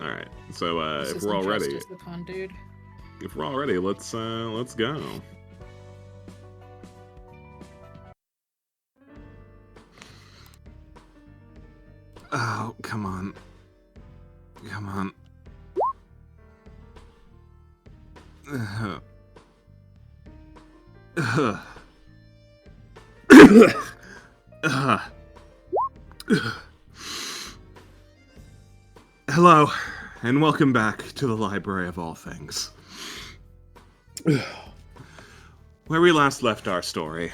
All right. So This if is we're all ready, Injustice, the con dude. let's go. Oh, come on. Come on. Hello, and welcome back to the Library of All Things. Where we last left our story,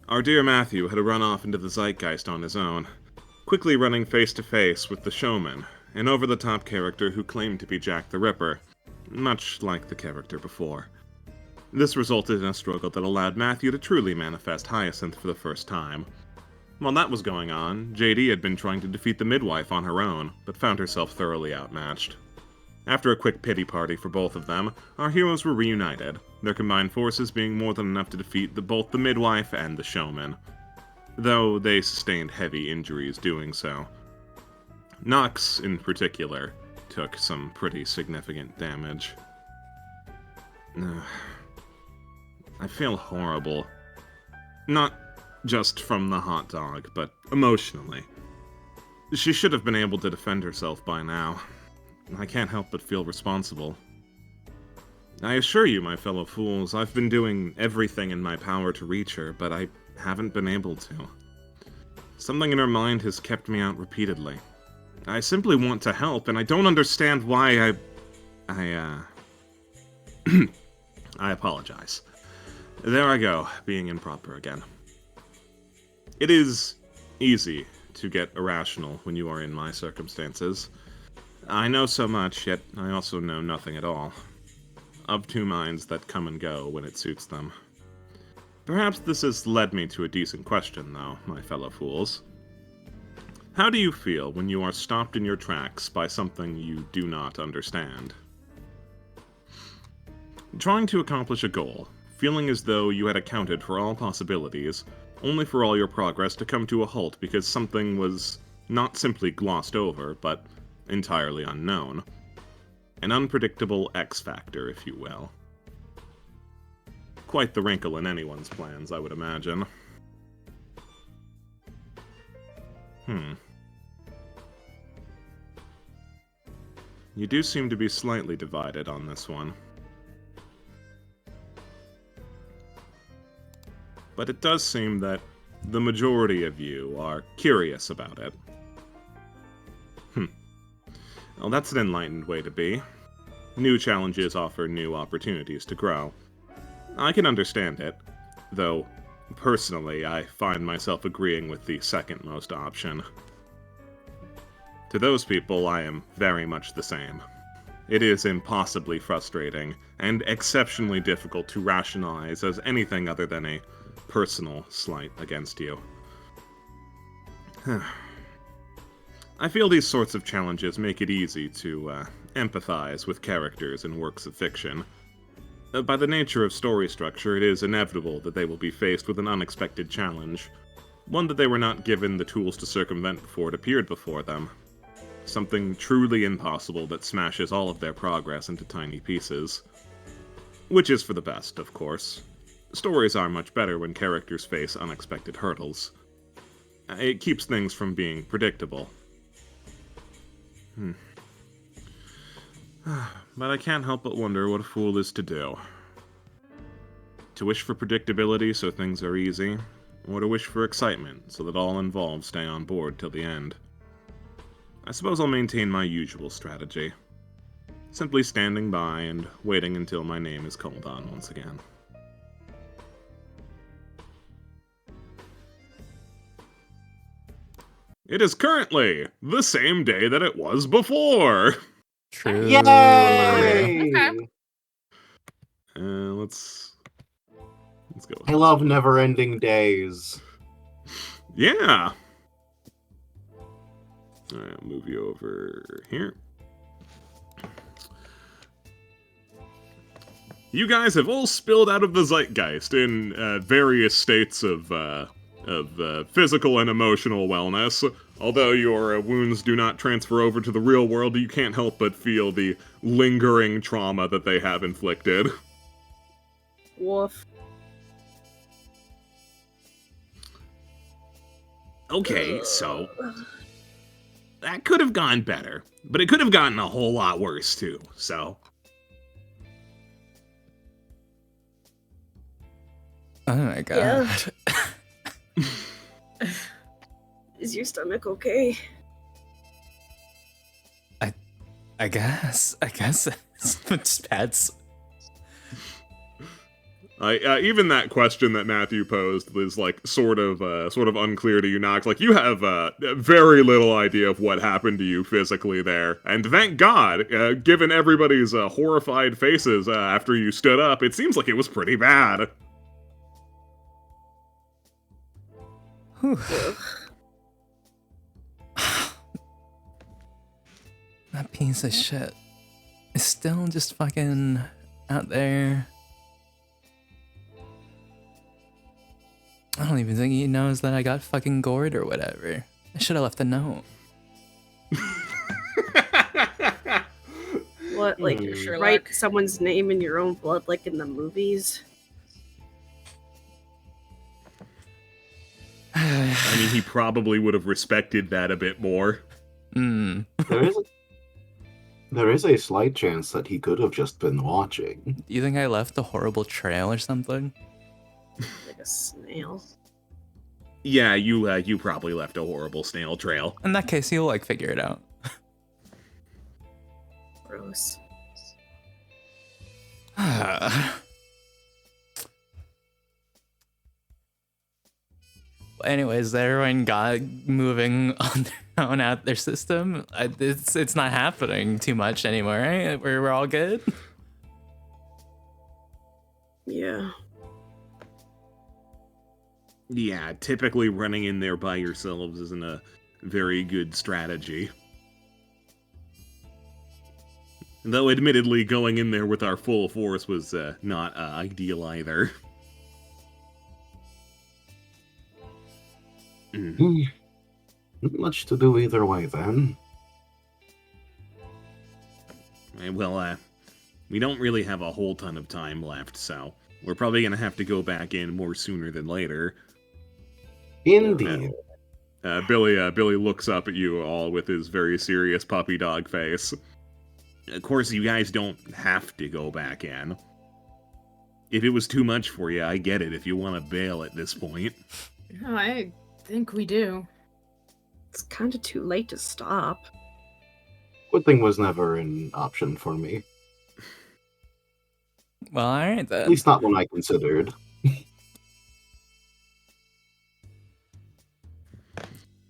our dear Matthew had run off into the zeitgeist on his own, quickly running face to face with the showman, an over-the-top character who claimed to be Jack the Ripper, much like the character before. This resulted in a struggle that allowed Matthew to truly manifest Hyacinth for the first time. While that was going on, JD had been trying to defeat the midwife on her own, but found herself thoroughly outmatched. After a quick pity party for both of them, our heroes were reunited, their combined forces being more than enough to defeat both the midwife and the showman, though they sustained heavy injuries doing so. Nox, in particular, took some pretty significant damage. I feel horrible. Not just from the hot dog, but emotionally. She should have been able to defend herself by now. I can't help but feel responsible. I assure you, my fellow fools, I've been doing everything in my power to reach her, but I haven't been able to. Something in her mind has kept me out repeatedly. I simply want to help, and I don't understand why I apologize. There I go, being improper again. It is easy to get irrational when you are in my circumstances. I know so much, yet I also know nothing at all. Of two minds that come and go when it suits them. Perhaps this has led me to a decent question, though, my fellow fools. How do you feel when you are stopped in your tracks by something you do not understand? Trying to accomplish a goal, feeling as though you had accounted for all possibilities, only for all your progress to come to a halt because something was not simply glossed over, but entirely unknown. An unpredictable X factor, if you will. Quite the wrinkle in anyone's plans, I would imagine. You do seem to be slightly divided on this one. But it does seem that the majority of you are curious about it. Well, that's an enlightened way to be. New challenges offer new opportunities to grow. I can understand it, though, personally, I find myself agreeing with the second most option. To those people, I am very much the same. It is impossibly frustrating, and exceptionally difficult to rationalize as anything other than a personal slight against you. I feel these sorts of challenges make it easy to empathize with characters in works of fiction. By the nature of story structure, it is inevitable that they will be faced with an unexpected challenge, one that they were not given the tools to circumvent before it appeared before them. Something truly impossible that smashes all of their progress into tiny pieces. Which is for the best, of course. Stories are much better when characters face unexpected hurdles. It keeps things from being predictable. But I can't help but wonder what a fool is to do. To wish for predictability so things are easy, or to wish for excitement so that all involved stay on board till the end. I suppose I'll maintain my usual strategy. Simply standing by and waiting until my name is called on once again. It is currently the same day that it was before! True. Yay! Okay. Let's go. I love never-ending days. Yeah! Alright, I'll move you over here. You guys have all spilled out of the zeitgeist in various states of physical and emotional wellness, Although your wounds do not transfer over to the real world, you can't help but feel the lingering trauma that they have inflicted. Woof. Okay, so that could have gone better, but it could have gotten a whole lot worse too, so. Oh my god. Is your stomach okay? I guess it's pets. Even that question that Matthew posed was like sort of unclear to you, Nox. Like you have very little idea of what happened to you physically there, and thank God, given everybody's horrified faces after you stood up, it seems like it was pretty bad. Whew. That piece of shit is still just fucking out there. I don't even think he knows that I got fucking gored or whatever. I should have left a note. What, like, Sherlock. write someone's name in your own blood like in the movies? I mean, he probably would have respected that a bit more. There is a slight chance that he could have just been watching. Do you think I left a horrible trail or something? Like a snail. Yeah, you probably left a horrible snail trail. In that case, he'll like figure it out. Gross. Anyways, everyone got moving on their own out their system. It's not happening too much anymore, right? We're all good. Yeah. Yeah, typically running in there by yourselves isn't a very good strategy. Though admittedly, going in there with our full force was not ideal either. Not much to do either way, then. Well, we don't really have a whole ton of time left, so we're probably gonna have to go back in more sooner than later. Indeed. Billy looks up at you all with his very serious puppy dog face. Of course, you guys don't have to go back in. If it was too much for you, I get it if you want to bail at this point. No, I think we do. It's kind of too late to stop. Quitting was never an option for me. Well, all right At then. least not one I considered.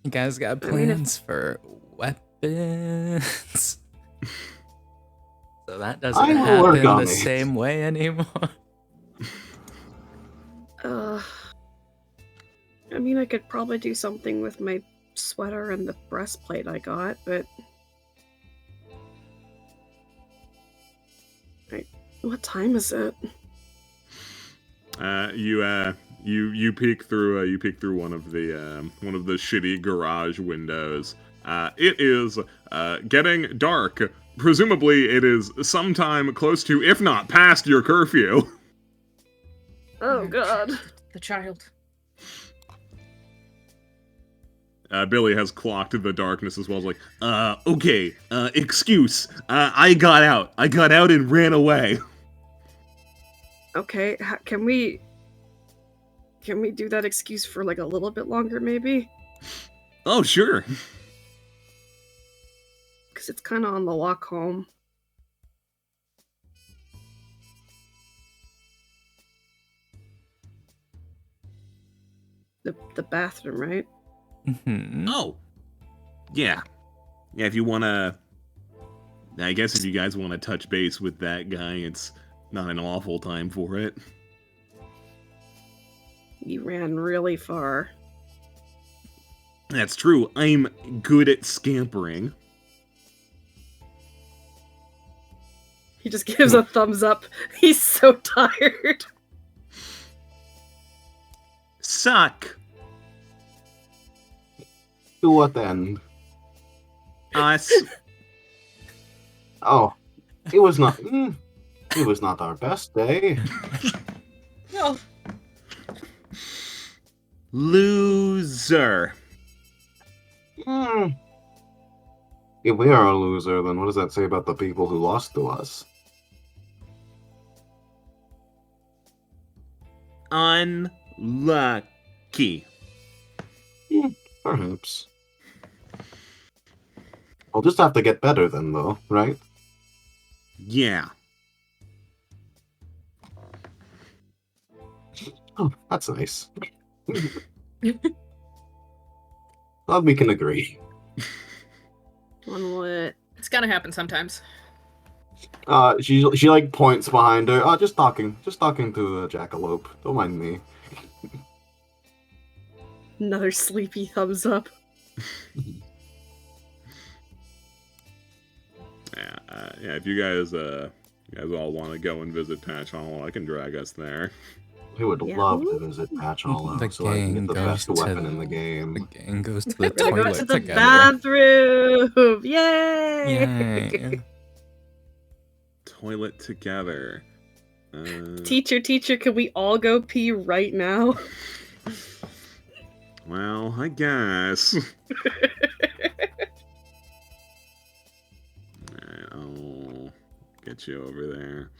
You guys got I mean, plans for weapons? So that doesn't I will work happen on the it. same way anymore. I mean, I could probably do something with my sweater and the breastplate I got, but... What time is it? You peek through one of the shitty garage windows. It is getting dark. Presumably, it is sometime close to, if not past, your curfew. Oh god. The child. Billy has clocked the darkness as well as like, okay, excuse. I got out and ran away. Okay, can we do that excuse for like a little bit longer, maybe? Oh, sure. Because it's kind of on the walk home. The bathroom, right? Mm-hmm. Oh. Yeah. Yeah, if you want to... I guess if you guys want to touch base with that guy, it's not an awful time for it. You ran really far. That's true. I'm good at scampering. He just gives a thumbs up. He's so tired. Suck. To what end? Us. Oh, it was not. It was not our best day. Well, Loser. Hmm. If we are a loser, then what does that say about the people who lost to us? Unlucky. Perhaps. We'll just have to get better then, though, right? Yeah. Oh, that's nice. Glad we can agree. On what? it's gotta happen sometimes. She like points behind her. Oh, just talking to a jackalope. Don't mind me. Another sleepy thumbs up. Yeah. If you guys all want to go and visit Patch Hollow, I can drag us there. I would Yeah. love to visit Patch Hollow The so I can gang get the goes best to weapon in the The game. gang goes to the We're gonna go toilet to the together. bathroom! Yay! Yay. Toilet together. Teacher, can we all go pee right now? Well, I guess. Alright, I'll get you over there.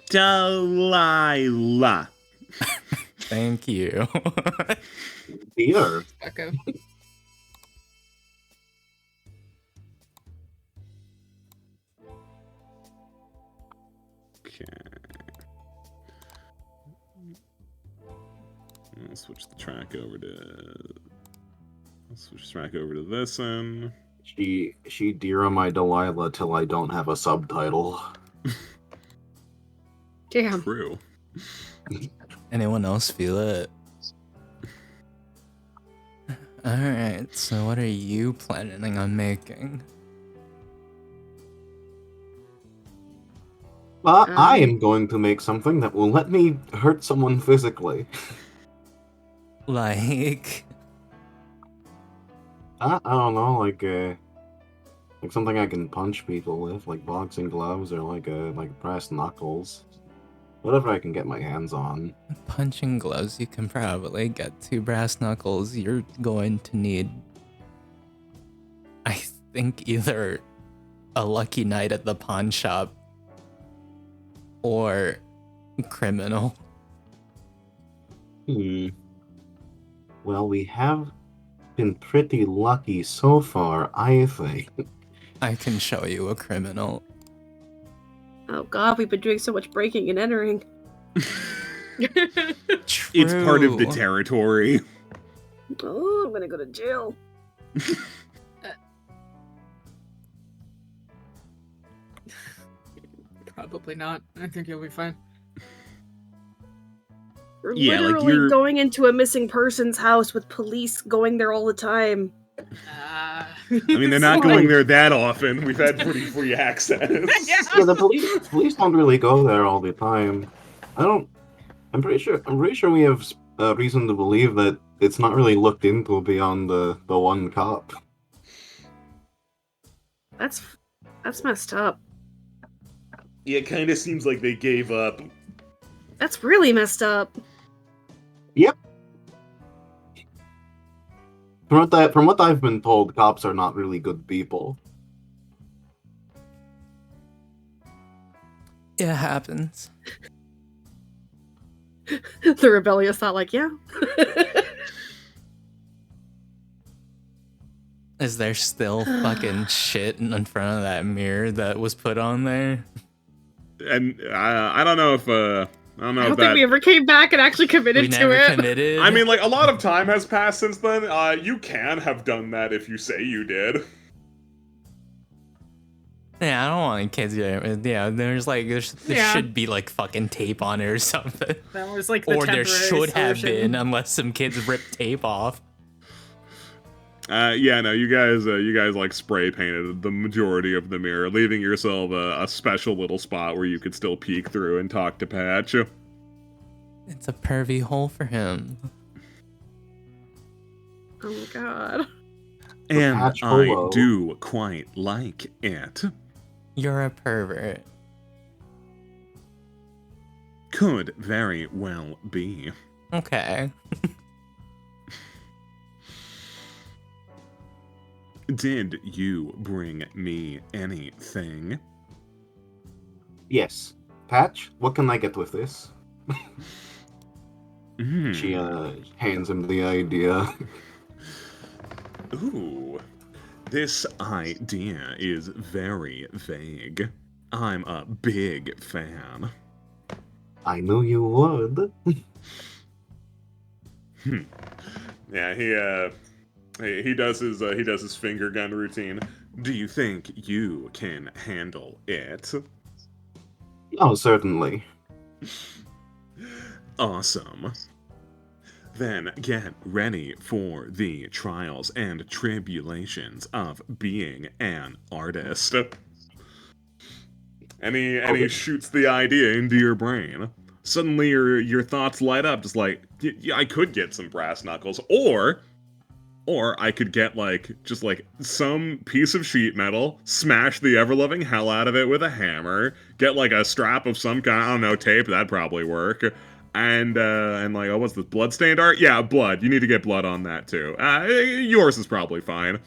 Delilah. Thank you. Dear. Echo. Okay. I'll switch the track over to. I'll switch the track over to this one. She dear my Delilah till I don't have a subtitle. Damn. True. Anyone else feel it? Alright, so what are you planning on making? I am going to make something that will let me hurt someone physically. Like, I don't know, like something I can punch people with, like boxing gloves or like brass knuckles. Whatever I can get my hands on. punching gloves, you can probably get 2 brass knuckles. You're going to need, I think, either a lucky night at the pawn shop or criminal. Well, we have been pretty lucky so far, I think. I can show you a criminal. Oh god, we've been doing so much breaking and entering. It's part of the True. territory. Oh, I'm gonna go to jail. Probably not. I think you'll be fine. We're Yeah, like literally you're- going into a missing person's house with police going there all the time. I I mean, they're not going there that often. We've had pretty free access. Yeah, the police don't really go there all the time. I'm pretty sure we have reason to believe that it's not really looked into beyond the one cop. That's messed up. Yeah, it kind of seems like they gave up. That's really messed up. From what I've been told, cops are not really good people. It happens. The rebellious thought, like, yeah. Is there still fucking shit in front of that mirror that was put on there? And I don't know if I don't know I if don't that. think we ever came back and actually committed We to never it. committed. I mean, like, a lot of time has passed since then. You can have done that if you say you did. yeah, I don't want kids. Yeah, there Yeah. should be like fucking tape on it or something. That was like the Or there temporary should have solution. been, unless some kids ripped tape off. Yeah, no, you guys like spray painted the majority of the mirror, leaving yourself a special little spot where you could still peek through and talk to Patch. It's a pervy hole for him. Oh my god. And patch I polo. do quite like it. You're a pervert. Could very well be. Okay. Did you bring me anything? Yes. Patch, what can I get with this? Hmm. She hands him the idea. Ooh. This idea is very vague. I'm a big fan. I knew you would. Yeah, he does his finger gun routine. Do you think you can handle it? Oh, certainly. Awesome. Then get ready for the trials and tribulations of being an artist. And he shoots the idea into your brain. Suddenly your thoughts light up, just like, yeah, I could get some brass knuckles, or I could get just some piece of sheet metal, smash the ever-loving hell out of it with a hammer, get a strap of some kind, I don't know, tape, that'd probably work. And oh, what's this, blood-stained art? Yeah, blood. You need to get blood on that too. Yours is probably fine.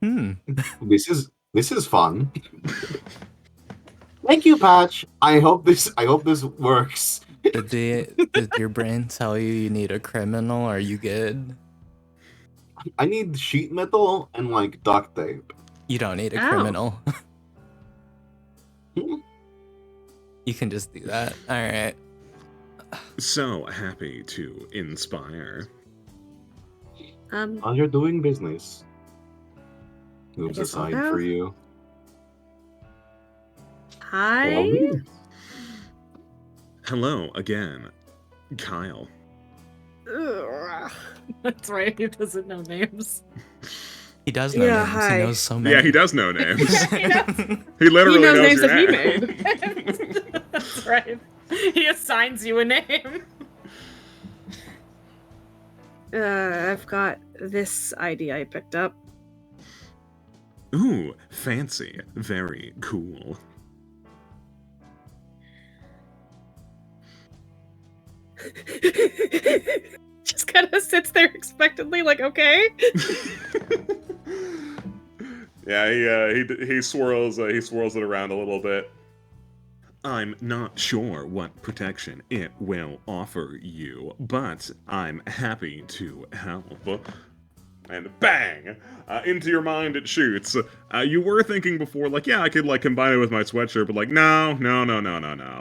This is fun. Thank you, Patch. I hope this works. Did your brain tell you need a criminal? Are you good? I need sheet metal and duct tape. You don't need a Ow. criminal. You can just do that. All right. So happy to inspire. While you're doing business. Moves guess I'll aside go. for you. Hi. Hello again, Kyle. Ugh. That's right. He doesn't know names. He does know Yeah, names. hi. He knows so many. Yeah, he does know names. He knows, He literally He knows knows names your that he name. made. That's right. He assigns you a name. I've got this idea I picked up. Ooh, fancy. Very cool. Just kind of sits there expectantly, like, okay. Yeah, he swirls it around a little bit. I'm not sure what protection it will offer you, but I'm happy to help. And bang! Into your mind it shoots. You were thinking before, yeah, I could combine it with my sweatshirt, but no.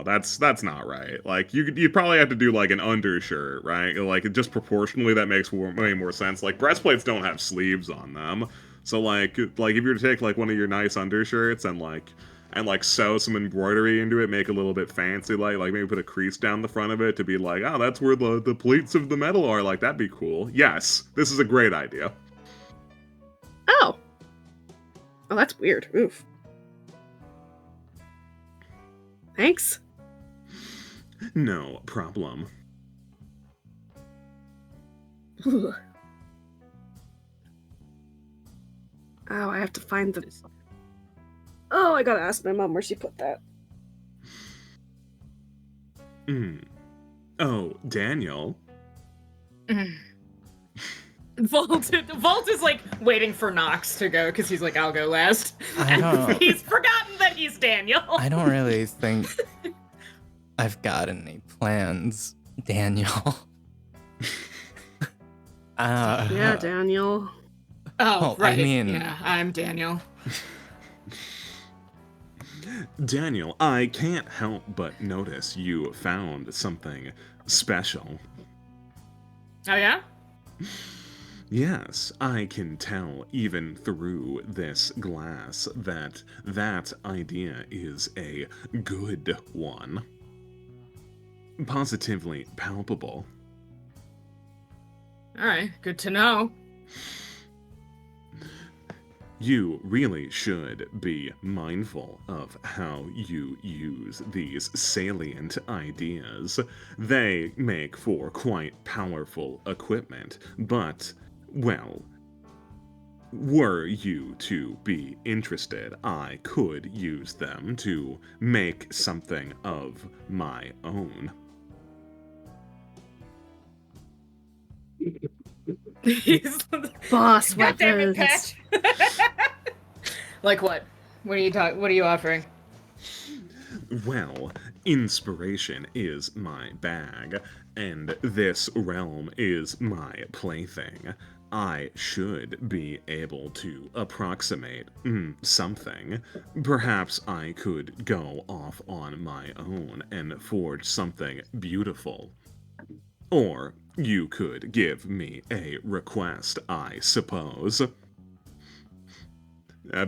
That's not right. You'd probably have to do an undershirt, right? Just proportionally, that makes way more sense. Breastplates don't have sleeves on them, so if you were to take one of your nice undershirts and sew some embroidery into it, make it a little bit fancy, maybe put a crease down the front of it to be oh, that's where the pleats of the metal are, that'd be cool. Yes, this is a great idea. Oh. Oh, that's weird. Oof. Thanks. No problem. Ooh. Oh, I have to find the... Oh, I gotta ask my mom where she put that. Oh, Daniel. Vault is waiting for Nox to go because he's I'll go last. I don't- He's forgotten that he's Daniel. I don't really think I've got any plans, Daniel. Yeah, Daniel. Oh, I right. mean- Yeah, I'm Daniel. Daniel, I can't help but notice you found something special. Oh, yeah? Yes, I can tell even through this glass that idea is a good one. Positively palpable. All right, good to know. You really should be mindful of how you use these salient ideas. They make for quite powerful equipment, but, well, were you to be interested, I could use them to make something of my own. Boss God damn it, weapons. Patch. Like what? What are you offering? Well, inspiration is my bag, and this realm is my plaything. I should be able to approximate something. Perhaps I could go off on my own and forge something beautiful. Or you could give me a request, I suppose.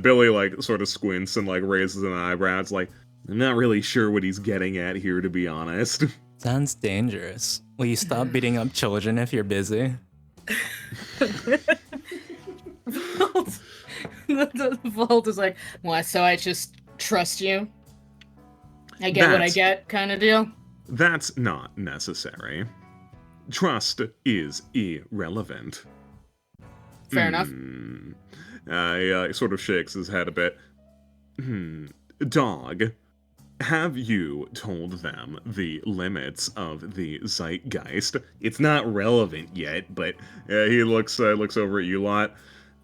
Billy, like, sort of squints and, like, raises an eyebrow. It's like, I'm not really sure what he's getting at here, to be honest. Sounds dangerous. Will you stop beating up children if you're busy? The Vault is like, what, so I just trust you? I get what I get kind of deal? That's not necessary. Trust is irrelevant. Fair enough. He sort of shakes his head a bit. Dog, have you told them the limits of the zeitgeist? It's not relevant yet, but he looks over at you lot.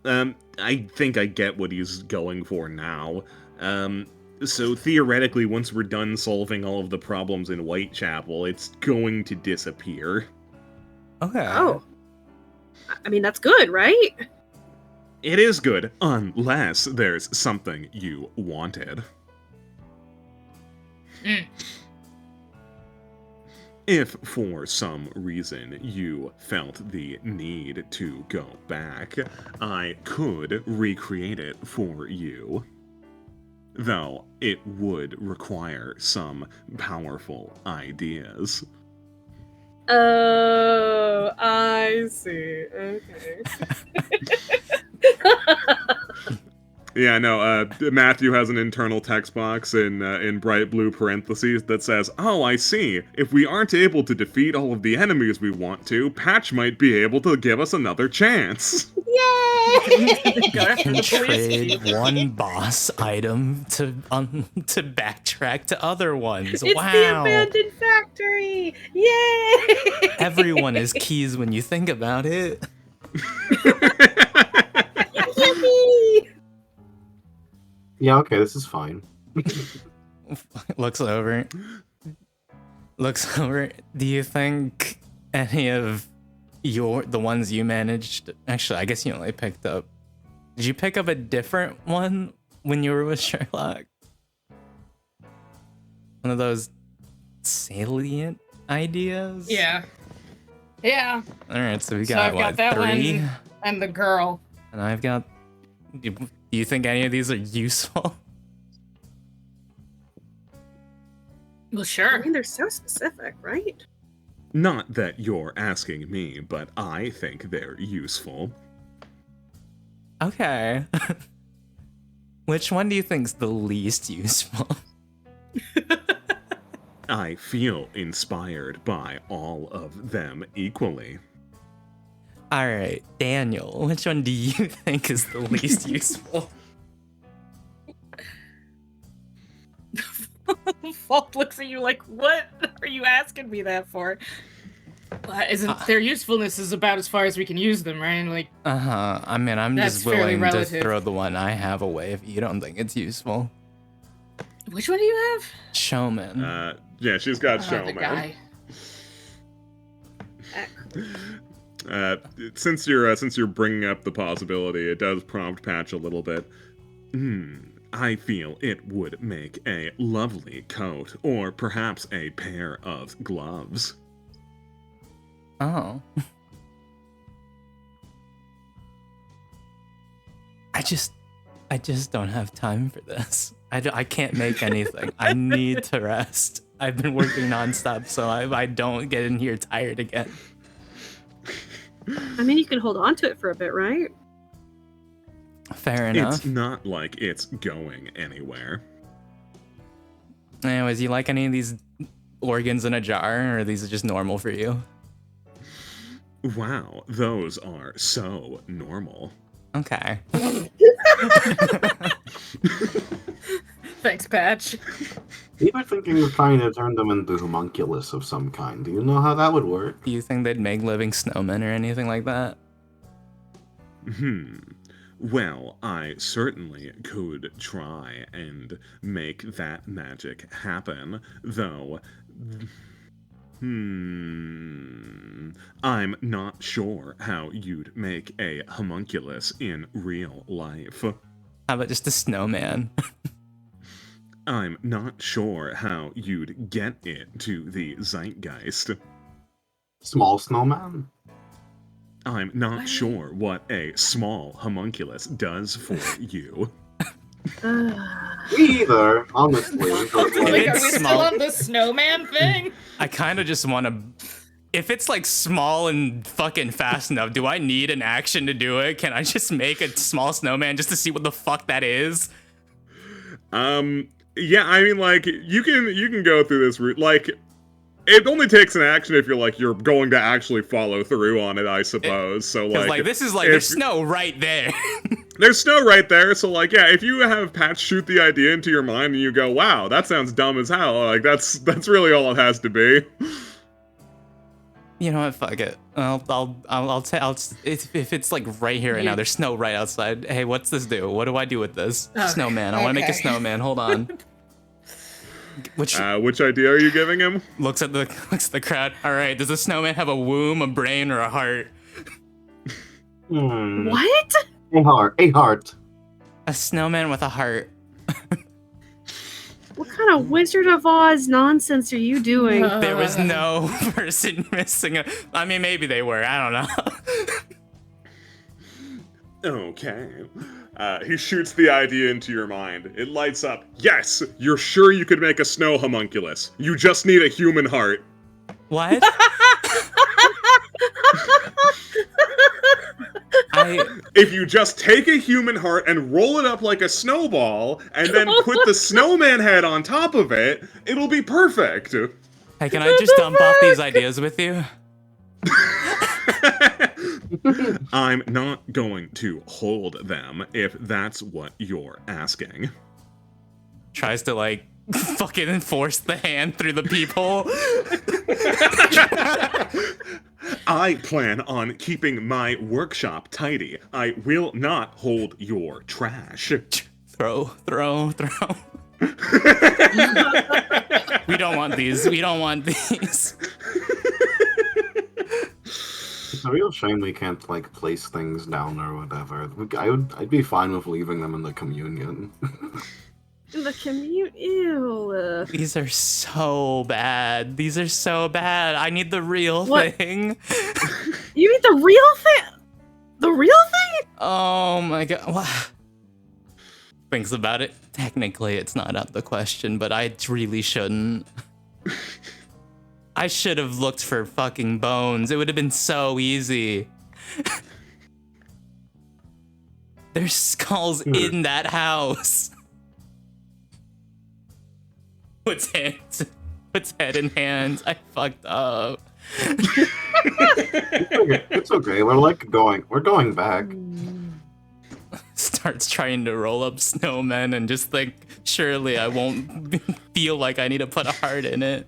I think I get what he's going for now. So theoretically, once we're done solving all of the problems in Whitechapel, it's going to disappear. Okay. Oh. I mean, that's good, right? It is good, unless there's something you wanted. If for some reason you felt the need to go back, I could recreate it for you. Though it would require some powerful ideas. Oh, I see. Okay. Yeah, no, Matthew has an internal text box in bright blue parentheses that says, "Oh, I see. If we aren't able to defeat all of the enemies we want to, Patch might be able to give us another chance." Yay! You can trade one boss item to backtrack to other ones. It's wow. the abandoned factory! Yay! Everyone is keys when you think about it. Yippee! Yeah, okay, this is fine. Looks over. Do you think any of the ones you managed? Actually, I guess you only picked up. Did you pick up a different one when you were with Sherlock? One of those salient ideas? Yeah. Yeah. All right, so we So got I've got what, that 3? one and the girl. And I've got. Do you think any of these are useful? Well, I sure. mean, they're so specific, right? Not that you're asking me, but I think they're useful. Okay. Which one do you think's the least useful? I feel inspired by all of them equally. All right, Daniel, which one do you think is the least useful? Fault looks at you like, what are you asking me that for? Isn't their usefulness is about as far as we can use them, right? Like, I mean, I'm That's just fairly willing relative. to throw the one I have away if you don't think it's useful. which one do you have? Showman. Yeah, she's got The Showman. guy. Since you're bringing up the possibility, it does prompt Patch a little bit. I feel it would make a lovely coat, or perhaps a pair of gloves. Oh. I just don't have time for this. I can't make anything. I need to rest. I've been working nonstop, so I don't get in here tired again. I mean, you can hold on to it for a bit, right? Fair enough. It's not like it's going anywhere. Anyways, you like any of these organs in a jar, or are these just normal for you? Wow, those are so normal. Okay. Thanks, Patch. We were thinking of trying to turn them into homunculus of some kind. Do you know how that would work? Do you think they'd make living snowmen or anything like that? Well, I certainly could try and make that magic happen, though. I'm not sure how you'd make a homunculus in real life. How about just a snowman? I'm not sure how you'd get it to the zeitgeist. Small snowman? I'm not sure what a small homunculus does for you. Me either, honestly. But, Like, It's are we small. still on the snowman thing? I kind of just want to. If it's like small and fucking fast enough, do I need an action to do it? Can I just make a small snowman just to see what the fuck that is? Yeah, I mean, like, you can go through this route. Like, it only takes an action if you're going to actually follow through on it, I suppose. So, Because like, this is like if- there's snow right there. there's snow right there. So, like, yeah, if you have Patch shoot the idea into your mind and you go, "Wow, that sounds dumb as hell," like, that's really all it has to be. You know what? Fuck it. If it's like right here right now, there's snow right outside. Hey, what's this do? What do I do with this snowman? I want to make a okay. snowman. Hold on. Which Which idea are you giving him? looks at the crowd. All right, does a snowman have a womb, a brain, or a heart? What? A heart. A heart. A snowman with a heart. What kind of Wizard of Oz nonsense are you doing? There was no person missing. I mean, maybe they were. I don't know. Okay. He shoots the idea into your mind. It lights up. Yes, you're sure you could make a snow homunculus. You just need a human heart. What? If you just take a human heart and roll it up like a snowball, and then put the snowman head on top of it, it'll be perfect. Hey, can I just dump off these ideas with you? I'm not going to hold them if that's what you're asking. Tries to like fucking force the hand through the people. I plan on keeping my workshop tidy. I will not hold your trash. Throw. We don't want these. It's a real shame we can't like place things down or whatever. I'd be fine with leaving them in the communion. The commute. Ew. These are so bad. I need the real What? thing. You mean the real thing? The real thing? Oh my god. Wow. Thinks about it. Technically, it's not out the question, but I really shouldn't. I should have looked for fucking bones. It would have been so easy. There's skulls in that house. Puts head in hands. I fucked up. It's okay. We're going back. Starts trying to roll up snowmen and just think, surely I won't feel like I need to put a heart in it.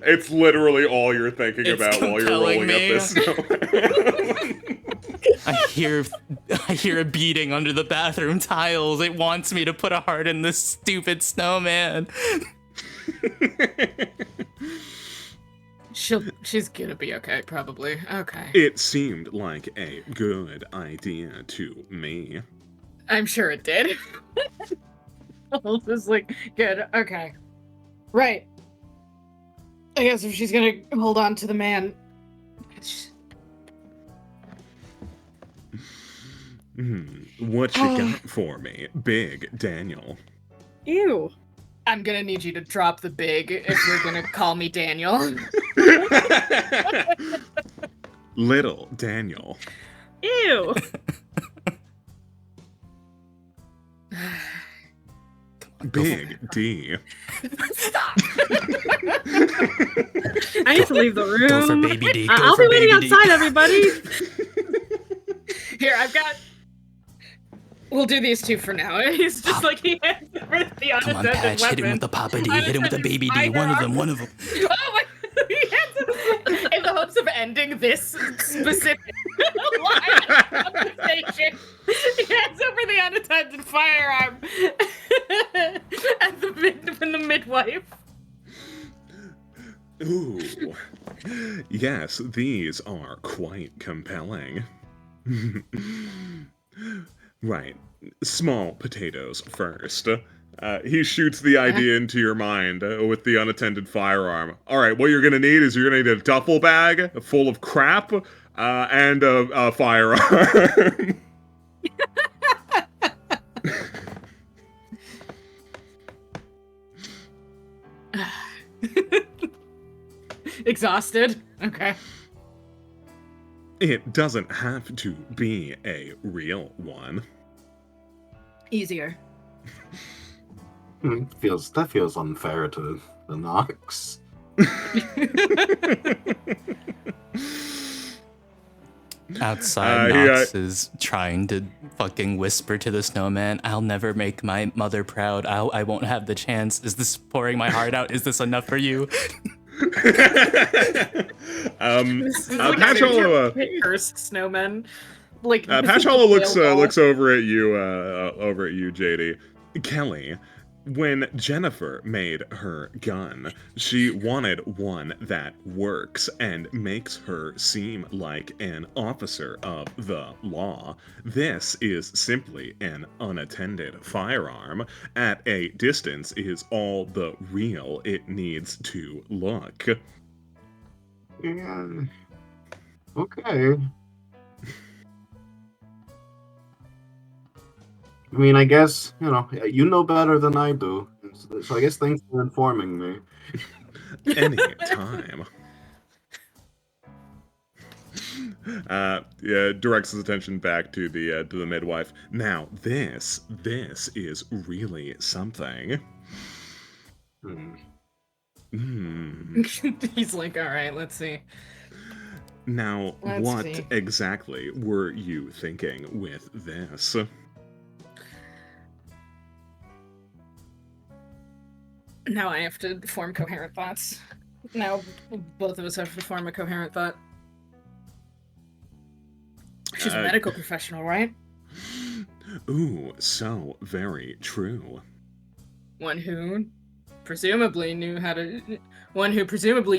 It's literally all you're thinking It's about while you're rolling compelling up this snowman. I hear a beating under the bathroom tiles. It wants me to put a heart in this stupid snowman. She's gonna be okay, probably. Okay. It seemed like a good idea to me. I'm sure it did. Wolf is like, good, okay. Right. I guess if she's gonna hold on to the man. What you got for me, Big Daniel? Ew. I'm gonna need you to drop the big if you're gonna call me Daniel. Little Daniel. Ew. Big D. Stop! I need to leave the room. Go for baby D. Go I'll for be waiting baby D. outside, everybody. Here, I've got. We'll do these two for now. He's just like he hands over the Come on, unattended Patch. weapon. Hit him with the Papa D. Hit him with the baby D. One of them. One of them. Oh my! He hands it in the hopes of ending this specific line of conversation. He hands over the unattended firearm from the midwife. Ooh. Yes, these are quite compelling. Right. Small potatoes first. He shoots the idea into your mind with the unattended firearm. All right, what you're gonna need is you're gonna need a duffel bag full of crap and a firearm. Exhausted. Okay. It doesn't have to be a real one. Easier. That feels unfair to the Nox. Outside, Nox is trying to fucking whisper to the snowman, "I'll never make my mother proud. I won't have the chance. Is this pouring my heart out? Is this enough for you?" Patch Hollow, Cursed snowman. Like Patch Hollow looks over at you, JD. Kelly, when Jennifer made her gun, she wanted one that works and makes her seem like an officer of the law. This is simply an unattended firearm. At a distance is all the real it needs to look. Yeah. Okay. I mean, I guess, you know better than I do. So I guess thanks for informing me. Any time. Directs his attention back to the midwife. Now, this is really something. He's like, all right, let's see. Now, what exactly were you thinking with this? Now I have to form coherent thoughts. Now both of us have to form a coherent thought. She's a medical professional, right? Ooh, so very true. One who presumably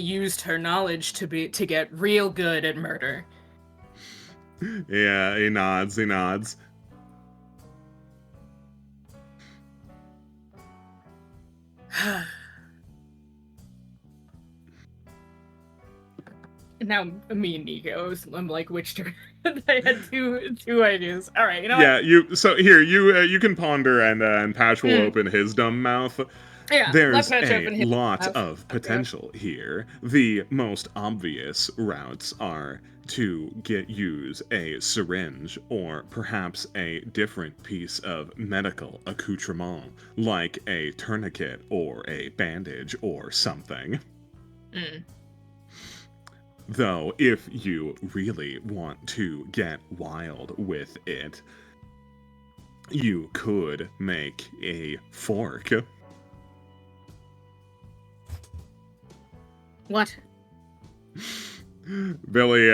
used her knowledge to get real good at murder. Yeah, he nods. Now me and Nico, I'm like, which direction? I had two ideas. All right, you know yeah, what? you can ponder and Patch will open his dumb mouth. Yeah, there's a lot of potential here. The most obvious routes are to use a syringe or perhaps a different piece of medical accoutrement, like a tourniquet or a bandage or something. Though, if you really want to get wild with it, you could make a fork. What? Billy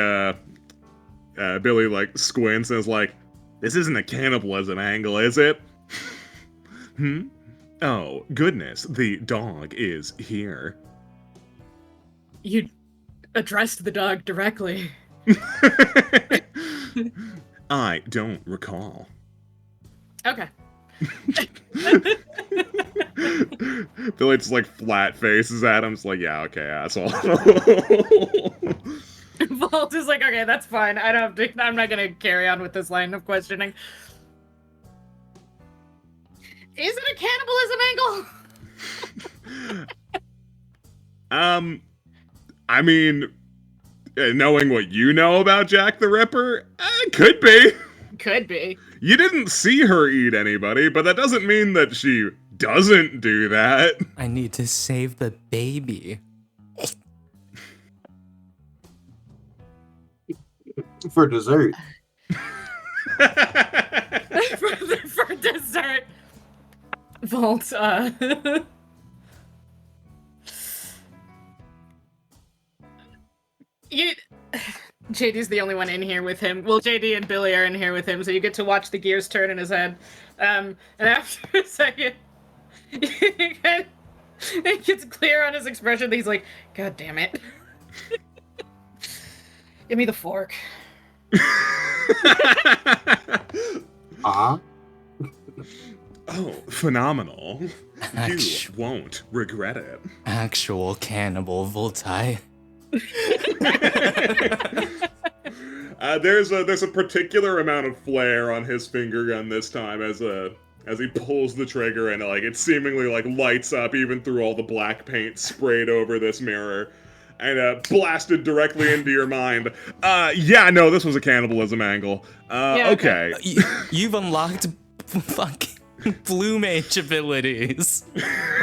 like squints and is like, "This isn't a cannibalism angle, is it?" Oh, goodness, the dog is here. You addressed the dog directly. I don't recall. Okay. Billy just like flat faces at him. It's like, yeah, okay, asshole. Vault is like, okay, that's fine. I'm not gonna carry on with this line of questioning. Is it a cannibalism angle? I mean, knowing what you know about Jack the Ripper, could be. Could be. You didn't see her eat anybody, but that doesn't mean that she doesn't do that. I need to save the baby. For dessert. for dessert. Vault, you JD's the only one in here with him. Well, JD and Billy are in here with him, so you get to watch the gears turn in his head. And after a second, it gets clear on his expression that he's like, God damn it. Give me the fork. Uh-huh. Oh, phenomenal. You Actu- won't regret it. Actual cannibal Voltai. There's a particular amount of flare on his finger gun this time as he pulls the trigger and like it seemingly like lights up even through all the black paint sprayed over this mirror and blasted directly into your mind. Yeah, no, this was a cannibalism angle. Yeah, okay. You've unlocked fucking blue mage abilities.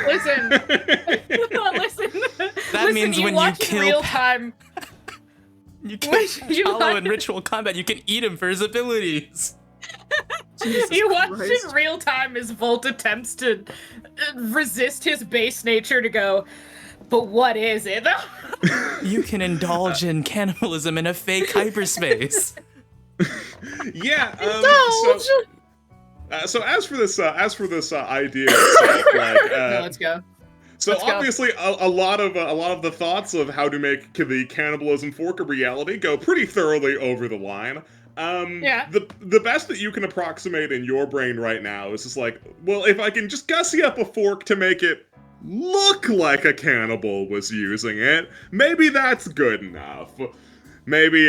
Listen. Listen. That means when you kill real time. You kill Chalo in ritual combat, you can eat him for his abilities. You watch Christ. in real time as Volt attempts to resist his base nature to go, but what is it? You can indulge in cannibalism in a fake hyperspace. Yeah. So as for this idea, itself, like, No, let's go. so Let's go. obviously a lot of the thoughts of how to make the cannibalism fork a reality go pretty thoroughly over the line. Yeah. The best that you can approximate in your brain right now is just like, well, if I can just gussy up a fork to make it look like a cannibal was using it, maybe that's good enough. Maybe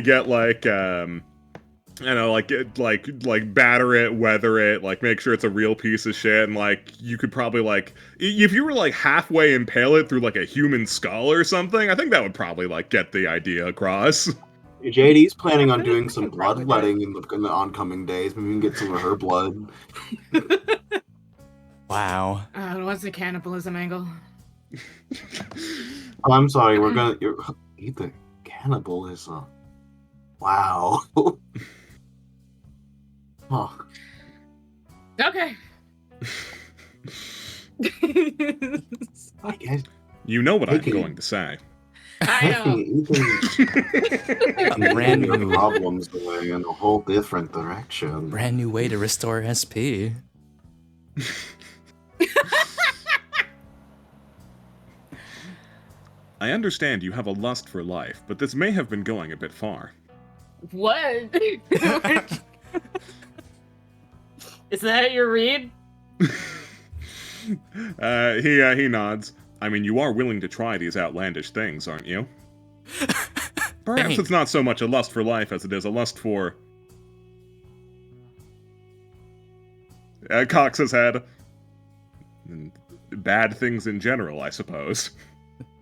get like you know, like batter it, weather it, like make sure it's a real piece of shit, and like you could probably like if you were like halfway impale it through like a human skull or something, I think that would probably like get the idea across. JD's planning on doing some bloodletting in the oncoming days. Maybe we can get some of her blood. Wow. What's the cannibalism angle? Oh, I'm sorry. Eat the cannibalism. Wow. Oh. Okay. I guess You know what I'm Okay. going to say. I know. taking brand your new- problems away in a whole different direction. Brand new way to restore SP. I understand you have a lust for life, but this may have been going a bit far. What? Is that your read? He nods. I mean, you are willing to try these outlandish things, aren't you? Perhaps Dang. it's not so much a lust for life as it is a lust for... cocks his head. And bad things in general, I suppose.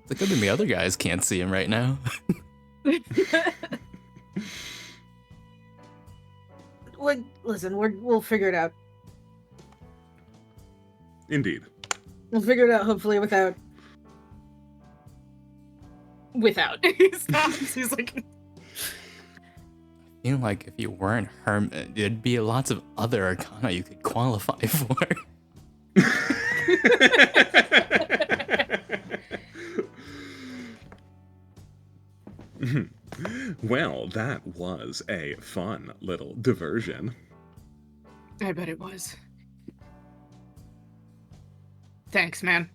It's a good thing the other guys can't see him right now. Listen, we'll figure it out. Indeed. We'll figure it out, hopefully, without. He stops. He's like, I feel like if you weren't hermit, there'd be lots of other arcana you could qualify for. Well, that was a fun little diversion. I bet it was. Thanks, man.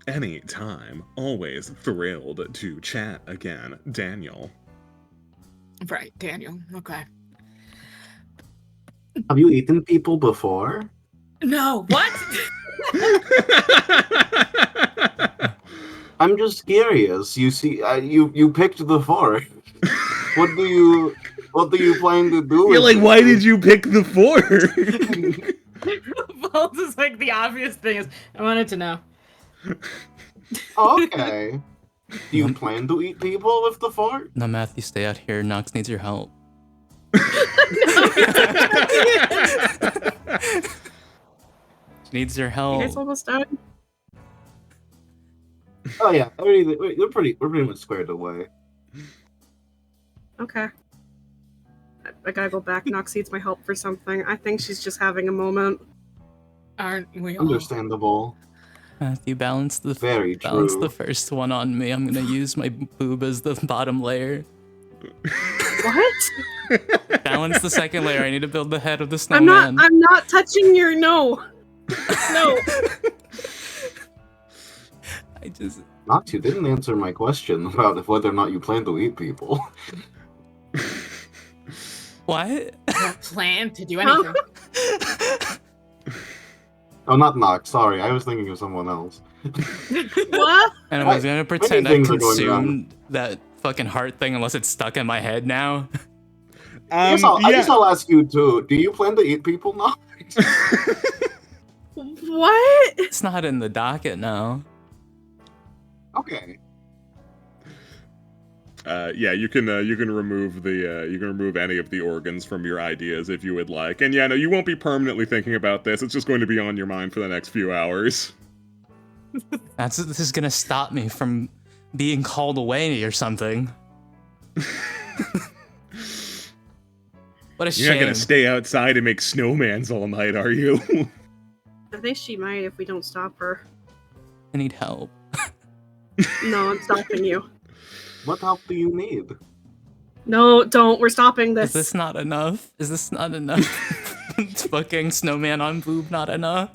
Any time. Always thrilled to chat again, Daniel. Right, Daniel. Okay. Have you eaten people before? No, what? I'm just curious. You see, you picked the fork. What do you plan to do? You're with like, it? why did you pick the fork? Vault is like the obvious thing is, I wanted to know. Okay. Do you plan to eat people with the fork? No, Matthew, stay out here. Nox needs your help. Needs your You help. guys almost done? Oh yeah, we're pretty much squared away. Okay. I gotta go back. Nox needs my help for something. I think she's just having a moment. Aren't we all? Understandable. Matthew, balance the Very true. first one on me. I'm gonna use my boob as the bottom layer. What? Balance the second layer. I need to build the head of the snowman. I'm not touching your no. No. I just Nox, you didn't answer my question about whether or not you plan to eat people. what? Don't plan to do anything. Oh, not Nox. Sorry, I was thinking of someone else. What? And I was gonna pretend I things are going wrong. consumed that fucking heart thing unless it's stuck in my head now. I guess I'll ask you too. Do you plan to eat people, Nox? What? It's not in the docket now. Okay. Yeah, you can remove the you can remove any of the organs from your ideas if you would like. And yeah, no, you won't be permanently thinking about this. It's just going to be on your mind for the next few hours. This is gonna stop me from being called away or something. What a shame. You're not gonna stay outside and make snowmans all night, are you? I think she might if we don't stop her. I need help. No, I'm stopping you. What help do you need? No, don't. We're stopping this. Is this not enough? Is this not enough? Fucking snowman on boob not enough?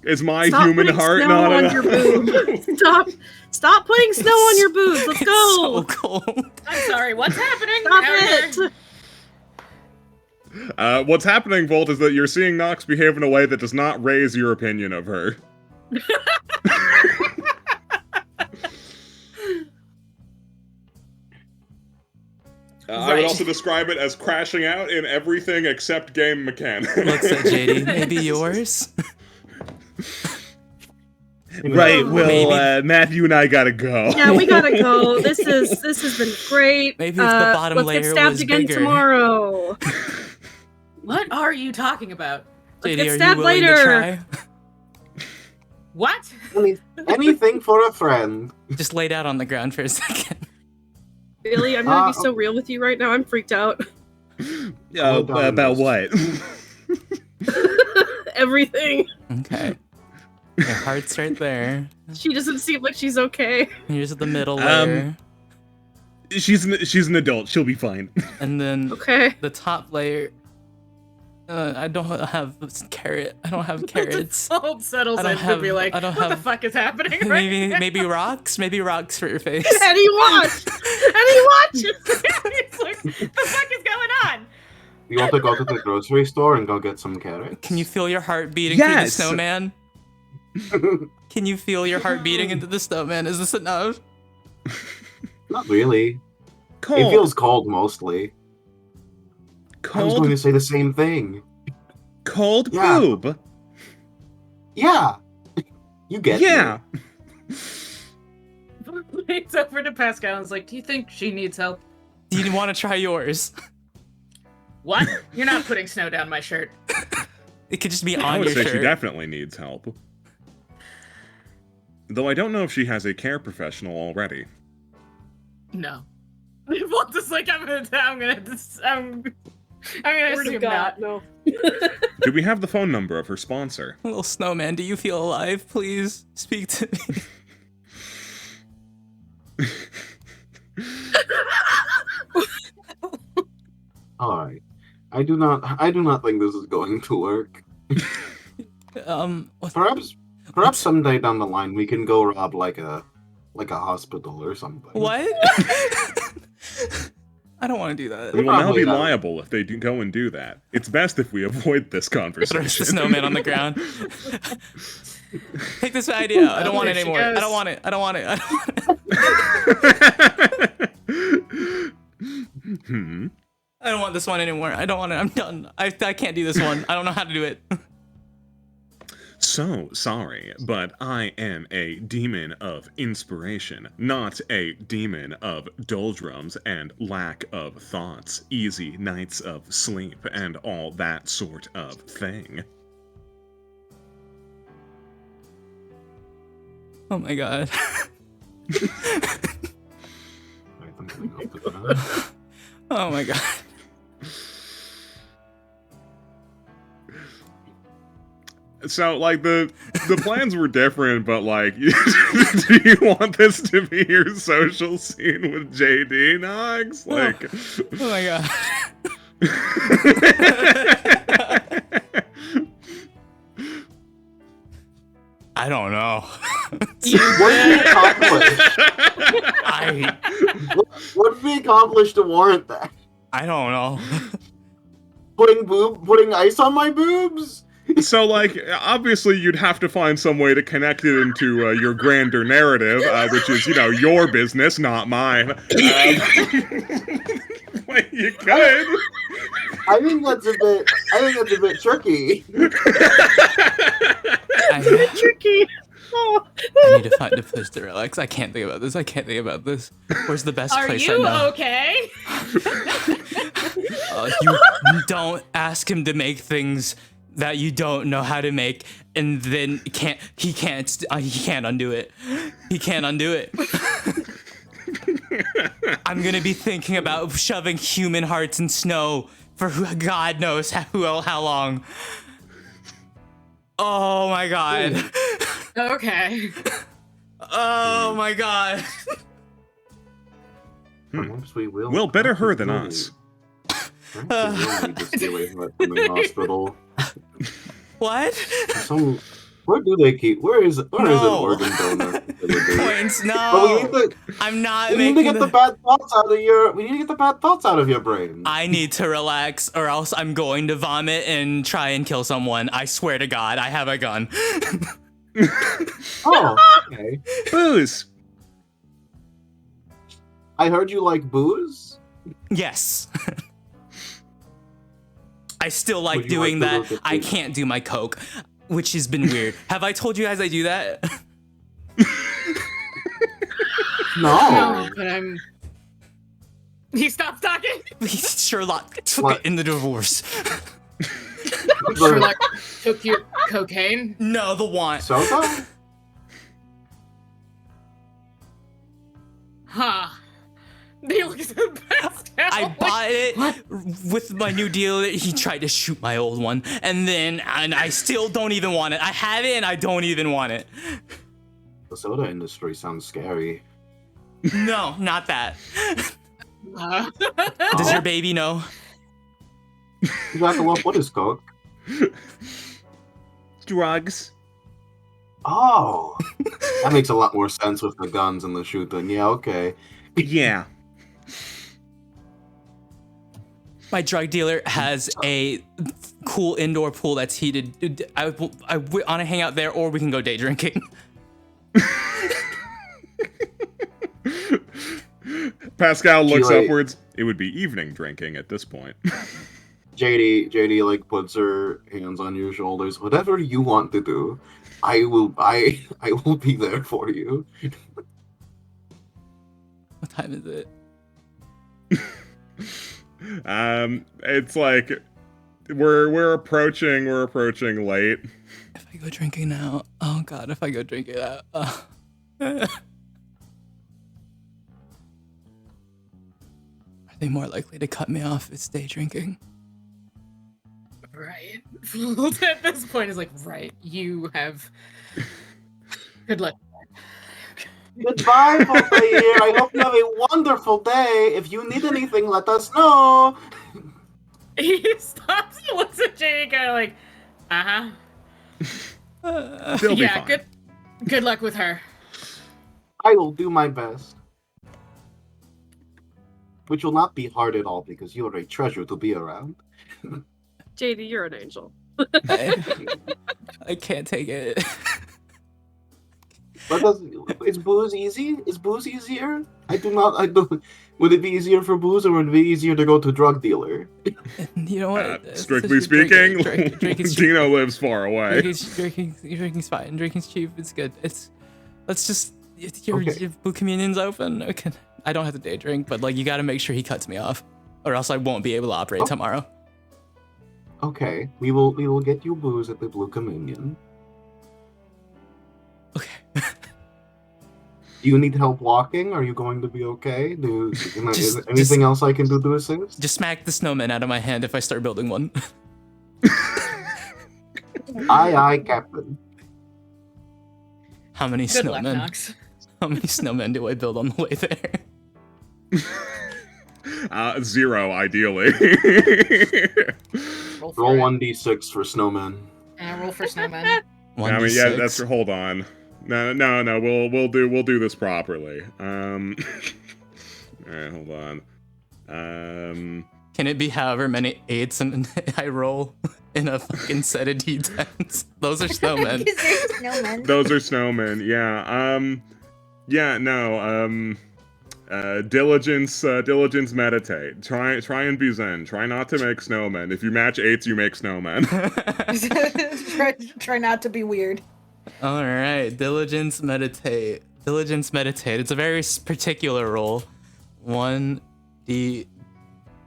Is my Stop human putting heart snow not on enough? your boob. Stop putting snow on your boobs. Let's go. So cold. I'm sorry, what's happening? Stop out here? it. What's happening, Volt, is that you're seeing Nox behave in a way that does not raise your opinion of her. I would Right. also describe it as crashing out in everything except game mechanics. Looks at JD. Maybe yours? Right, well, Maybe. Matthew and I gotta go. Yeah, we gotta go. This has been great. Maybe if the bottom let's layer get stabbed was again bigger. tomorrow. What are you talking about? Let's JD, get are you stabbed willing to later. try? What? Anything for a friend. Just laid out on the ground for a second. Billy, I'm gonna be so real with you right now. I'm freaked out. About what? Everything. Okay. Your heart's right there. She doesn't seem like she's okay. Here's the middle layer. She's an adult. She'll be fine. And then Okay. the top layer. I don't have carrot. I don't have carrots. Old settles I don't in have- to be like, I don't what the have- fuck is happening right now? Maybe rocks. Maybe rocks for your face. Eddie, watch! Eddie, watch! It's like, the fuck is going on? You want to go to the grocery store and go get some carrots? Can you feel your heart beating Yes! through the snowman? Can you feel your heart beating into the snowman? Is this enough? Not really. Cold. It feels cold mostly. I was going to say the same thing. Cold Yeah. boob. Yeah. You get Yeah. It's over to Pascal and is like, do you think she needs help? Do you want to try yours? What? You're not putting snow down my shirt. It could just be I on would your say she shirt. definitely needs help. Though I don't know if she has a care professional already. No. Well, just like I'm gonna assume not. no. Do we have the phone number of her sponsor? Little snowman, do you feel alive? Please speak to me. Alright. I do not think this is going to work. Perhaps someday down the line we can go rob like a hospital or something. What? I don't want to do that. We will now Probably be not. liable if they go and do that. It's best if we avoid this Throws conversation. the snowman on the ground. Take this idea. I don't want it There she anymore. I goes. don't want it. I don't want it. I don't want it. Hmm. I don't want this one anymore. I don't want it. I'm done. I can't do this one. I don't know how to do it. So sorry, but I am a demon of inspiration, not a demon of doldrums and lack of thoughts, easy nights of sleep, and all that sort of thing. Oh my god. I'm coming up with that. Oh my god. So, like, the plans were different, but, like, do you want this to be your social scene with JD, Nox? Like... Oh my god. I don't know. What did we accomplish? What did we accomplish to warrant that? I don't know. Putting ice on my boobs? So, like, obviously you'd have to find some way to connect it into your grander narrative, which is, you know, your business, not mine. Like, you could. I think that's a bit tricky. Tricky. Oh. I need to find a place to relax. I can't think about this. Where's the best Are place you I know? okay? You don't ask him to make things that you don't know how to make, and then he can't undo it. He can't undo it. I'm gonna be thinking about shoving human hearts in snow for God knows how long. Oh my god. Okay. Oh my god. Perhaps we will. Well, better her than us. Perhaps we will need to stay away from the hospital. What? Where do they keep? Where is an No. organ donor facility? Points, But no. I'm not we need to making get the bad thoughts out of your. We need to get the bad thoughts out of your brain. I need to relax, or else I'm going to vomit and try and kill someone. I swear to God, I have a gun. Oh, okay. Booze. I heard you like booze. Yes. I still like Would you doing like to that. look at I the- can't do my coke, which has been weird. Have I told you guys I do that? No. But I'm. He stopped talking. Sherlock took What? it in the divorce. Sherlock took your cocaine. No, the want. Soda? Huh. He looks the best. I bought it What? with my new deal. He tried to shoot my old one, and I still don't even want it. I have it, and I don't even want it. The soda industry sounds scary. No, not that. Uh, Does your baby know? Jackalope, what is coke? Drugs. Oh, that makes a lot more sense with the guns and the shooting. Yeah, okay. Yeah. My drug dealer has a cool indoor pool that's heated. I want to hang out there, or we can go day drinking. Pascal looks Like- upwards. It would be evening drinking at this point. JD like puts her hands on your shoulders. Whatever you want to do, I will be there for you. What time is it? It's like we're approaching late. If I go drinking now, oh god, if I go drinking now. Are they more likely to cut me off if it's day drinking? right. At this point, is like, right. You have. Good luck. Goodbye, Voltaire. I hope you have a wonderful day. If you need anything, let us know. He stops and looks at JD, kind of like, They'll be yeah. fine. Good luck with her. I will do my best. Which will not be hard at all because you are a treasure to be around. JD, you're an angel. I can't take it. But is booze easy? Is booze easier? I don't. Would it be easier for booze, or would it be easier to go to drug dealer? You know what? Strictly speaking, drinking's cheap. Dino lives far away. Drinking's fine. Drinking's cheap. It's good. Let's just. Your Blue Communion's open. Okay. I don't have to day drink, but like you got to make sure he cuts me off, or else I won't be able to operate tomorrow. Okay, we will get you booze at the Blue Communion. Okay. Do you need help walking? Are you going to be okay? Is there Just- anything else I can do to assist? Just smack the snowman out of my hand if I start building one. Aye, Captain. How many Good luck, snowmen? Nox. How many snowmen do I build on the way there? 0, ideally. Roll for Roll it. 1d6 for snowmen. Roll for snowman. I mean, yeah, 1d6. that's hold on. No, we'll do this properly. All right, hold on. Can it be however many 8s and I roll in a fucking set of d10s? Those are snowmen. Because they're snowmen. Those are snowmen. Yeah. Diligence, meditate. Try and be zen. Try not to make snowmen. If you match 8s, you make snowmen. try not to be weird. All right, diligence, meditate. Diligence, meditate. It's a very particular roll. 1d.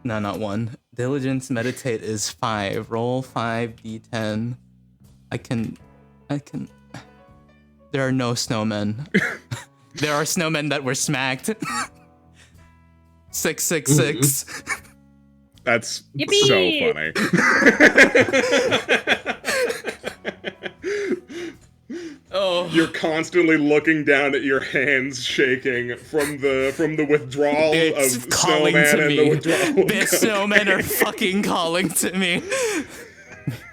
No, not 1. Diligence, meditate is 5. Roll 5d10. I can. There are no snowmen. There are snowmen that were smacked. 666. That's Yippee! so funny. Oh, You're constantly looking down at your hands shaking from the withdrawal it's of calling snowman to and me. the withdrawal. The snowmen are fucking calling to me.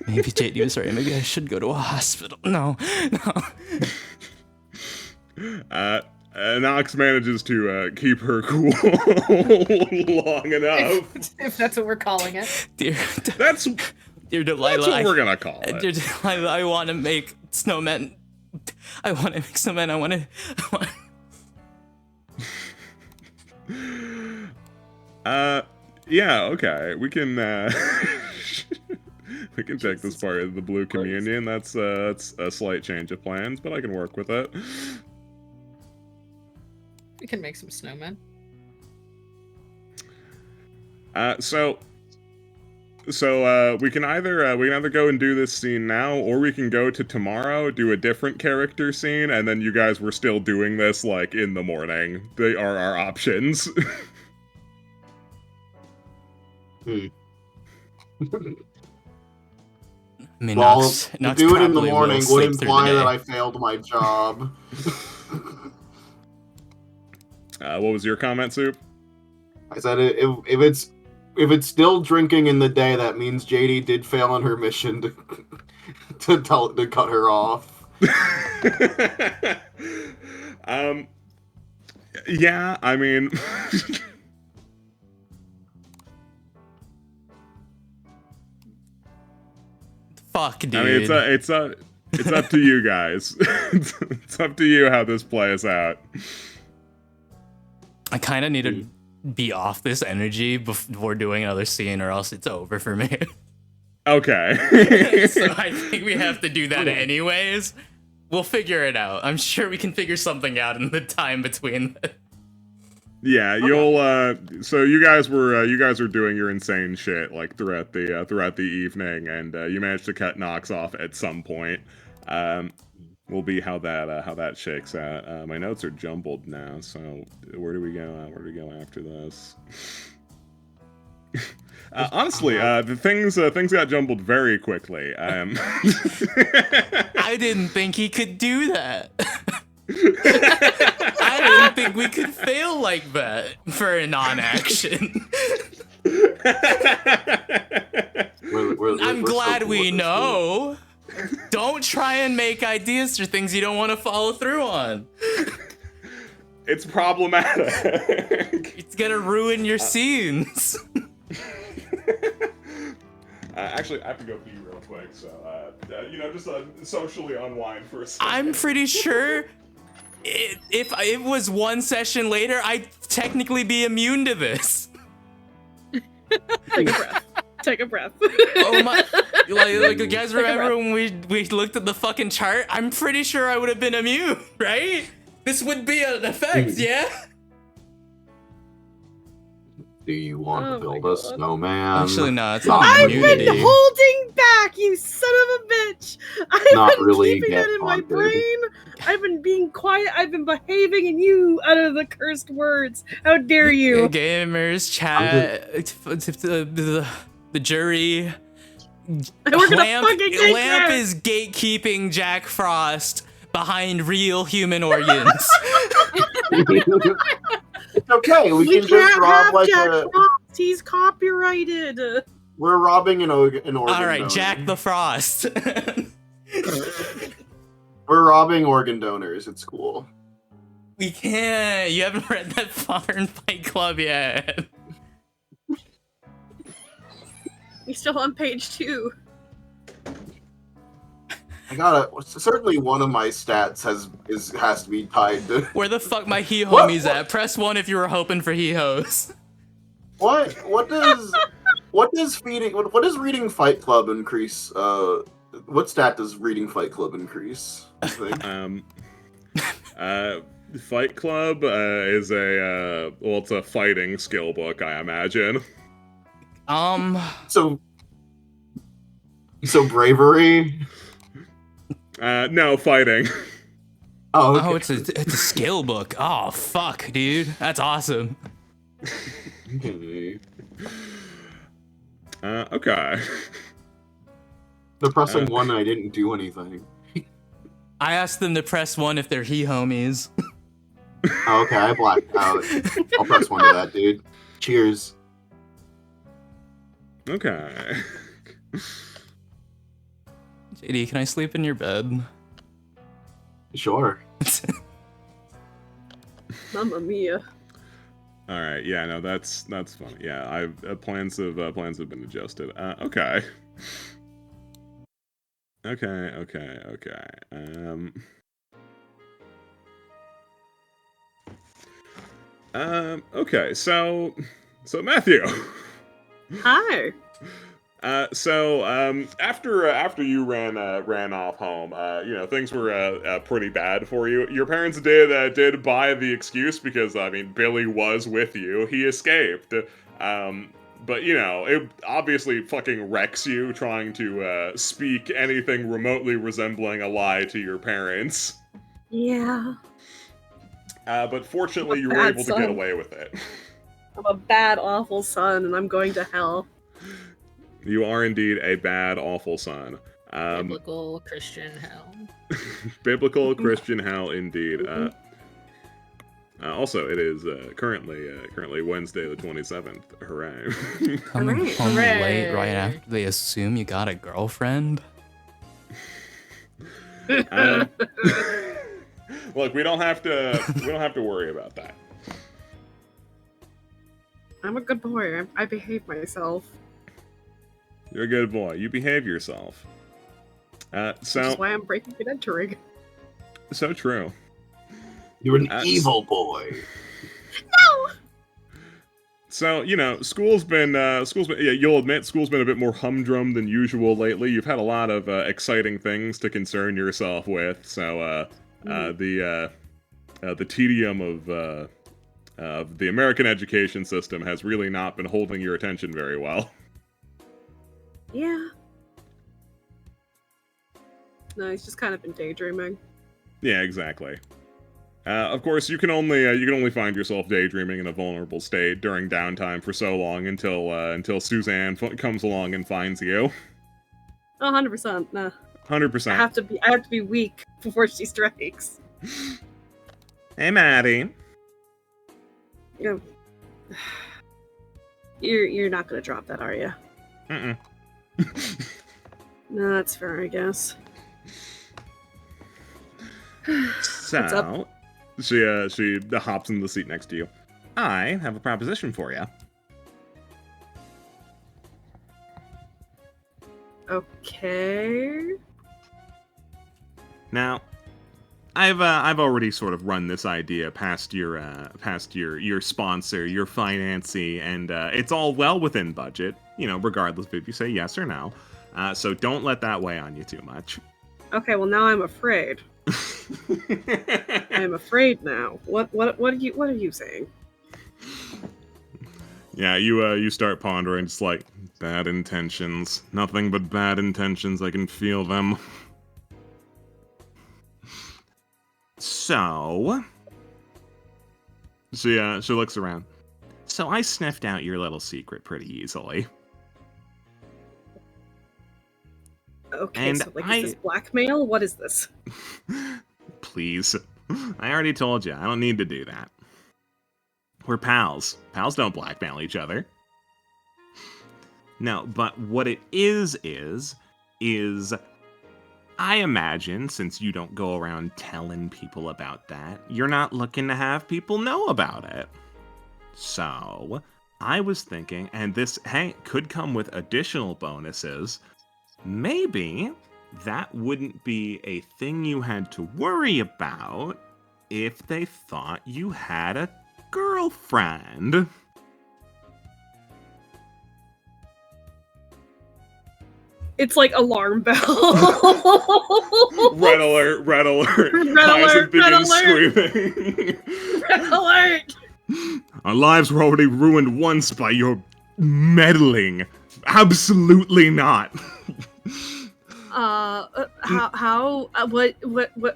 Maybe JD was right. Maybe I should go to a hospital. No. Nox manages to keep her cool long enough. If that's what we're calling it. Dear That's Delilah, what we're gonna call it. Dear Delilah, I want to make snowmen. I want to make snowmen. I want to. Yeah, okay. We can we can check this part of the Blue Communion. That's a slight change of plans, but I can work with it. We can make some snowmen. So we can either go and do this scene now, or we can go to tomorrow, do a different character scene, and then you guys were still doing this like in the morning. They are our options. I mean, Well, Nox to do it in the probably will morning sleep would through imply the that day. I failed my job. What was your comment, Soup? I said if it's still drinking in the day, that means JD did fail on her mission to cut her off. Yeah, I mean, Fuck, dude. I mean, it's up to you guys. It's up to you how this plays out. I kind of need to be off this energy before doing another scene, or else it's over for me. Okay. So I think we have to do that anyways. We'll figure it out. I'm sure we can figure something out in the time between. Yeah, you'll. So you guys are doing your insane shit like throughout the evening, and you managed to cut Nox off at some point. Will be how that shakes out. My notes are jumbled now, so where do we go? Where do we go after this? Honestly, the things got jumbled very quickly. I didn't think he could do that. I didn't think we could fail like that for a non-action. I'm glad we know. Don't try and make ideas for things you don't want to follow through on. It's problematic. It's gonna ruin your scenes. Actually, I have to go pee real quick, so just socially unwind for a second. I'm pretty sure if it was one session later, I'd technically be immune to this. Take a breath. Take a breath. Oh my! Like you guys remember when we looked at the fucking chart? I'm pretty sure I would have been immune, right? This would be an effect, yeah? Do you want Oh to build my a God. snowman? Actually, no, it's not I've immunity. been holding back, you son of a bitch! I've Not been really keeping get that in my haunted. brain I've been being quiet. I've been behaving, and you utter the cursed words. How dare you? Gamers, chat, the jury. We're gonna fucking take Lamp that. is gatekeeping Jack Frost behind real human organs. It's okay. We can just can't rob have like Jack a. Frost. He's copyrighted. We're robbing an organ. All right, donor. Jack the Frost. We're robbing organ donors. It's cool. We can't. You haven't read that far in Fight Club yet. He's still on page 2. I gotta. Certainly, one of my stats has to be tied to. Where the fuck my he What? homies at? Press 1 if you were hoping for he hos. What does reading Fight Club increase? What stat does reading Fight Club increase? I think? Fight Club is it's a fighting skill book, I imagine. So bravery. No, fighting. Oh, okay. Oh, it's a skill book. Oh fuck, dude, that's awesome. Okay. Okay. The pressing one, I didn't do anything. I asked them to press 1 if they're he homies. Oh, okay, I blacked out. I'll press one to that, dude. Cheers. Okay. JD, can I sleep in your bed? Sure. Mamma mia. All right. Yeah. No, that's funny. Yeah. Plans have been adjusted. Okay. Okay. Okay. So Matthew. Hi. After you ran off home, things were pretty bad for you. Your parents did buy the excuse because Billy was with you. He escaped. But it obviously fucking wrecks you trying to speak anything remotely resembling a lie to your parents. Yeah. But fortunately, you were bad able to son. get away with it. I'm a bad, awful son, and I'm going to hell. You are indeed a bad, awful son. Biblical Christian hell. Biblical Christian hell, indeed. Also, it is currently Wednesday the 27th. Hooray! Coming Hooray. home Hooray. late right after they assume you got a girlfriend. Look, we don't have to worry about that. I'm a good boy. I behave myself. You're a good boy. You behave yourself. Which is why I'm breaking and entering. So true. You're an evil boy. No! So, school's been, you'll admit, school's been a bit more humdrum than usual lately. You've had a lot of exciting things to concern yourself with, so, the tedium of the American education system has really not been holding your attention very well. Yeah. No, he's just kind of been daydreaming. Yeah, exactly. Of course, you can only find yourself daydreaming in a vulnerable state during downtime for so long until Suzanne comes along and finds you. 100%. Nah. 100%. I have to be weak before she strikes. Hey, Maddie. You're not gonna drop that, are you? Mm-mm. No, that's fair, I guess. What's up? So, she hops in the seat next to you. I have a proposition for you. Okay. Now, I've already sort of run this idea past your sponsor, your financier, and it's all well within budget, regardless of if you say yes or no. So don't let that weigh on you too much. Okay, well now I'm afraid. I'm afraid now. What are you saying? Yeah, you start pondering, just like, bad intentions. Nothing but bad intentions, I can feel them. So she looks around. So I sniffed out your little secret pretty easily. Okay, And so like, is this blackmail? What is this? Please. I already told you, I don't need to do that. We're pals. Pals don't blackmail each other. No, but what it is I imagine, since you don't go around telling people about that, you're not looking to have people know about it. So, I was thinking, and this could come with additional bonuses, maybe that wouldn't be a thing you had to worry about if they thought you had a girlfriend. It's like alarm bell. Red alert, red alert. Red Hyacinth alert, red begins alert. screaming. Red alert! Our lives were already ruined once by your meddling. Absolutely not.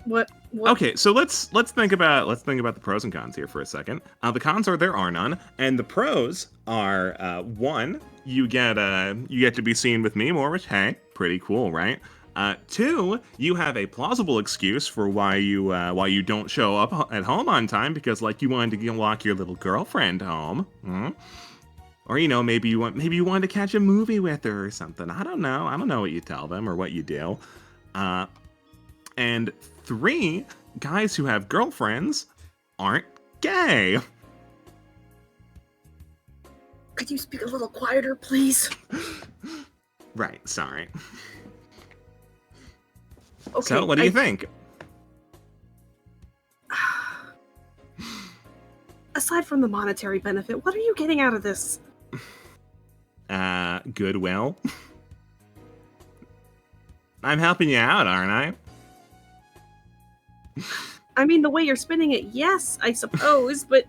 What? Okay, so let's think about the pros and cons here for a second. The cons are there are none, and the pros are one, you get to be seen with me more, which pretty cool, right? Two, you have a plausible excuse for why you don't show up at home on time, because like you wanted to walk your little girlfriend home. Or maybe you wanted to catch a movie with her or something. I don't know what you tell them or what you do. And three, guys who have girlfriends aren't gay. Could you speak a little quieter, please? Right, sorry. Okay, So, what do you think? Aside from the monetary benefit, what are you getting out of this? Goodwill. I'm helping you out, aren't I? I mean, the way you're spinning it, yes, I suppose, but...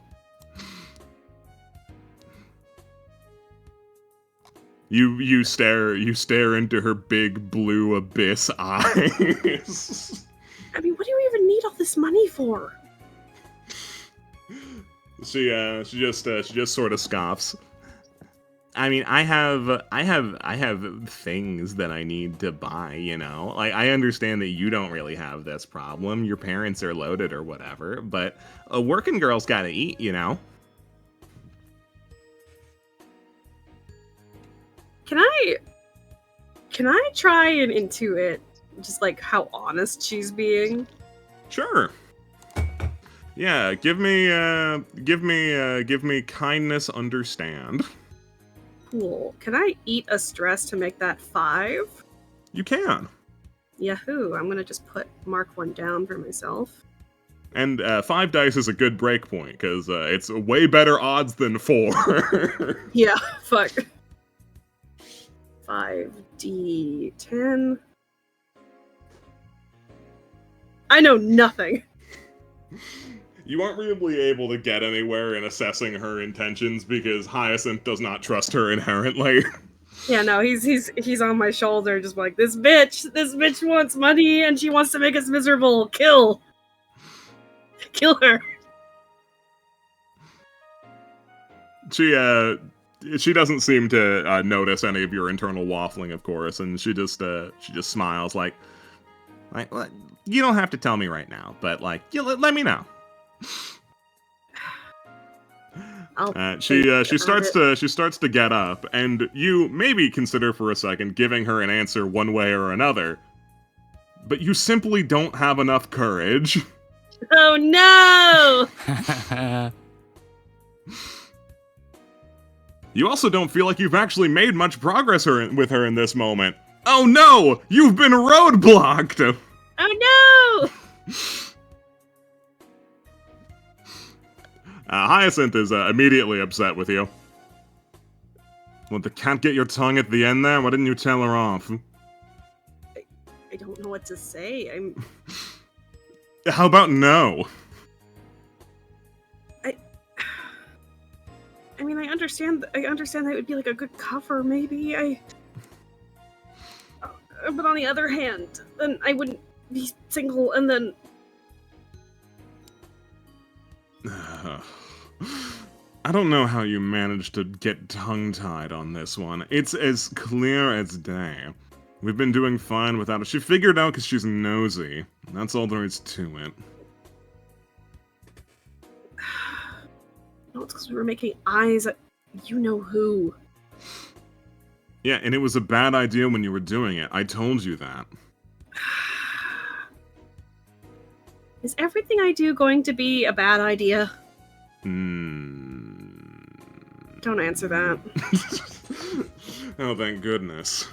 You stare into her big blue abyss eyes. I mean, what do you even need all this money for? She just sort of scoffs. I mean, I have things that I need to buy, Like, I understand that you don't really have this problem. Your parents are loaded or whatever, but a working girl's gotta eat, Can I try and intuit just like how honest she's being? Sure. Yeah, give me kindness understand. Cool. Can I eat a stress to make that 5? You can. Yahoo! I'm gonna just mark 1 down for myself. And 5 dice is a good break point, because it's way better odds than 4. Yeah, fuck. 5d10. I know nothing. You aren't really able to get anywhere in assessing her intentions because Hyacinth does not trust her inherently. Yeah, no, he's on my shoulder, just like, this bitch wants money and she wants to make us miserable. Kill her. She doesn't seem to notice any of your internal waffling, of course, and she just smiles like, well, you don't have to tell me right now, but like, let me know. She starts to get up, and you maybe consider for a second giving her an answer one way or another, but you simply don't have enough courage. Oh no! You also don't feel like you've actually made much progress with her in this moment. Oh no! You've been roadblocked! Oh no! Hyacinth is immediately upset with you. Well, can't get your tongue at the end there? Why didn't you tell her off? I don't know what to say. How about no? I mean, I understand that it would be like a good cover, maybe. But on the other hand, then I wouldn't be single, and then I don't know how you managed to get tongue-tied on this one. It's as clear as day. We've been doing fine without it. She figured out because she's nosy. That's all there is to it. No, it's because we were making eyes at you-know-who. Yeah, and it was a bad idea when you were doing it. I told you that. Is everything I do going to be a bad idea? Don't answer that. Oh, thank goodness.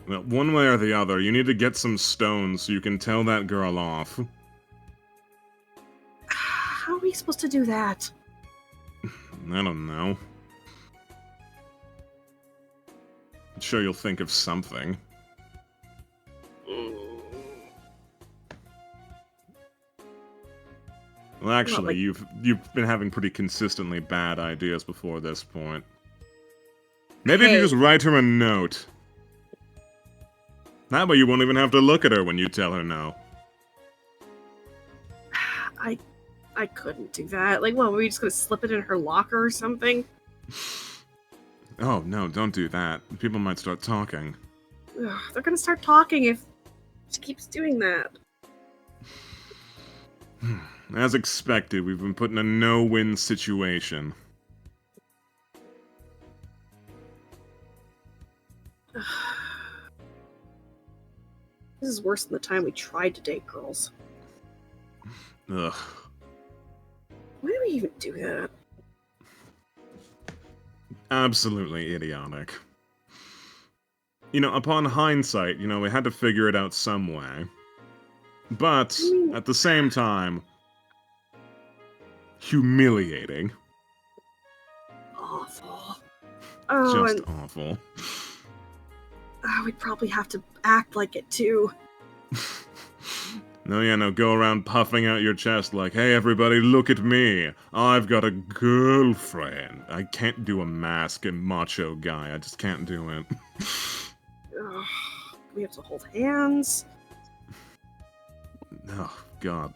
Well, one way or the other, you need to get some stones so you can tell that girl off. How are we supposed to do that? I don't know. I'm sure you'll think of something. Well, actually, you've been having pretty consistently bad ideas before this point. Maybe if you just write her a note. That way you won't even have to look at her when you tell her no. I couldn't do that. Like, what, were we just gonna slip it in her locker or something? Oh, no, don't do that. People might start talking. Ugh, they're gonna start talking if she keeps doing that. As expected, we've been put in a no-win situation. This is worse than the time we tried to date girls. Ugh. Why do we even do that? Absolutely idiotic. You know, upon hindsight, you know, we had to figure it out some way. But, at the same time, humiliating. Awful. Oh, Just and awful. we'd probably have to act like it too. No, yeah, no, go around puffing out your chest like, hey, everybody, look at me. I've got a girlfriend. I can't do a mask and macho guy. I just can't do it. Ugh, we have to hold hands. Oh, God.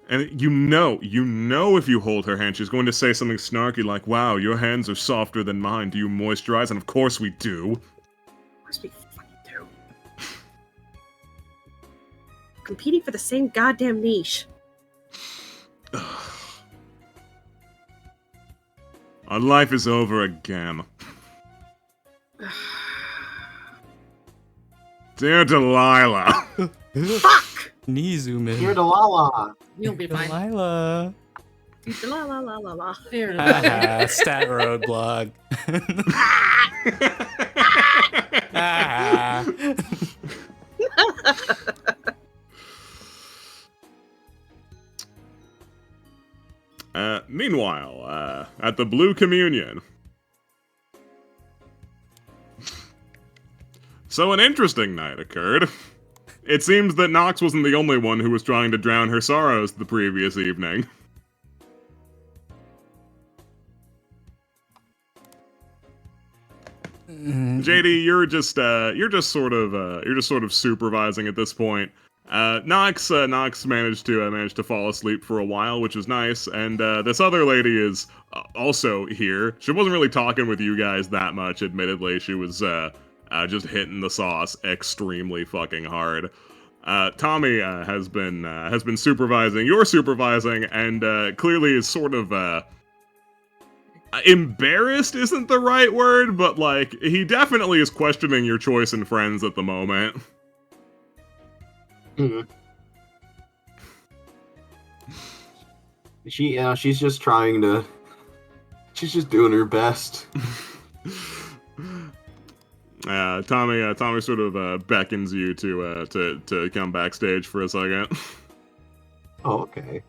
And you know if you hold her hand, she's going to say something snarky like, wow, your hands are softer than mine. Do you moisturize? And of course we do. Of course we fucking do. Competing for the same goddamn niche. Our life is over again. Dear Delilah. Fuck! Knee zoom in. Dear Delilah. You'll be fine. Delilah. La la la la la. Dear Haha, Stat Road blog. Haha. Meanwhile, at the Blue Communion. So an interesting night occurred. It seems that Nox wasn't the only one who was trying to drown her sorrows the previous evening. JD, you're just sort of supervising at this point. Nox managed to fall asleep for a while, which was nice, and this other lady is also here. She wasn't really talking with you guys that much, admittedly. She was just hitting the sauce extremely fucking hard. Tommy has been supervising. You're supervising, and clearly is sort of embarrassed isn't the right word, but like he definitely is questioning your choice in friends at the moment. She's just trying to. She's just doing her best. Tommy sort of beckons you to come backstage for a second. Oh, okay.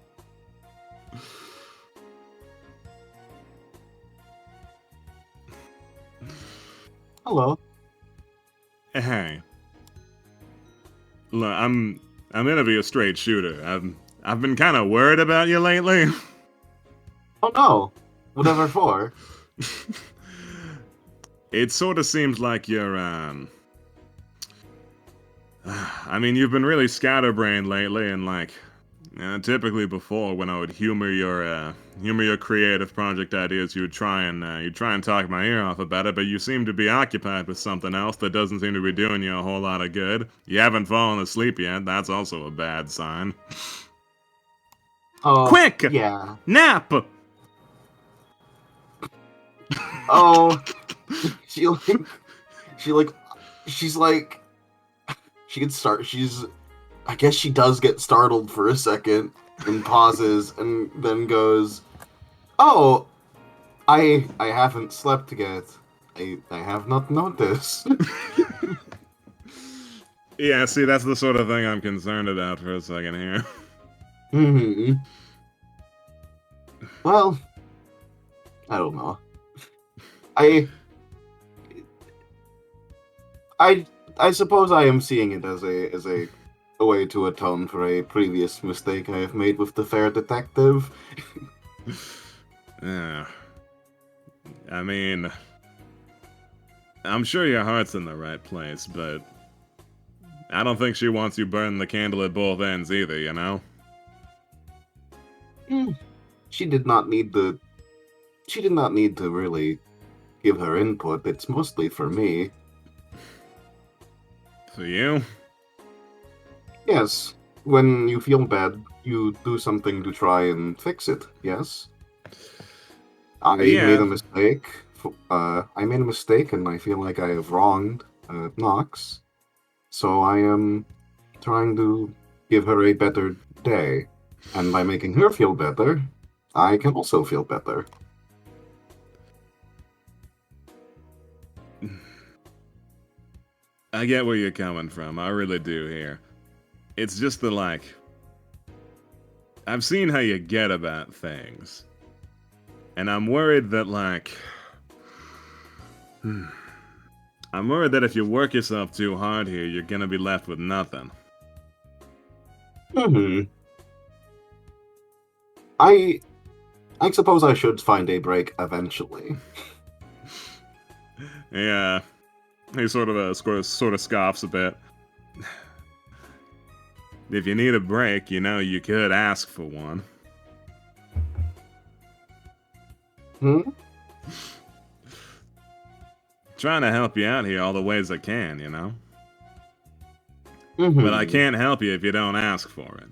Hello. Hey. Look, I'm gonna be a straight shooter. I've been kind of worried about you lately. Oh no. Whatever for. It sort of seems like you're I mean, you've been really scatterbrained lately, and typically before when I would humor your creative project ideas, you'd try and talk my ear off about it. But you seem to be occupied with something else that doesn't seem to be doing you a whole lot of good. You haven't fallen asleep yet. That's also a bad sign. Oh, Quick! yeah. Nap! Oh, she like, she like, she's like, she gets start. I guess she does get startled for a second and pauses and then goes, "Oh, I haven't slept yet. I have not noticed." Yeah, see, that's the sort of thing I'm concerned about for a second here. Hmm. Well, I don't know. I I suppose I am seeing it as a way to atone for a previous mistake I have made with the fair detective. Yeah. I mean, I'm sure your heart's in the right place, but I don't think she wants you burning the candle at both ends either, you know? She did not need the She did not need to really give her input. It's mostly for me. For you? Yes, when you feel bad, you do something to try and fix it. Yes, I made Yeah. a mistake. I made a mistake, and I feel like I have wronged Nox. So I am trying to give her a better day, and by making her feel better, I can also feel better. I get where you're coming from. I really do here. It's just that, I've seen how you get about things. And I'm worried that, I'm worried that if you work yourself too hard here, you're gonna be left with nothing. Hmm. I suppose I should find a break eventually. Yeah. He sort of scoffs a bit. If you need a break, you could ask for one. Hmm? Trying to help you out here all the ways I can, Mm-hmm. But I can't help you if you don't ask for it.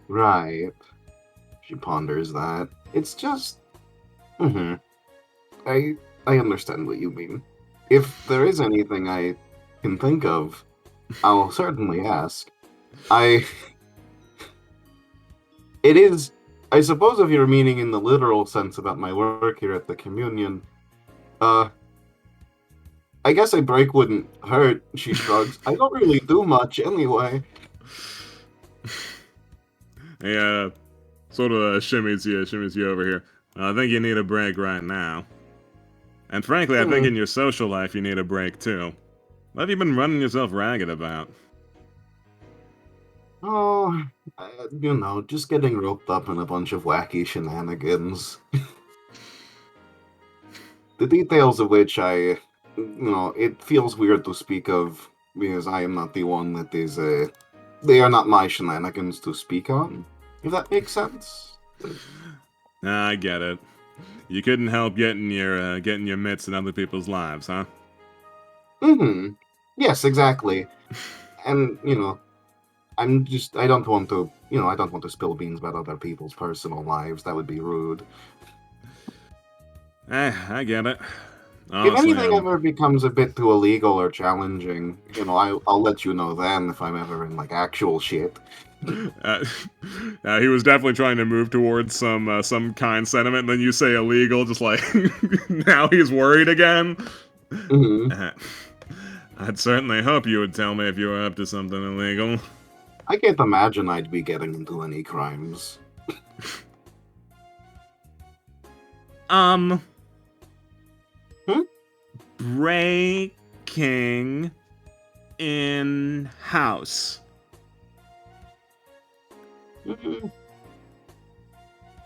Right. She ponders that. It's just... Mm-hmm. I understand what you mean. If there is anything I can think of, I'll certainly ask. It is... I suppose if you're meaning in the literal sense about my work here at the Communion, I guess a break wouldn't hurt, she shrugs. I don't really do much anyway. Yeah, sort of shimmies you over here. I think you need a break right now. And frankly, I think in your social life you need a break too. What have you been running yourself ragged about? Oh, just getting roped up in a bunch of wacky shenanigans. The details of which it feels weird to speak of because I am not the one that is, they are not my shenanigans to speak on, if that makes sense. I get it. You couldn't help getting your mitts in other people's lives, huh? Mm-hmm. Yes, exactly. And, I don't want to spill beans about other people's personal lives. That would be rude. I get it. If Honestly, anything ever becomes a bit too illegal or challenging, I'll let you know then if I'm ever in, actual shit. he was definitely trying to move towards some kind sentiment, and then you say illegal, just now he's worried again. Mm-hmm. I'd certainly hope you would tell me if you were up to something illegal. I can't imagine I'd be getting into any crimes. Breaking in house. Mm-hmm.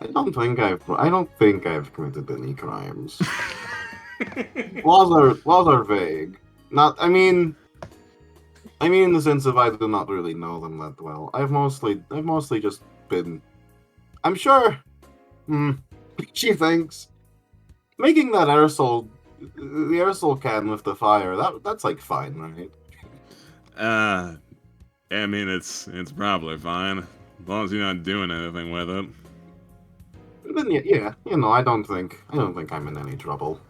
I don't think I've committed any crimes. Laws are vague. I mean, I mean, in the sense of I do not really know them that well. I've mostly just been. I'm sure. She thinks making that aerosol, the aerosol can with the fire. That's like fine, right? I mean, it's probably fine as long as you're not doing anything with it. Then yeah, I don't think I'm in any trouble.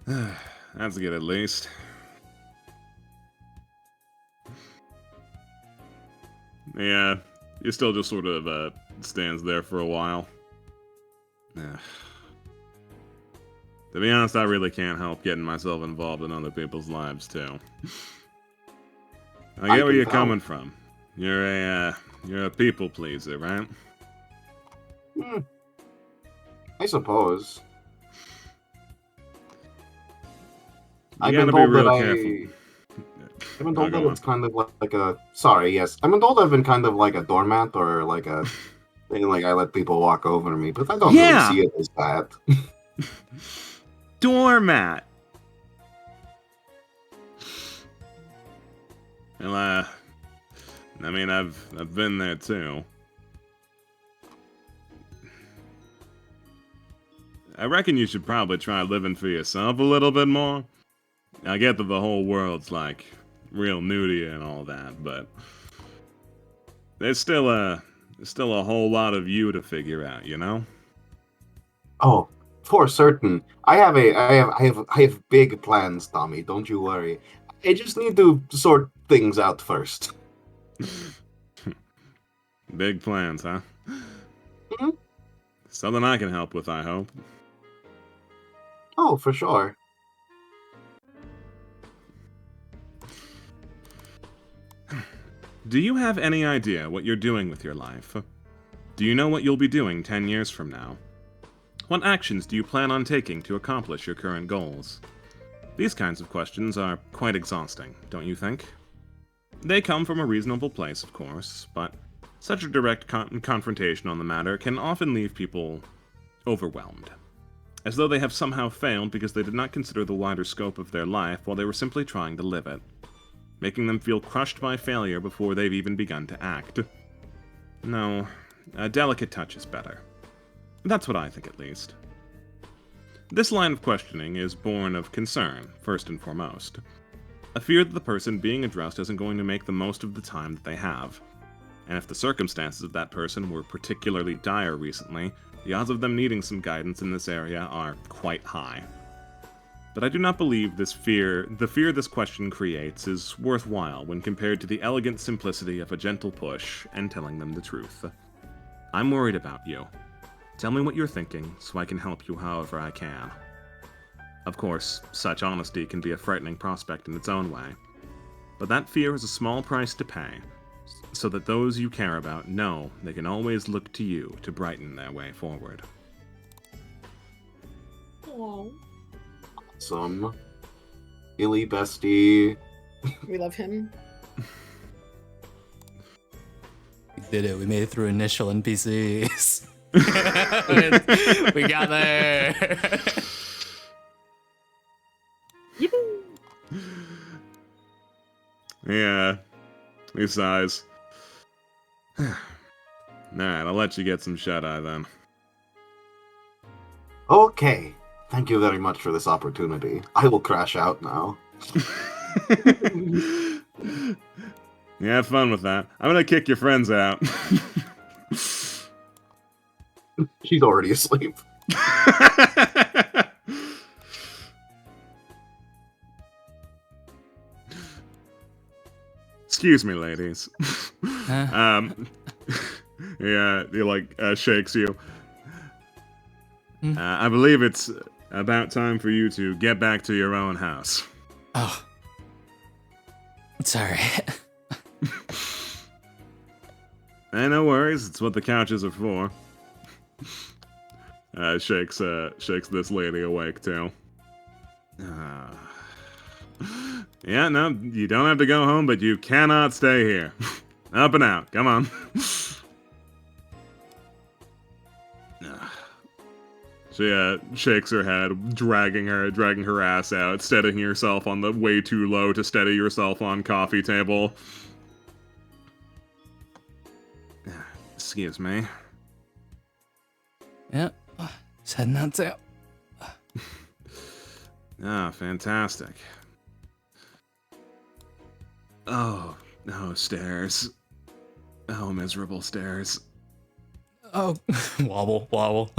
That's good, at least. Yeah, he still just sort of stands there for a while. To be honest, I really can't help getting myself involved in other people's lives too. I get where you're coming from. You're a people pleaser, right? I suppose. You gotta be real careful. I've been told that it's kind of like a. Sorry, yes. I've been told I've been kind of like a doormat or like a thing, like I let people walk over me, but I don't really see it as that. Doormat. Well, I mean, I've been there too. I reckon you should probably try living for yourself a little bit more. I get that the whole world's like real new to you and all that, but there's still a whole lot of you to figure out, you know? Oh, for certain. I have big plans, Tommy. Don't you worry. I just need to sort things out first. Big plans, huh? Mm-hmm. Something I can help with, I hope. Oh, for sure. Do you have any idea what you're doing with your life? Do you know what you'll be doing 10 years from now? What actions do you plan on taking to accomplish your current goals? These kinds of questions are quite exhausting, don't you think? They come from a reasonable place, of course, but such a direct confrontation on the matter can often leave people overwhelmed, as though they have somehow failed because they did not consider the wider scope of their life while they were simply trying to live it, making them feel crushed by failure before they've even begun to act. No, a delicate touch is better. That's what I think, at least. This line of questioning is born of concern, first and foremost. A fear that the person being addressed isn't going to make the most of the time that they have. And if the circumstances of that person were particularly dire recently, the odds of them needing some guidance in this area are quite high. But I do not believe the fear this question creates is worthwhile when compared to the elegant simplicity of a gentle push and telling them the truth. I'm worried about you. Tell me what you're thinking so I can help you however I can. Of course, such honesty can be a frightening prospect in its own way. But that fear is a small price to pay, so that those you care about know they can always look to you to brighten their way forward. Aww. Some Illy bestie. We love him. We did it. We made it through initial NPCs. We got there. Yippee! Yeah, he sighs. Alright, I'll let you get some shut-eye then. Okay. Thank you very much for this opportunity. I will crash out now. Yeah, have fun with that. I'm gonna kick your friends out. She's already asleep. Excuse me, ladies. Yeah, he shakes you. I believe it's about time for you to get back to your own house. Oh. Sorry. Hey, no worries. It's what the couches are for. Shakes this lady awake too. Yeah, no, you don't have to go home, but you cannot stay here. Up and out. Come on. She shakes her head, dragging her ass out, steadying herself on the way too low to steady yourself on coffee table. Excuse me. Yeah, just heading out too. Ah, fantastic. Oh, no, stairs. Oh, miserable stairs. Oh, wobble, wobble.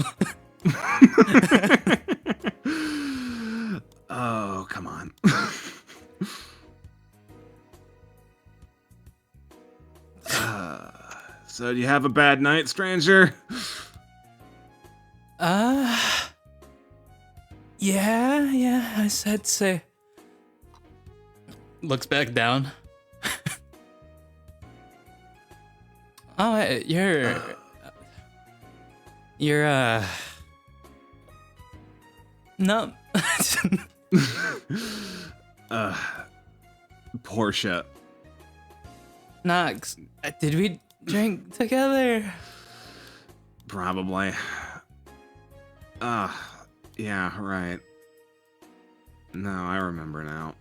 Oh, come on. So do you have a bad night, stranger? Yeah, I said say. Looks back down. Oh, you're no. Portia. Knox, did we drink together? Probably. Yeah, right. No, I remember now.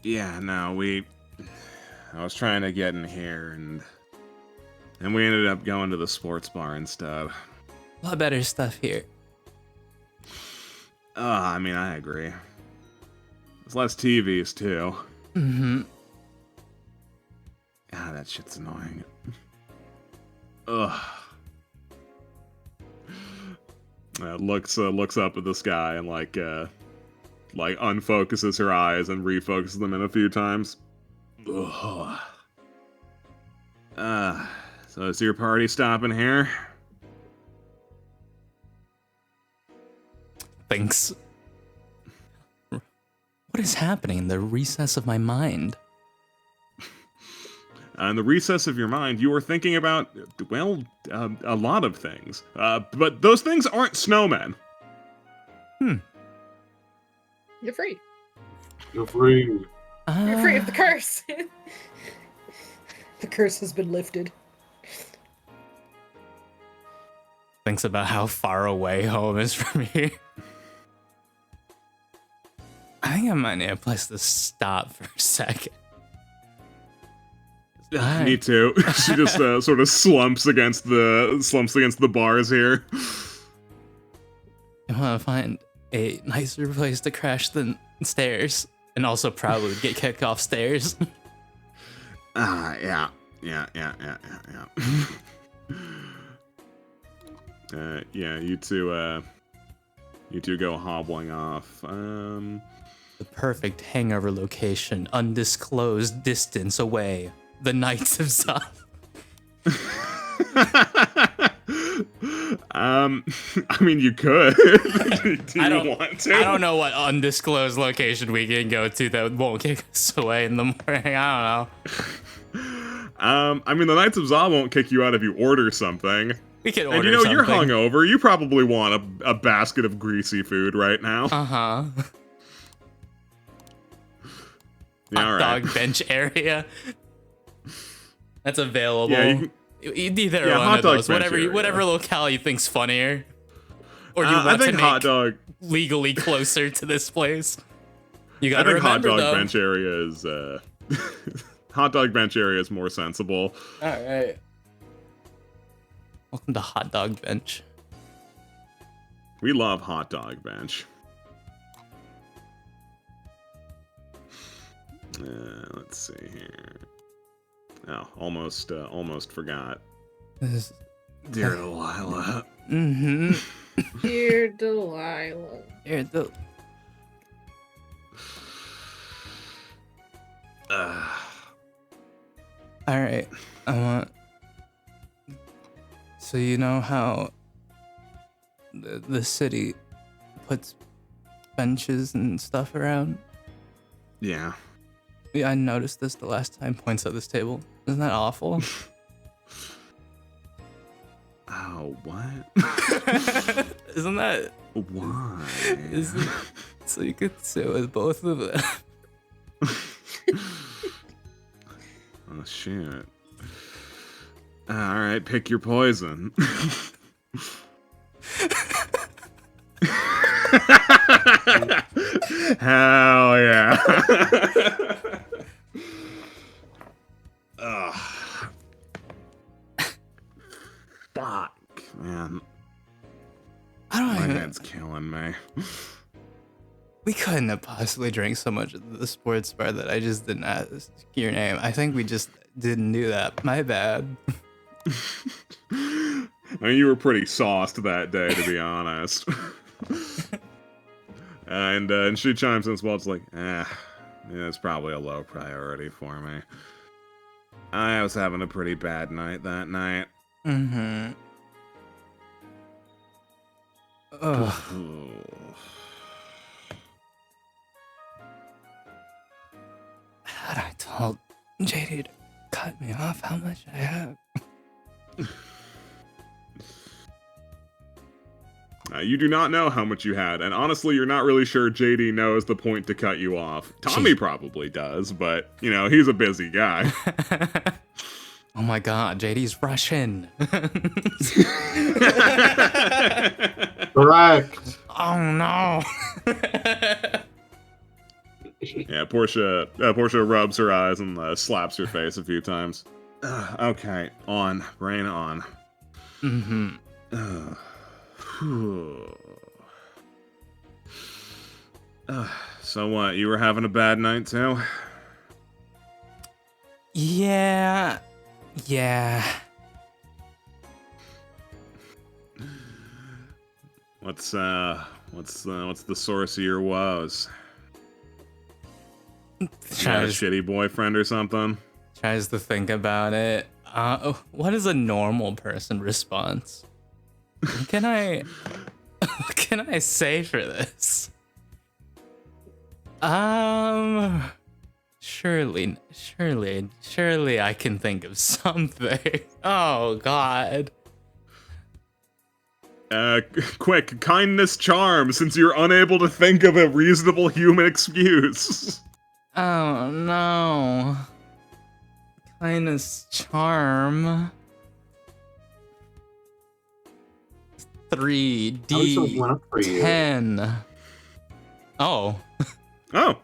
Yeah, no, I was trying to get in here, and we ended up going to the sports bar instead. A lot better stuff here. I mean, I agree. There's less TVs, too. Mm-hmm. Ah, that shit's annoying. Ugh. Looks up at the sky and like unfocuses her eyes and refocuses them in a few times. Ugh. So is your party stopping here? Thanks. What is happening in the recess of my mind? In the recess of your mind, you are thinking about, well, a lot of things. But those things aren't snowmen. You're free. You're free. You're free of the curse. The curse has been lifted. Thinks about how far away home is from here. I think I might need a place to stop for a second. Me too. She just sort of slumps against the bars here. I want to find a nicer place to crash than stairs, and also probably get kicked off stairs. Yeah. Yeah, you two go hobbling off. The perfect hangover location, undisclosed distance away. The Knights of Zop. I mean, you could. Do you want to? I don't know what undisclosed location we can go to that won't kick us away in the morning. I don't know. I mean, the Knights of Zop won't kick you out if you order something. We can order And you know, you're something. hungover. You probably want a basket of greasy food right now. Uh-huh. Yeah, all Hot right. dog bench area. That's available. Yeah, Either yeah, one hot of dog those. bench Whatever area. locale you think's funnier. Or you I want think to hot make dog. legally closer to this place. You I gotta think hot remember dog though. bench area is hot dog bench area is more sensible. Alright. Welcome to Hot Dog Bench. We love hot dog bench. Let's see here. Oh, almost forgot. This is... Dear Delilah. Mm-hmm. Dear Delilah. Here, the... Alright, I want... So you know how the city puts benches and stuff around? Yeah. Yeah, I noticed this the last time. Points at this table. Isn't that awful? Oh, what? Isn't that... Why? Isn't... So you could sit with both of them. Oh, shit. Alright, pick your poison. head's killing me. We couldn't have possibly drank so much at the sports bar that I just didn't ask your name. I think we just didn't do that. My bad. I mean, you were pretty sauced that day, to be honest. And she chimes in as well. It's like, yeah, it's probably a low priority for me. I was having a pretty bad night that night. Mm-hmm. Ugh. Had I told JD to cut me off how much I have? You do not know how much you had, and honestly, you're not really sure JD knows the point to cut you off. Tommy probably does, but, you know, he's a busy guy. Oh my god, JD's Russian. Correct. Oh no. Yeah, Portia rubs her eyes and slaps her face a few times. Okay, on. Brain on. Mm-hmm. So what, you were having a bad night too? Yeah. What's the source of your woes? You got a shitty boyfriend or something? Tries to think about it. What is a normal person response? What can I say for this? Surely I can think of something. Oh god. Quick, kindness charm, since you're unable to think of a reasonable human excuse. Oh no. Kindness charm. 3D10. Oh. Oh.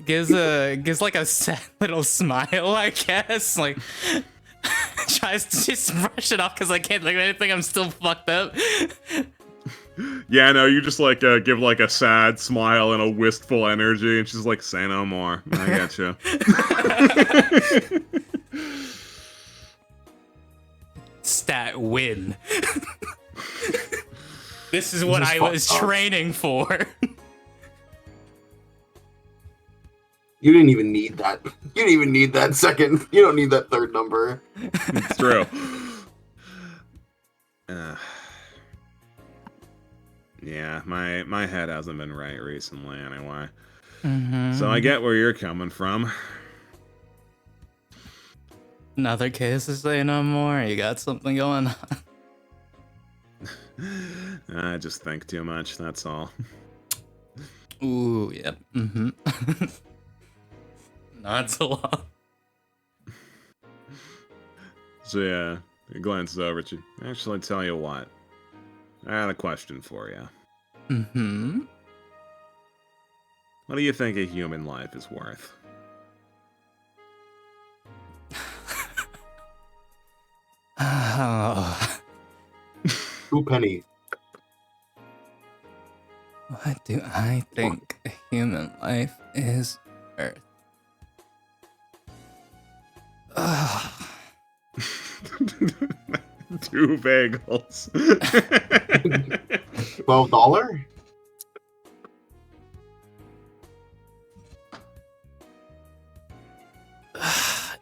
Gives like a sad little smile, I guess. Like tries to just brush it off because I can't think of anything. I'm still fucked up. Yeah, no, you just like give like a sad smile and a wistful energy, and she's like, "Say no more." I get you. Stat win. This is what I was training for. You didn't even need that. You didn't even need that second. You don't need that third number. It's true. Yeah, my head hasn't been right recently anyway. Mm-hmm. So I get where you're coming from. Another case to say no more. You got something going on. I just think too much, that's all. Ooh, yep. Mm-hmm. Nods a lot. So yeah, he glances over at you. Actually, tell you what. I had a question for you. Mm-hmm. What do you think a human life is worth? Oh. 2 penny. What do I think a human life is worth? Ugh. 2 bagels. $12?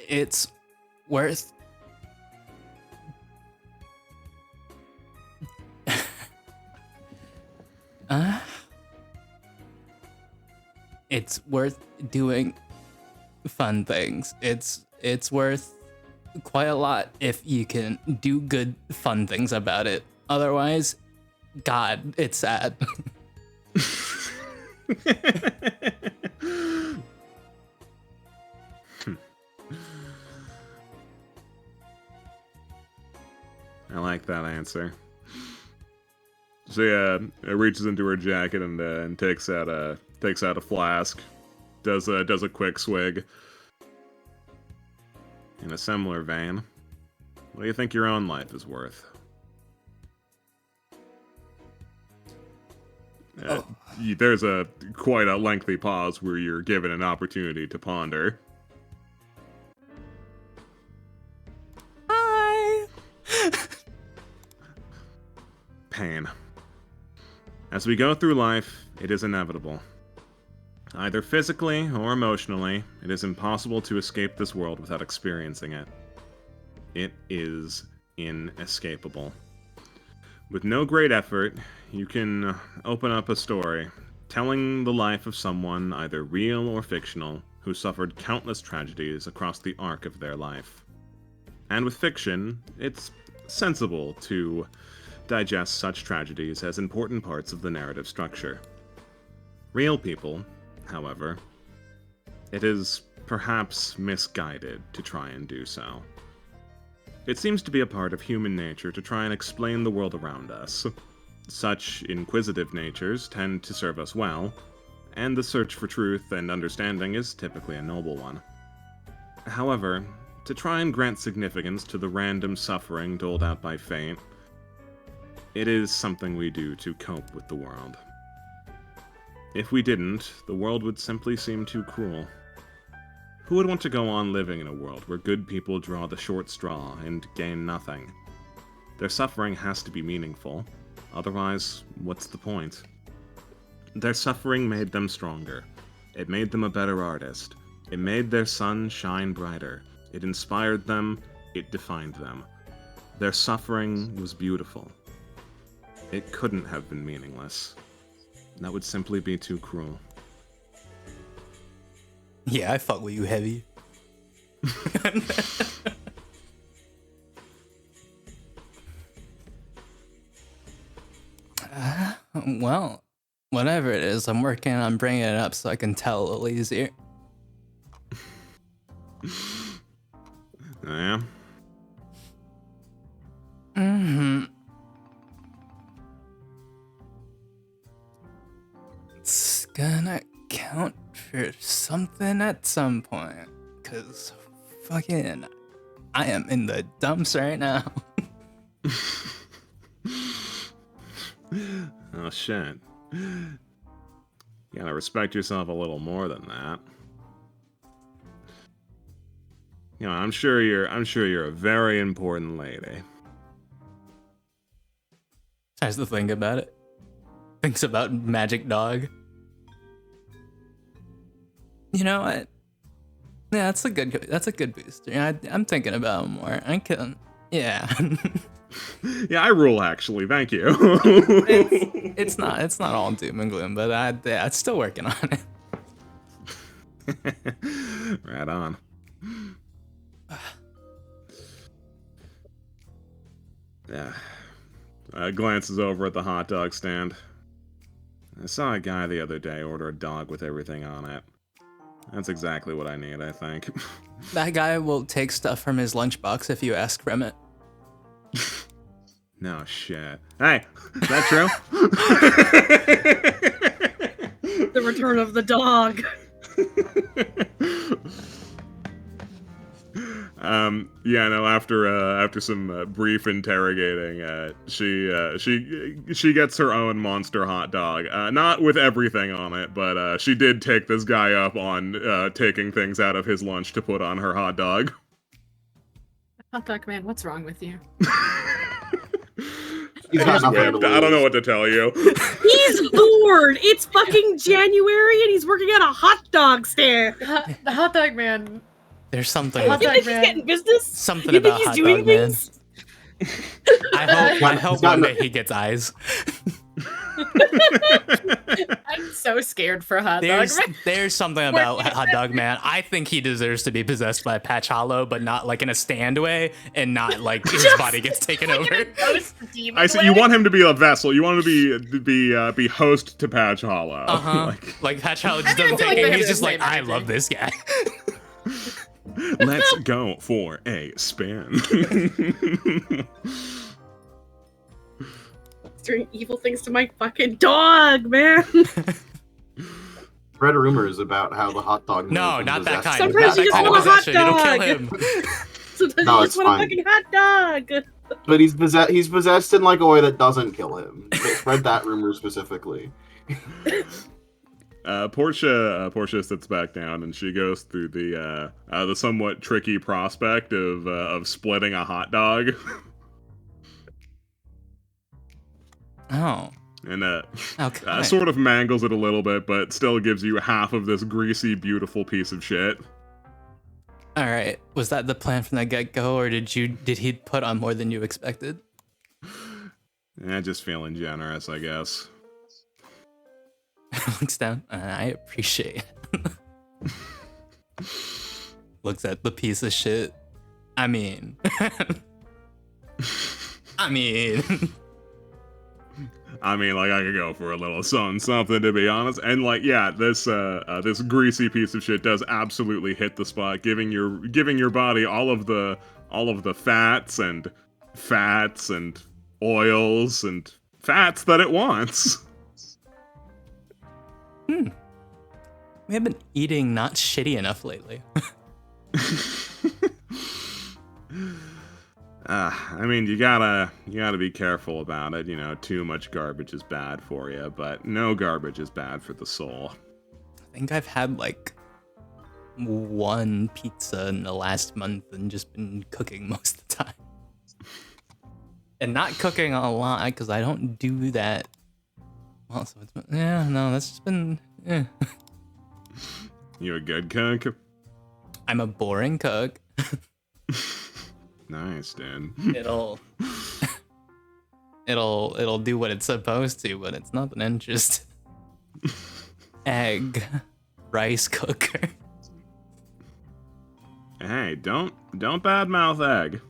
It's worth it's worth doing fun things. It's worth quite a lot if you can do good fun things about it. Otherwise, God, it's sad. I like that answer. So yeah, it reaches into her jacket and takes out a flask, does a quick swig. In a similar vein, What do you think your own life is worth? There's quite a lengthy pause where you're given an opportunity to ponder. Hi. Pain. As we go through life, it is inevitable. Either physically or emotionally, it is impossible to escape this world without experiencing it. It is inescapable. With no great effort, you can open up a story, telling the life of someone, either real or fictional, who suffered countless tragedies across the arc of their life. And with fiction, it's sensible to digest such tragedies as important parts of the narrative structure. Real people, however, it is perhaps misguided to try and do so. It seems to be a part of human nature to try and explain the world around us. Such inquisitive natures tend to serve us well, and the search for truth and understanding is typically a noble one. However, to try and grant significance to the random suffering doled out by fate, it is something we do to cope with the world. If we didn't, the world would simply seem too cruel. Who would want to go on living in a world where good people draw the short straw and gain nothing? Their suffering has to be meaningful, otherwise, what's the point? Their suffering made them stronger. It made them a better artist. It made their sun shine brighter. It inspired them. It defined them. Their suffering was beautiful. It couldn't have been meaningless. That would simply be too cruel. Yeah, I fuck with you heavy. Well, whatever it is, I'm working on bringing it up so I can tell a little easier. Yeah? Mm-hmm. It's gonna count for something at some point, cause fucking I am in the dumps right now. Oh shit. You gotta respect yourself a little more than that. You know, I'm sure you're a very important lady. Tries to think about it. Thinks about Magic Dog. You know what? Yeah, that's a good booster. Yeah, I'm thinking about it more. I can, yeah. Yeah, I rule actually. Thank you. it's not all doom and gloom, but I'm still working on it. Right on. Yeah. Glances over at the hot dog stand. I saw a guy the other day order a dog with everything on it. That's exactly what I need, I think. That guy will take stuff from his lunchbox if you ask from it. No shit. Hey, is that true? The return of the dog. Yeah, no, after some brief interrogating, she gets her own monster hot dog. Not with everything on it, but she did take this guy up on taking things out of his lunch to put on her hot dog. Hot dog man, what's wrong with you? He's got nothing to I don't know lose. what to tell you. He's bored. It's fucking January and he's working at a hot dog stand. The hot dog man. There's something. Hot You dog think he's man. getting business? Something You about think he's hot doing dog man. things? I hope He's got one day he gets eyes. I'm so scared for hot dog man. There's something about hot dog man. I think he deserves to be possessed by Patch Hollow, but not like in a stand way, and not like his body gets taken over. I see. You want him to be a vessel. You want him to be host to Patch Hollow. Like Patch Hollow just I doesn't feel take like it. they He's have just the like, same I energy. love this guy. Let's go for a spin. Doing evil things to my fucking dog, man. Read rumors about how the hot dog. No, man not that possessed kind. him. Sometimes Not you that just kind of want a hot possession. It'll kill dog. him. Sometimes No, you it's just want a fine. fucking hot dog. But he's possessed in like a way that doesn't kill him. They spread that rumor specifically. Portia sits back down and she goes through the somewhat tricky prospect of splitting a hot dog. Oh. And Okay. sort of mangles it a little bit, but still gives you half of this greasy, beautiful piece of shit. All right. Was that the plan from the get-go, or did he put on more than you expected? Just feeling generous, I guess. Looks down. I appreciate it. Looks at the piece of shit. I mean. Like, I could go for a little something, to be honest. And, like, yeah, this greasy piece of shit does absolutely hit the spot, giving your body all of the fats and oils and fats that it wants. We have been eating not shitty enough lately. You gotta be careful about it. You know, too much garbage is bad for you, but no garbage is bad for the soul. I think I've had like one pizza in the last month and just been cooking most of the time. And not cooking a lot because I don't do that. Well, so it's been, that's just been. You a good cook? I'm a boring cook. Nice, dude. It'll do what it's supposed to, but it's nothing interesting. Egg, rice cooker. Hey, don't badmouth egg.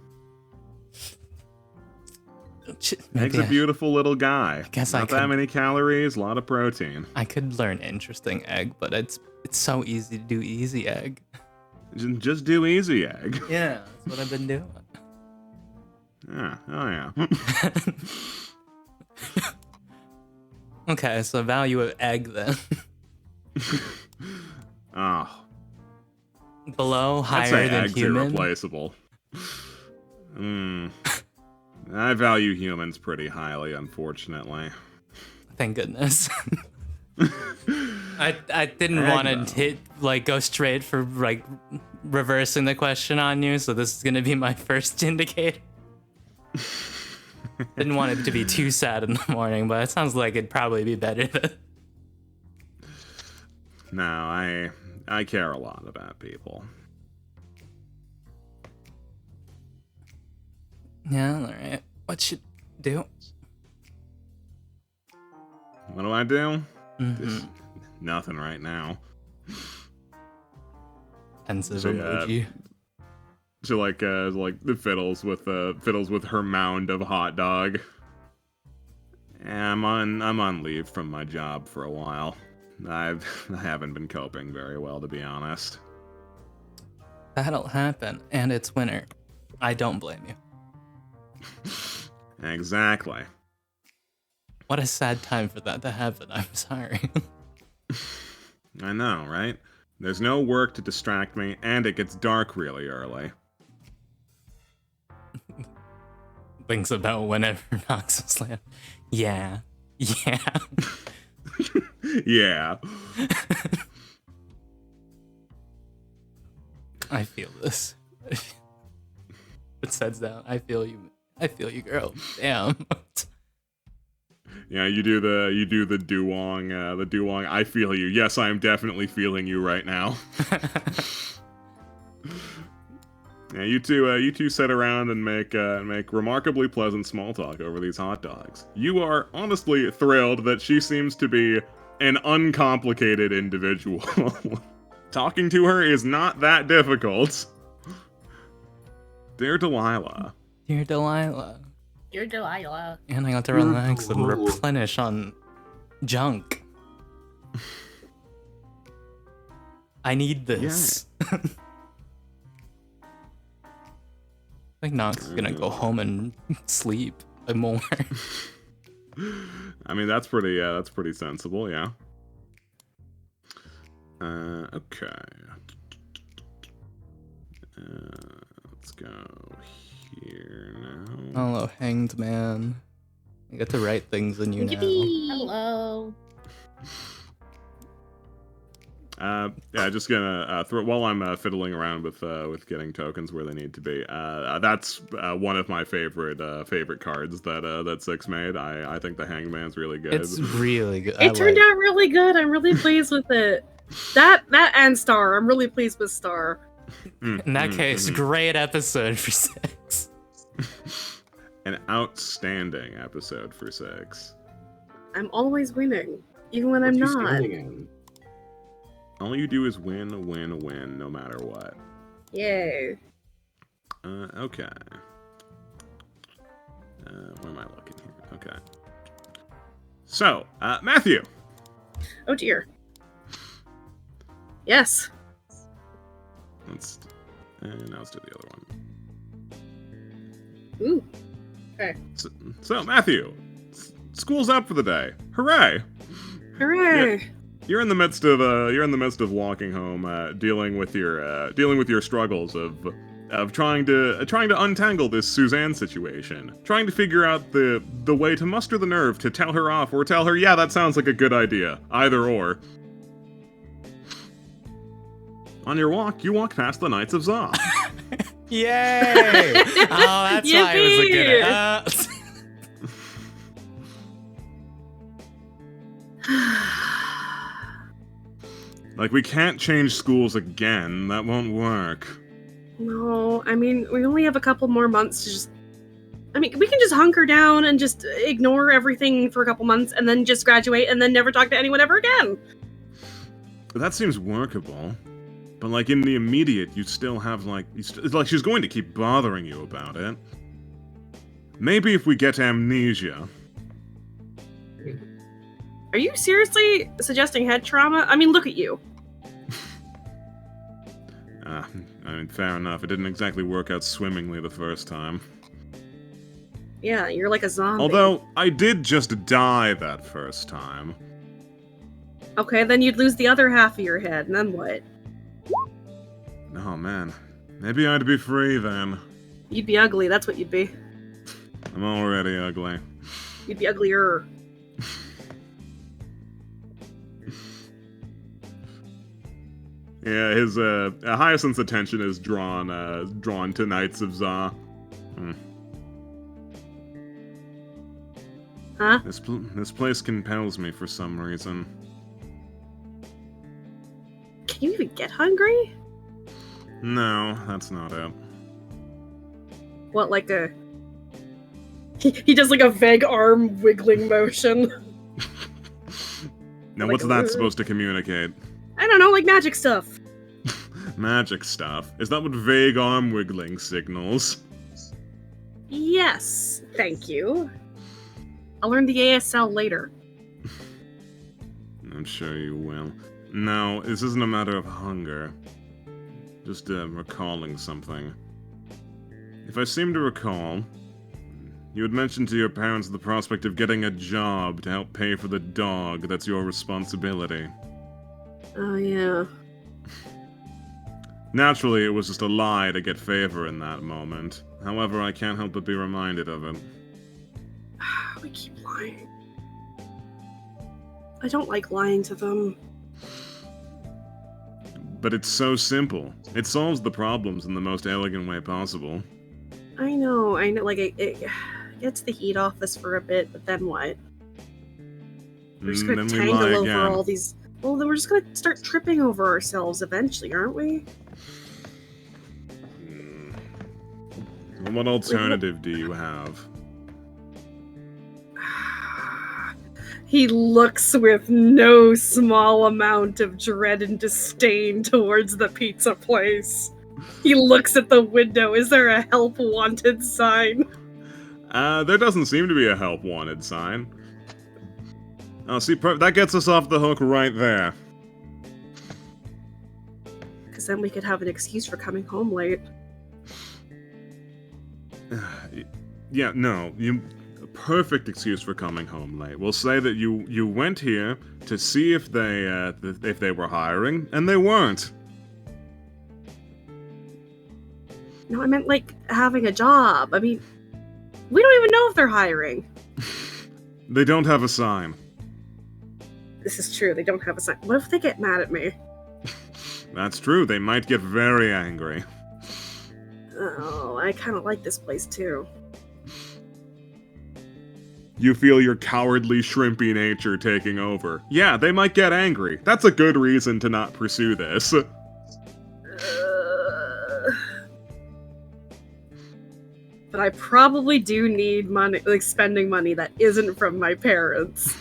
Egg's a beautiful little guy. I guess not that many calories, a lot of protein. I could learn interesting egg, but it's so easy to do easy egg. Just do easy egg. Yeah, that's what I've been doing. Yeah, oh yeah. Okay, so value of egg then. Oh. Below, I'd higher say than eggs human. Irreplaceable. I value humans pretty highly, unfortunately. Thank goodness. I didn't want to go straight for like reversing the question on you, so this is gonna be my first indicator. Didn't want it to be too sad in the morning, but it sounds like it'd probably be better than. No, I care a lot about people. Yeah, alright. What you do? What do I do? Mm-hmm. Nothing right now. Pensive So, emoji. She fiddles with her mound of hot dog. Yeah, I'm on leave from my job for a while. I haven't been coping very well, to be honest. That'll happen, and it's winter. I don't blame you. Exactly. What a sad time for that to happen. I'm sorry. I know, right? There's no work to distract me, and it gets dark really early. Thinks about whenever Knox is like, yeah. Yeah. I feel this. It says down. I feel you, girl. Damn. Yeah, you do the duong, I feel you. Yes, I am definitely feeling you right now. Yeah, you two sit around and make remarkably pleasant small talk over these hot dogs. You are honestly thrilled that she seems to be an uncomplicated individual. Talking to her is not that difficult. Dear Delilah. Dear Delilah. You're Delilah. And I got to relax and replenish on junk. I need this. Yeah. I think Knox is gonna go home and sleep more. I mean, that's pretty sensible, yeah. Okay. Let's Let's go here now. Hello, hanged man. I get to write things in you now. Hello. Yeah, just gonna throw while I'm fiddling around with getting tokens where they need to be. That's one of my favorite cards that Six made. I think the Hangman's really good. It's really good. It turned out really good. I'm really pleased with it. That and Star. I'm really pleased with Star. In that case, great episode for Six. An outstanding episode for Six. I'm always winning, even when I'm What's he not. standing in? All you do is win, win, win, no matter what. Yay. Okay. Where am I looking here? Okay. So, Matthew. Oh dear. Yes. Now let's do the other one. Ooh. So Matthew, school's up for the day. Hooray! Hooray. You're in the midst of walking home, dealing with your struggles of trying to untangle this Suzanne situation, trying to figure out the way to muster the nerve to tell her off or tell her, yeah, that sounds like a good idea, either or. On your walk, you walk past the Knights of Za. Yay! Oh, that's why it was a good. Like, we can't change schools again. That won't work. No, I mean, we only have a couple more months to just... I mean, we can just hunker down and just ignore everything for a couple months and then just graduate and then never talk to anyone ever again. That seems workable. But, like, in the immediate, you still have, like... it's like she's going to keep bothering you about it. Maybe if we get amnesia... Are you seriously suggesting head trauma? I mean, look at you. I mean, fair enough. It didn't exactly work out swimmingly the first time. Yeah, you're like a zombie. Although, I did just die that first time. Okay, then you'd lose the other half of your head, and then what? Oh, man. Maybe I'd be free then. You'd be ugly, that's what you'd be. I'm already ugly. You'd be uglier. Yeah, his Hyacinth's attention is drawn to Knights of Za. Huh? This place compels me for some reason. Can you even get hungry? No, that's not it. What, like a... He does like a vague arm wiggling motion. Now, Like what's a- that supposed to communicate? I don't know, like magic stuff. Magic stuff. Is that what vague arm wiggling signals? Yes, thank you. I'll learn the ASL later. I'm sure you will. No, this isn't a matter of hunger. Just recalling something. If I seem to recall, you had mentioned to your parents the prospect of getting a job to help pay for the dog that's your responsibility. Oh, yeah. Naturally, it was just a lie to get favor in that moment. However, I can't help but be reminded of it. We keep lying. I don't like lying to them. But it's so simple. It solves the problems in the most elegant way possible. I know, like, it gets the heat off us for a bit, but then what? We're just gonna Then we lie tangle again. over all these... Well, then we're just gonna start tripping over ourselves eventually, aren't we? Well, what alternative do you have? He looks with no small amount of dread and disdain towards the pizza place. He looks at the window. Is there a help wanted sign? There doesn't seem to be a help wanted sign. Oh, see, that gets us off the hook right there. Because then we could have an excuse for coming home late. Yeah, no, a perfect excuse for coming home late. We'll say that you went here to see if they were hiring, and they weren't. No, I meant like having a job. I mean, we don't even know if they're hiring. They don't have a sign. This is true. They don't have a sign. What if they get mad at me? That's true. They might get very angry. Oh, I kind of like this place too. You feel your cowardly, shrimpy nature taking over. Yeah, they might get angry. That's a good reason to not pursue this. But I probably do need money, like spending money that isn't from my parents.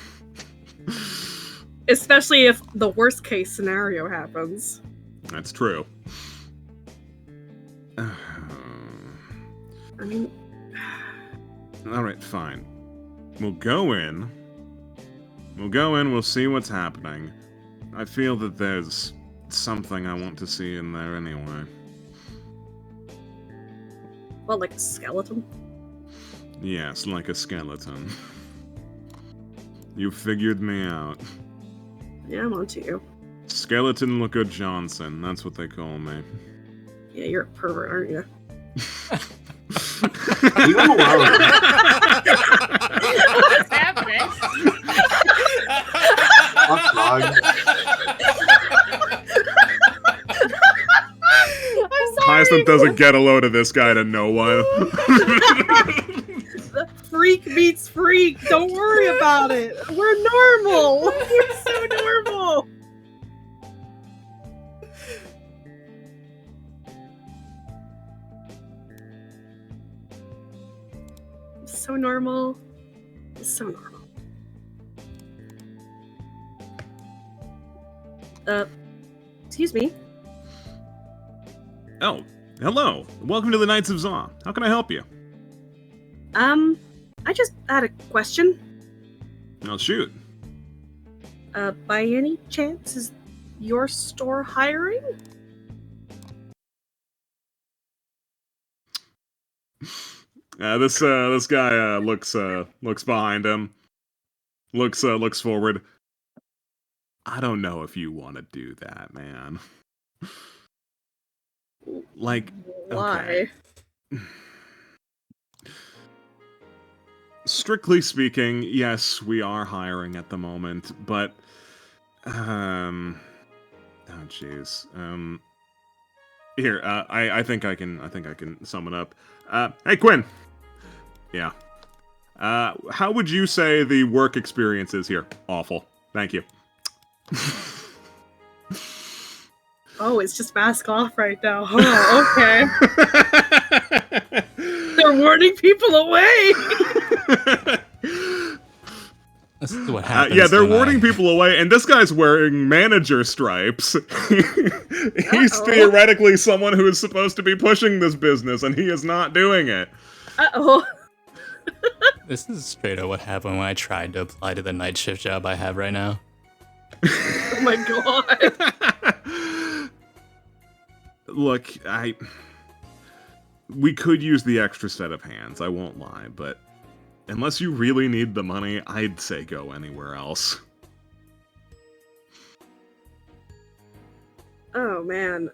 Especially if the worst case scenario happens. That's true. I mean, Alright, fine. We'll go in, we'll see what's happening. I feel that there's something I want to see in there anyway. well, like a skeleton. Yes, like a skeleton. You figured me out. Yeah, I'm onto you. Skeleton Looker Johnson, that's what they call me. Yeah, you're a pervert, aren't you? Leave him alone. What's happening? Fuck, dog. Hyacinth doesn't get a load of this guy to know why. The freak meets freak. Don't worry about it. We're normal. We're so normal. So normal. So normal. Excuse me. Oh, hello. Welcome to the Knights of Zaw. How can I help you? I just had a question. I'll shoot. By any chance, is your store hiring? This guy looks behind him. Looks forward. I don't know if you want to do that, man. Like, Why? okay. Strictly speaking, yes, we are hiring at the moment, but oh jeez. Here, I think I can sum it up. Hey Quinn. Yeah. How would you say the work experience is here? Awful. Thank you. Oh, it's just mask off right now. Oh, okay. They're warning people away. This is what happens. Yeah, they're when warning people away, and this guy's wearing manager stripes. He's Uh-oh. theoretically someone who is supposed to be pushing this business, and he is not doing it. Uh-oh. This is straight up what happened when I tried to apply to the night shift job I have right now. Oh my god. Look, we could use the extra set of hands, I won't lie, but unless you really need the money, I'd say go anywhere else. Oh man.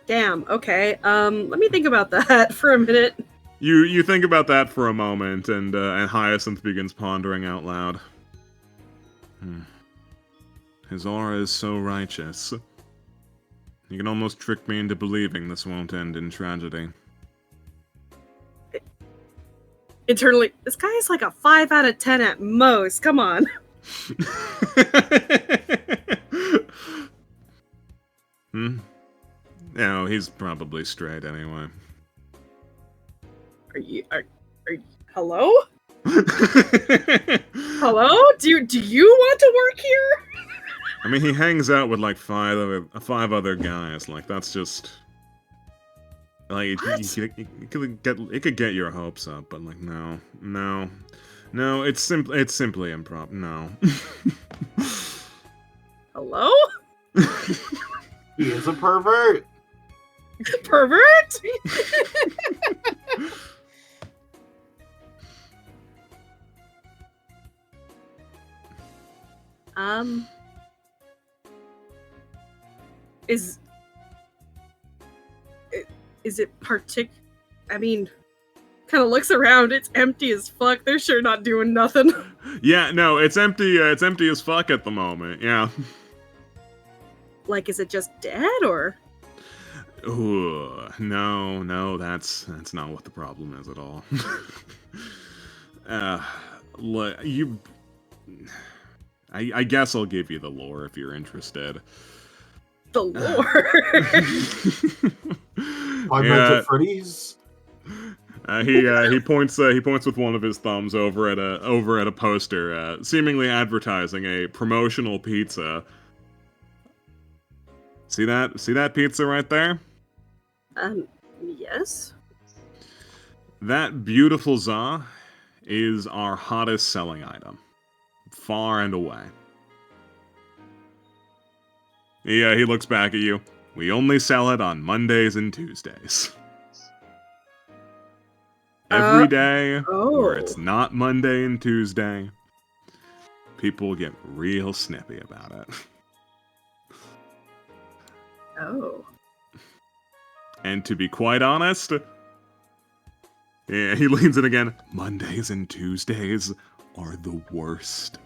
Damn, okay. Let me think about that for a minute. You think about that for a moment, and Hyacinth begins pondering out loud. His aura is so righteous. You can almost trick me into believing this won't end in tragedy. Internally, this guy is like a 5 out of 10 at most. Come on. No, he's probably straight anyway. Are you hello? Hello? Do you want to work here? I mean, he hangs out with like five other guys. Like that's just like it could get your hopes up, but like no, it's simply improv. No. Hello? He is a pervert. Pervert? Is it I mean, kind of looks around. It's empty as fuck. They're sure not doing nothing. Yeah, no, it's empty. It's empty as fuck at the moment. Yeah. Like, is it just dead or? Ooh, no, that's not what the problem is at all. You, I guess I'll give you the lore if you're interested. The lore. I meant at Freddy's. He points with one of his thumbs over at a poster, seemingly advertising a promotional pizza. See that pizza right there? Yes. That beautiful za is our hottest selling item, far and away. Yeah, he looks back at you. We only sell it on Mondays and Tuesdays. Every day, where it's not Monday and Tuesday, people get real snippy about it. Oh. And to be quite honest, yeah, he leans in again. Mondays and Tuesdays are the worst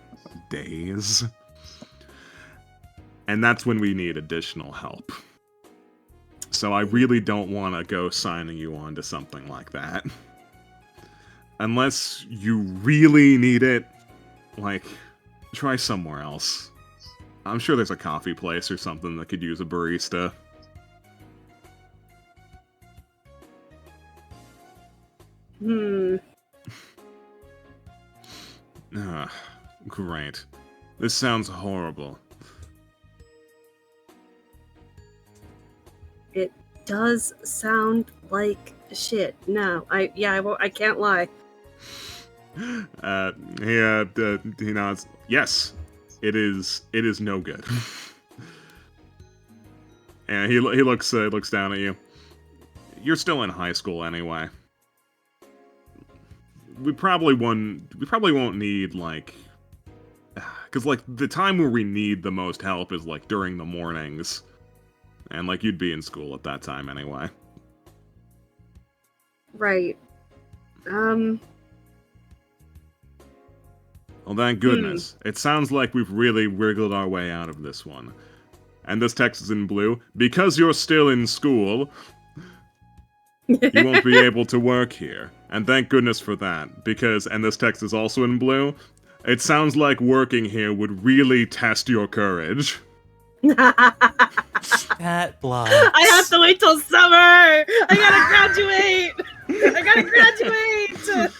days. And that's when we need additional help. So I really don't want to go signing you on to something like that. Unless you really need it, like, try somewhere else. I'm sure there's a coffee place or something that could use a barista. Great. This sounds horrible. It does sound like shit. No, I can't lie. He nods. Yes, it is no good. And he looks down at you. You're still in high school anyway. We probably won't need, like, because, like, the time where we need the most help is, like, during the mornings. And, like, you'd be in school at that time anyway. Right. Well, thank goodness. It sounds like we've really wriggled our way out of this one. And this text is in blue. Because you're still in school, you won't be able to work here. And thank goodness for that. Because, and this text is also in blue, it sounds like working here would really test your courage. That blocks. I have to wait till summer. I gotta graduate.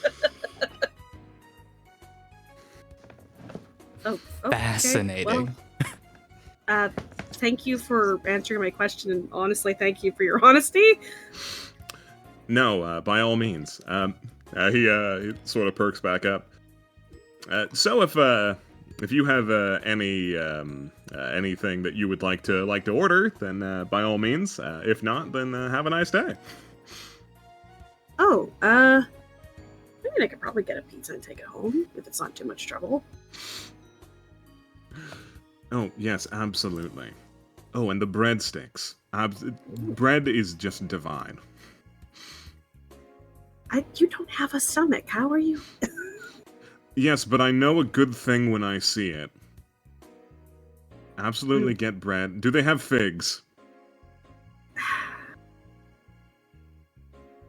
Oh, okay. Fascinating. Well, thank you for answering my question, and honestly, thank you for your honesty. No, by all means. He sort of perks back up. So if you have anything that you would like to order, then by all means. If not, then have a nice day. Oh, I mean, I could probably get a pizza and take it home if it's not too much trouble. Oh yes, absolutely. Oh, and the breadsticks. Bread is just divine. You don't have a stomach. How are you? Yes, but I know a good thing when I see it. Absolutely get bread. Do they have figs?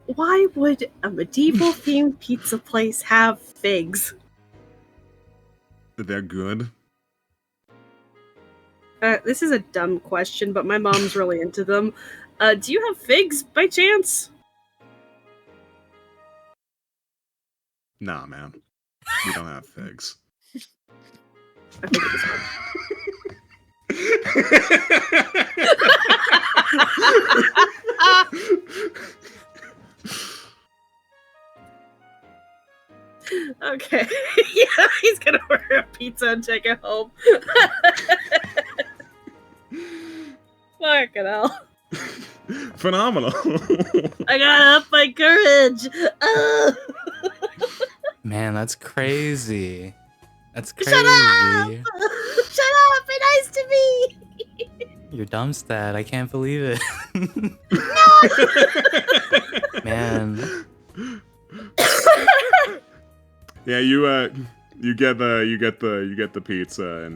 Why would a medieval-themed pizza place have figs? They're good. This is a dumb question, but my mom's really into them. Do you have figs, by chance? Nah, man. We don't have figs. I think it was Okay. Yeah, he's gonna order a pizza and take it home. Fucking hell. Phenomenal. I gotta up my courage. Man, that's crazy. That's crazy. Shut up! Shut up! Be nice to me! Your dumb stat. I can't believe it. Man. Yeah, you get the pizza,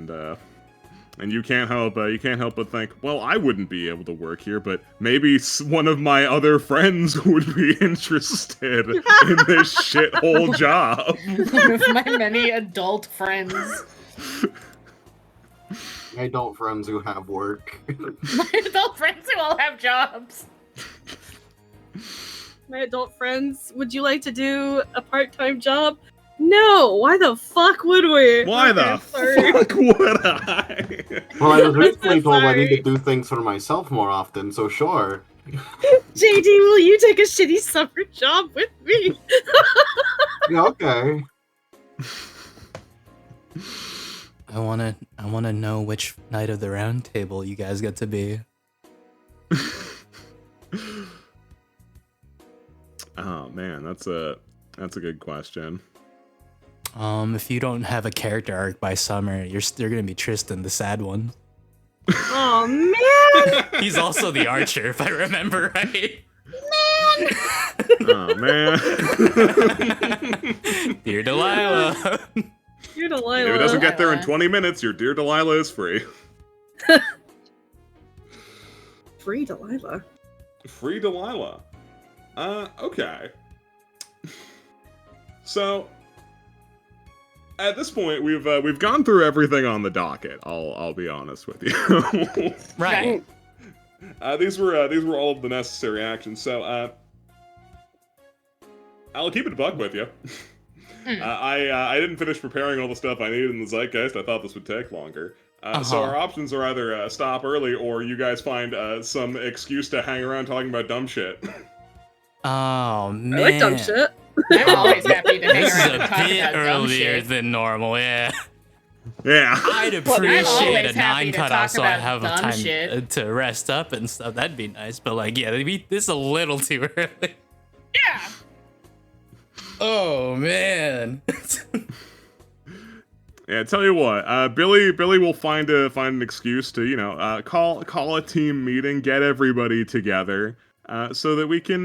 and you can't help but think, well, I wouldn't be able to work here, but maybe one of my other friends would be interested in this shithole job. One of my many adult friends. My adult friends who have work. My adult friends who all have jobs. My adult friends, would you like to do a part-time job? No, why the fuck would we? Why Okay, the sorry. fuck would I? Well, I was recently told I need Sorry. to do things for myself more often, so sure. JD, will you take a shitty summer job with me? Yeah, okay. I wanna know which Knight of the Round Table you guys get to be. Oh man, that's a good question. If you don't have a character arc by summer, you're gonna be Tristan, the sad one. Oh man! He's also the archer, if I remember right. Oh man. Dear Delilah. You're If Delilah. it doesn't get there in Delilah. 20 minutes, your dear Delilah is free. Free Delilah. Free Delilah. Okay. So, at this point, we've gone through everything on the docket. I'll be honest with you. Right. These were all of the necessary actions. So, I'll keep it a buck with you. I didn't finish preparing all the stuff I needed in the zeitgeist. I thought this would take longer. So our options are either stop early or you guys find some excuse to hang around talking about dumb shit. Oh man. I like dumb shit. I'm always happy to hang This is around a and talk bit about dumb earlier shit. than normal, yeah. Yeah. I'd Well, I'm appreciate always a 9 happy to cutoff talk so I about have dumb time shit. to rest up and stuff. That'd be nice. But like, yeah, this is a little too early. Yeah. Oh man. Yeah, tell you what, Billy will find an excuse to call a team meeting, get everybody together, so that we can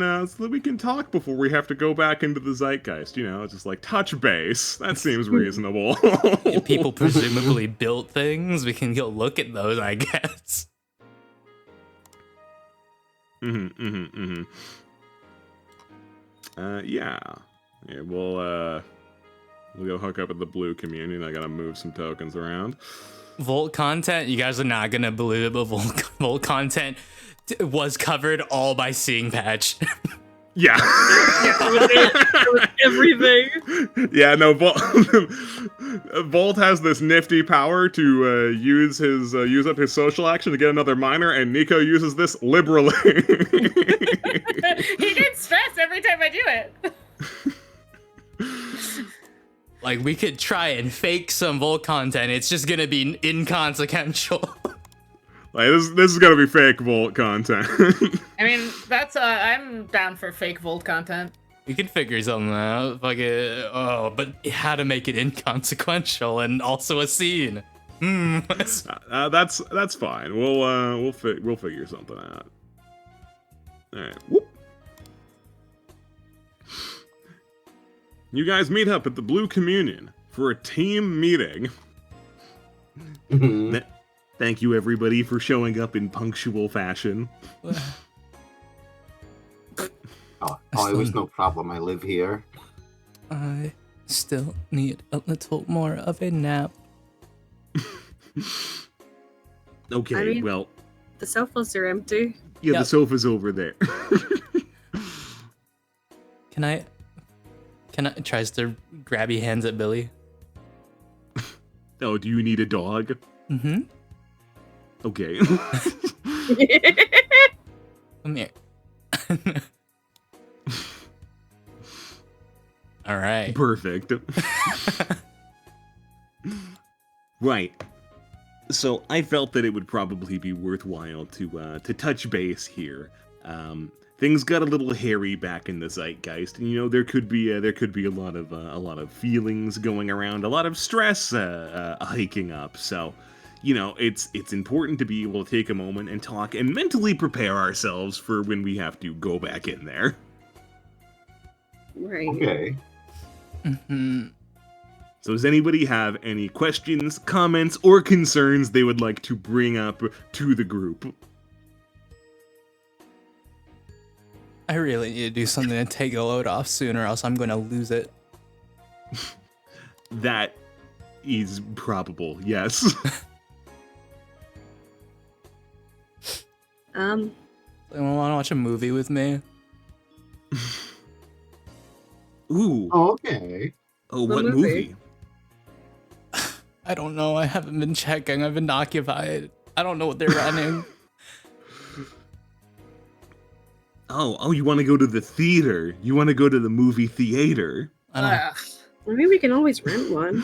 talk before we have to go back into the zeitgeist. Just like touch base. That seems reasonable. If people presumably built things, we can go look at those, I guess. Yeah. We'll go hook up at the Blue Communion. I gotta move some tokens around. Volt content, you guys are not gonna believe it, but Volt content was covered all by Seeing Patch. Yeah. It was everything. Yeah, no, Volt has this nifty power to use up his social action to get another minor, and Nico uses this liberally. He gets stressed every time I do it. Like, we could try and fake some Volt content. It's just gonna be inconsequential. Like this is gonna be fake Volt content. I mean, that's I'm down for fake Volt content. We could figure something out. But how to make it inconsequential and also a scene. That's fine. We'll figure something out. All right. Whoop. You guys meet up at the Blue Communion for a team meeting. Thank you, everybody, for showing up in punctual fashion. Oh, it was no problem. I live here. I still need a little more of a nap. Okay, I mean- well, The sofas are empty. yeah, Yep. the sofa's over there. Can I tries to grab your hands at Billy. Oh, do you need a dog? Mm-hmm. Okay. Come here. All right. Perfect. Right. So I felt that it would probably be worthwhile to touch base here. Things got a little hairy back in the zeitgeist, and there could be a lot of feelings going around, a lot of stress hiking up. So, you know, it's important to be able to take a moment and talk and mentally prepare ourselves for when we have to go back in there. Right. Okay. Hmm. So does anybody have any questions, comments, or concerns they would like to bring up to the group? I really need to do something to take a load off soon, or else I'm going to lose it. That is probable, yes. Anyone want to watch a movie with me? Ooh. Oh, okay. Oh, What what movie? movie? I don't know. I haven't been checking. I've been occupied. I don't know what they're running. Oh, you want to go to the theater? You want to go to the movie theater? I don't. Ugh. I mean, we can always rent one.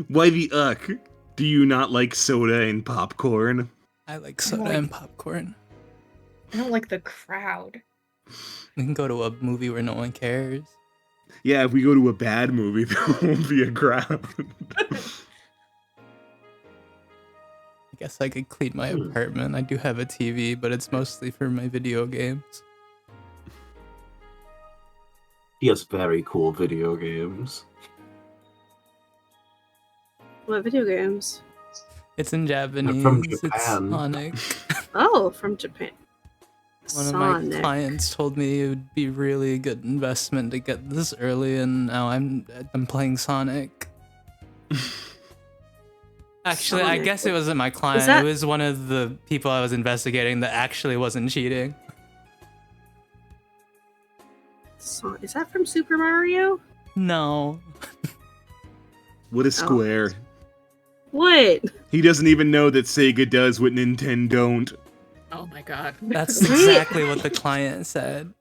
Why the uck? Do you not like soda and popcorn? I like soda like- and popcorn. I don't like the crowd. We can go to a movie where no one cares. Yeah, if we go to a bad movie, there won't be a crowd. I guess I could clean my apartment. I do have a TV, but it's mostly for my video games. He has very cool video games. What video games? It's in Japanese. From It's Japan. Sonic. Oh, from Japan. One of my Sonic. clients told me it would be really good investment to get this early, and now I'm playing Sonic. Actually, I Sonic. guess it wasn't my client. that- It was one of the people I was investigating that actually wasn't cheating. Is that from Super Mario? No. What a square. What? He doesn't even know that Sega does what Nintendo don't. Oh my god. That's Right? exactly what the client said.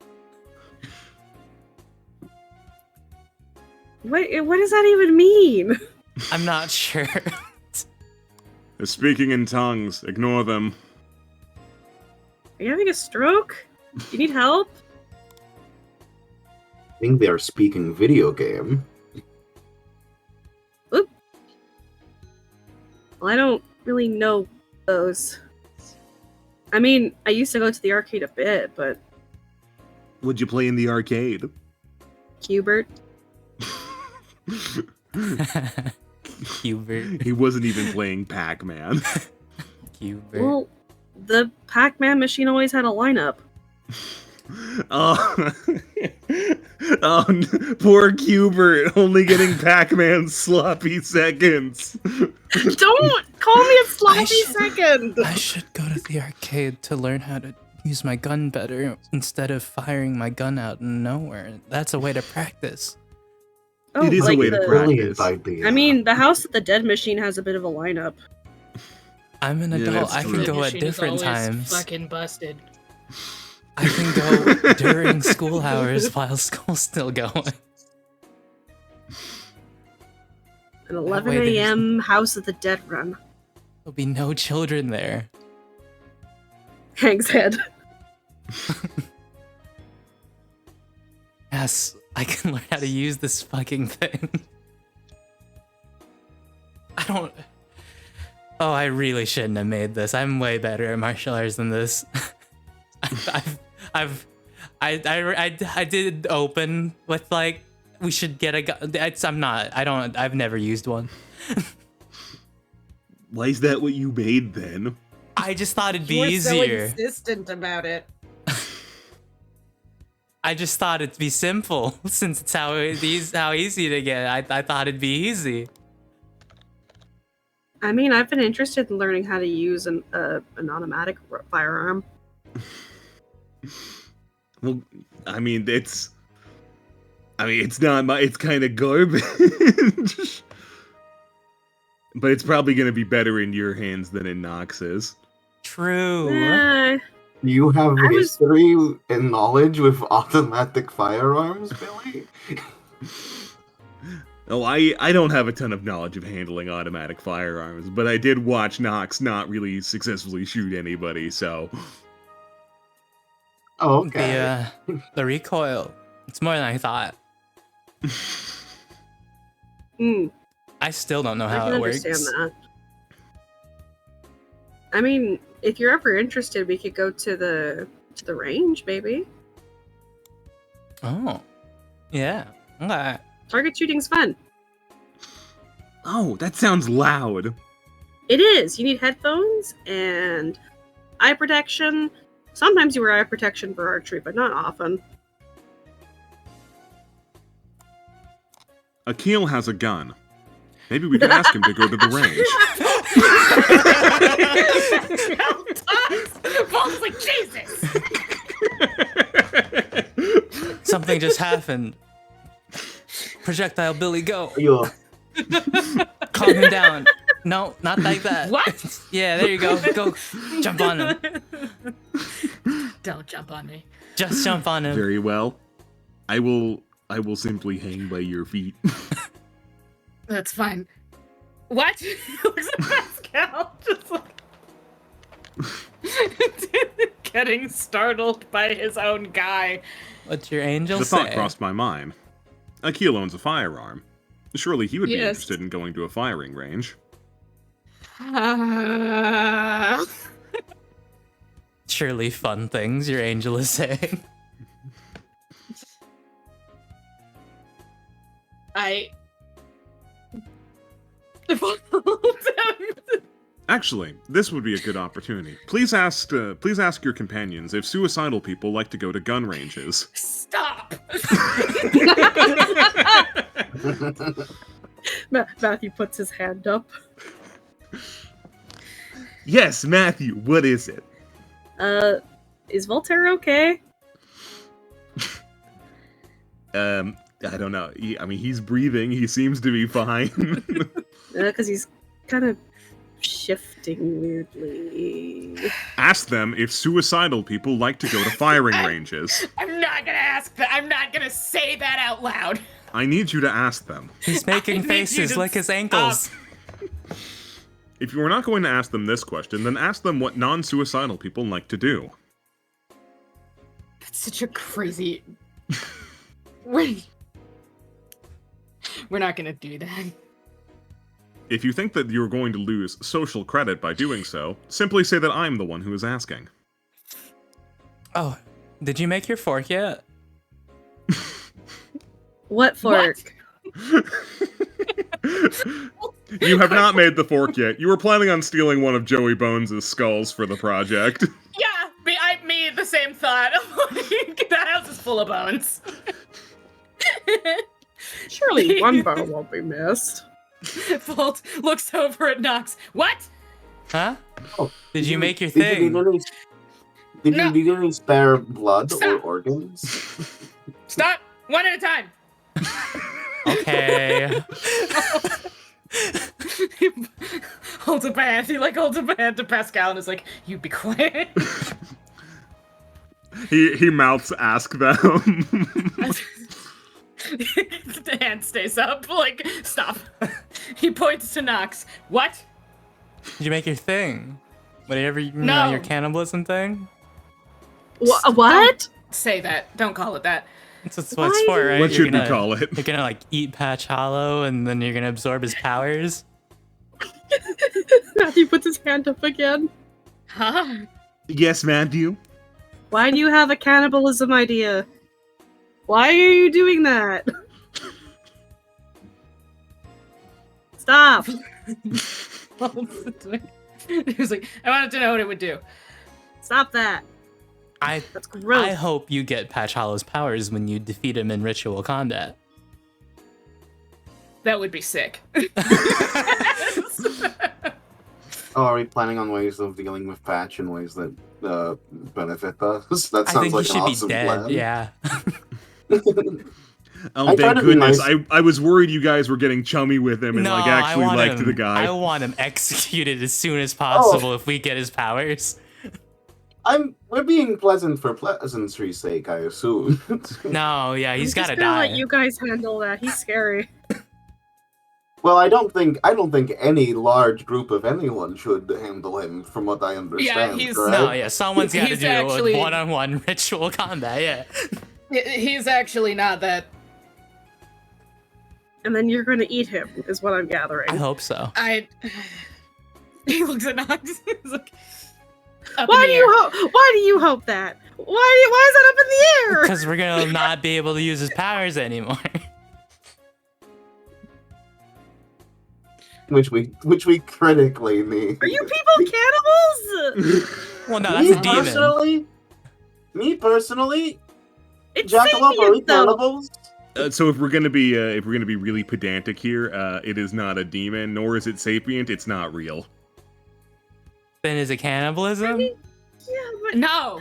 What does that even mean? I'm not sure. They're speaking in tongues. Ignore them. Are you having a stroke? You need help? I think they are speaking video game. Well, I don't really know those. I mean, I used to go to the arcade a bit, but What'd you play in the arcade? Hubert. Hubert. He wasn't even playing Pac-Man. Hubert. Well, the Pac-Man machine always had a lineup. Oh, poor Cubert, only getting Pac-Man's sloppy seconds. Don't call me a sloppy should- second! I should go to the arcade to learn how to use my gun better instead of firing my gun out in nowhere. That's a way to practice. Oh, It is a like way to the- practice. Brilliant idea. I mean, the House of the Dead machine has a bit of a lineup. I'm an Yeah, adult. that's I true. can The go at Machine is different always times. Fucking busted. I can go during school hours while school's still going. An 11 way there's- a.m. House of the Dead run. There'll be no children there. Hank's head. Yes, I can learn how to use this fucking thing. I don't. Oh, I really shouldn't have made this. I'm way better at martial arts than this. I did open with like we should get a gun. I'm not. I don't. I've never used one. Why is that what you made then? I just thought it'd be You were so easier. insistent about it. I just thought it'd be simple since it's how easy to get. I thought it'd be easy. I mean, I've been interested in learning how to use an automatic firearm. Well, I mean, it's not my. It's kind of garbage. But it's probably gonna be better in your hands than in Nox's. True. Eh, You have I was- history and knowledge with automatic firearms, Billy? Oh, I don't have a ton of knowledge of handling automatic firearms, but I did watch Nox not really successfully shoot anybody, so Oh, okay. The recoil. It's more than I thought. hmm, I still don't know I how can it works. understand that. I mean, if you're ever interested, we could go to the range, baby. Oh, yeah. Okay. Target shooting's fun. Oh, that sounds loud. It is. You need headphones and eye protection. Sometimes you wear eye protection for archery, but not often. Akil has a gun. Maybe we could ask him to go to the range. Paul's like, Jesus! Something just happened. Projectile Billy, go. You Calm him down. No, not like that. What? Yeah, there you go. Go. Jump on him. Don't jump on me. Just jump on him. Very well. I will simply hang by your feet. That's fine. What? He looks at Pascal, just like getting startled by his own guy. What's your angel The say? thought crossed my mind. Akil owns a firearm. Surely he would be Yes. interested in going to a firing range. Surely fun things your angel is saying. Actually, this would be a good opportunity. Please ask your companions if suicidal people like to go to gun ranges. Stop! Matthew puts his hand up. Yes, Matthew, what is it? Is Voltaire okay? I don't know. He's breathing. He seems to be fine. Because he's kind of shifting weirdly. Ask them if suicidal people like to go to firing ranges. I'm not gonna ask that. I'm not gonna say that out loud. I need you to ask them. He's I making need faces you to like his stop. ankles. If you are not going to ask them this question, then ask them what non-suicidal people like to do. That's such a crazy. We're not gonna do that. If you think that you're going to lose social credit by doing so, simply say that I'm the one who is asking. Oh, did you make your fork yet? What fork? You have not made the fork yet. You were planning on stealing one of Joey Bones' skulls for the project. Yeah, I made the same thought. That house is full of bones. Surely one bone won't be missed. Volt looks over at Nox. What? Huh? Oh, Did you make your Did thing? you No. need any spare blood or Stop. organs? Stop! One at a time! Okay. He holds up a hand. He holds up a hand to Pascal and is like, "You be quiet." He mouths ask them. The hand stays up. Stop. He points to Nox. What? Did you make your thing? Whatever you No. know, your cannibalism thing? What? Say that. Don't call it that. That's what it's for, right? What You're should we gonna- call it? You're gonna eat Patch Hollow and then you're gonna absorb his powers? Matthew puts his hand up again. Huh? Yes, Matthew. Why do you have a cannibalism idea? Why are you doing that? Stop. He was like, I wanted to know what it would do. Stop that. I That's gross. I hope you get Patch Hollow's powers when you defeat him in ritual combat. That would be sick. Oh, are we planning on ways of dealing with Patch in ways that benefit us? That I sounds think like he an should awesome be dead. plan. Yeah. Oh, I try thank to be goodness. nice. I was worried you guys were getting chummy with him and No, actually I want liked him, the guy. I want him executed as soon as possible if we get his powers. We're being pleasant for pleasantry's sake, I assume. No, yeah, he's I'm just gotta gonna die. let you guys handle that. He's scary. Well, I don't think any large group of anyone should handle him, from what I understand. he's- correct? No, yeah, someone's got to He's do actually- one-on-one ritual combat. Yeah. He's actually not that. And then you're gonna eat him, is what I'm gathering. I hope so. He looks at Nox. He's like, up Why in do the you air. hope? Why do you hope that? Why is that up in the air? Because we're gonna not be able to use his powers anymore. Which we critically need. Are you people cannibals? Well, no, that's a demon. Me personally, It's Jackalope, are we sapient, though. cannibals? So if we're gonna be really pedantic here, it is not a demon, nor is it sapient. It's not real. Then is it cannibalism? Yeah, but No.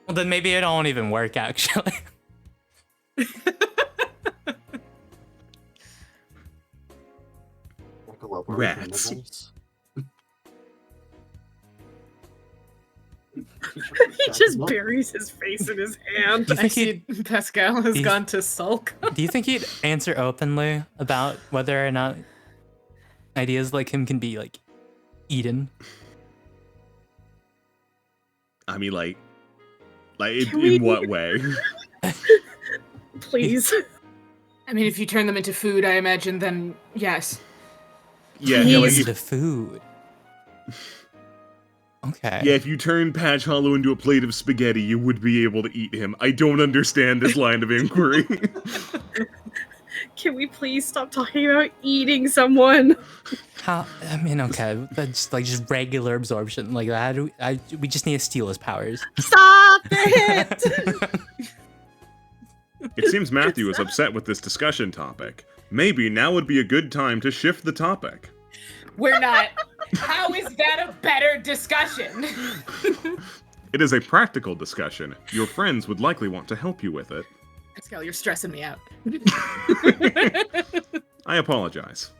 Well, then maybe it won't even work, actually. Jackalope, are we Rats. cannibals? he just Jackalope? buries his face in his hand. Do you I think see he'd Pascal has He's- gone to sulk. Do you think he'd answer openly about whether or not ideas like him can be like eaten? I mean, like Can we- in what way? Please. I mean, if you turn them into food, I imagine, then yes. Yeah, Please. like, The food. Okay. yeah. If you turn Patch Hollow into a plate of spaghetti, you would be able to eat him. I don't understand this line of inquiry. Can we please stop talking about eating someone? How? I mean, okay, that's like just regular absorption. Like that. We just need to steal his powers. Stop it! It seems Matthew is upset with this discussion topic. Maybe now would be a good time to shift the topic. We're not. How is that a better discussion? It is a practical discussion. Your friends would likely want to help you with it. Pascal, you're stressing me out. I apologize.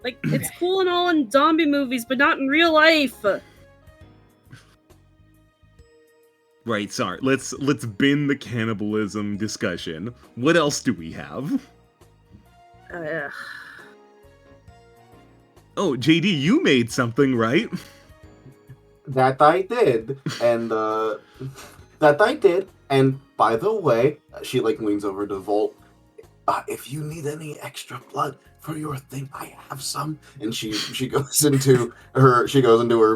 Like, it's cool and all in zombie movies, but not in real life. Right, sorry. Let's bin the cannibalism discussion. What else do we have? Oh, JD, you made something, right? That I did, and that I did. And by the way, she like leans over to Volt. If you need any extra blood for your thing, I have some. And she goes into her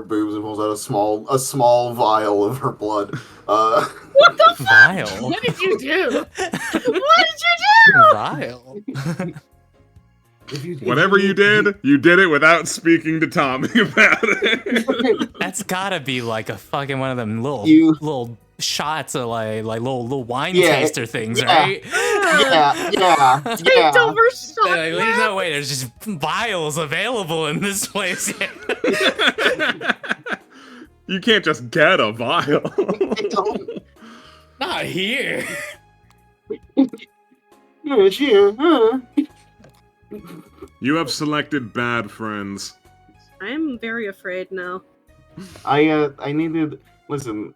boobs and pulls out a small vial of her blood. What the fuck? Vile. What did you do? What did you do? Vile. Whatever you did it without speaking to Tommy about it. That's gotta be like a fucking one of them little little shots of like little wine taster things, right? Yeah. Take over shot. There's no way. There's just vials available in this place. You can't just get a vial. Not here. You have selected bad friends. I'm very afraid now. I needed. Listen.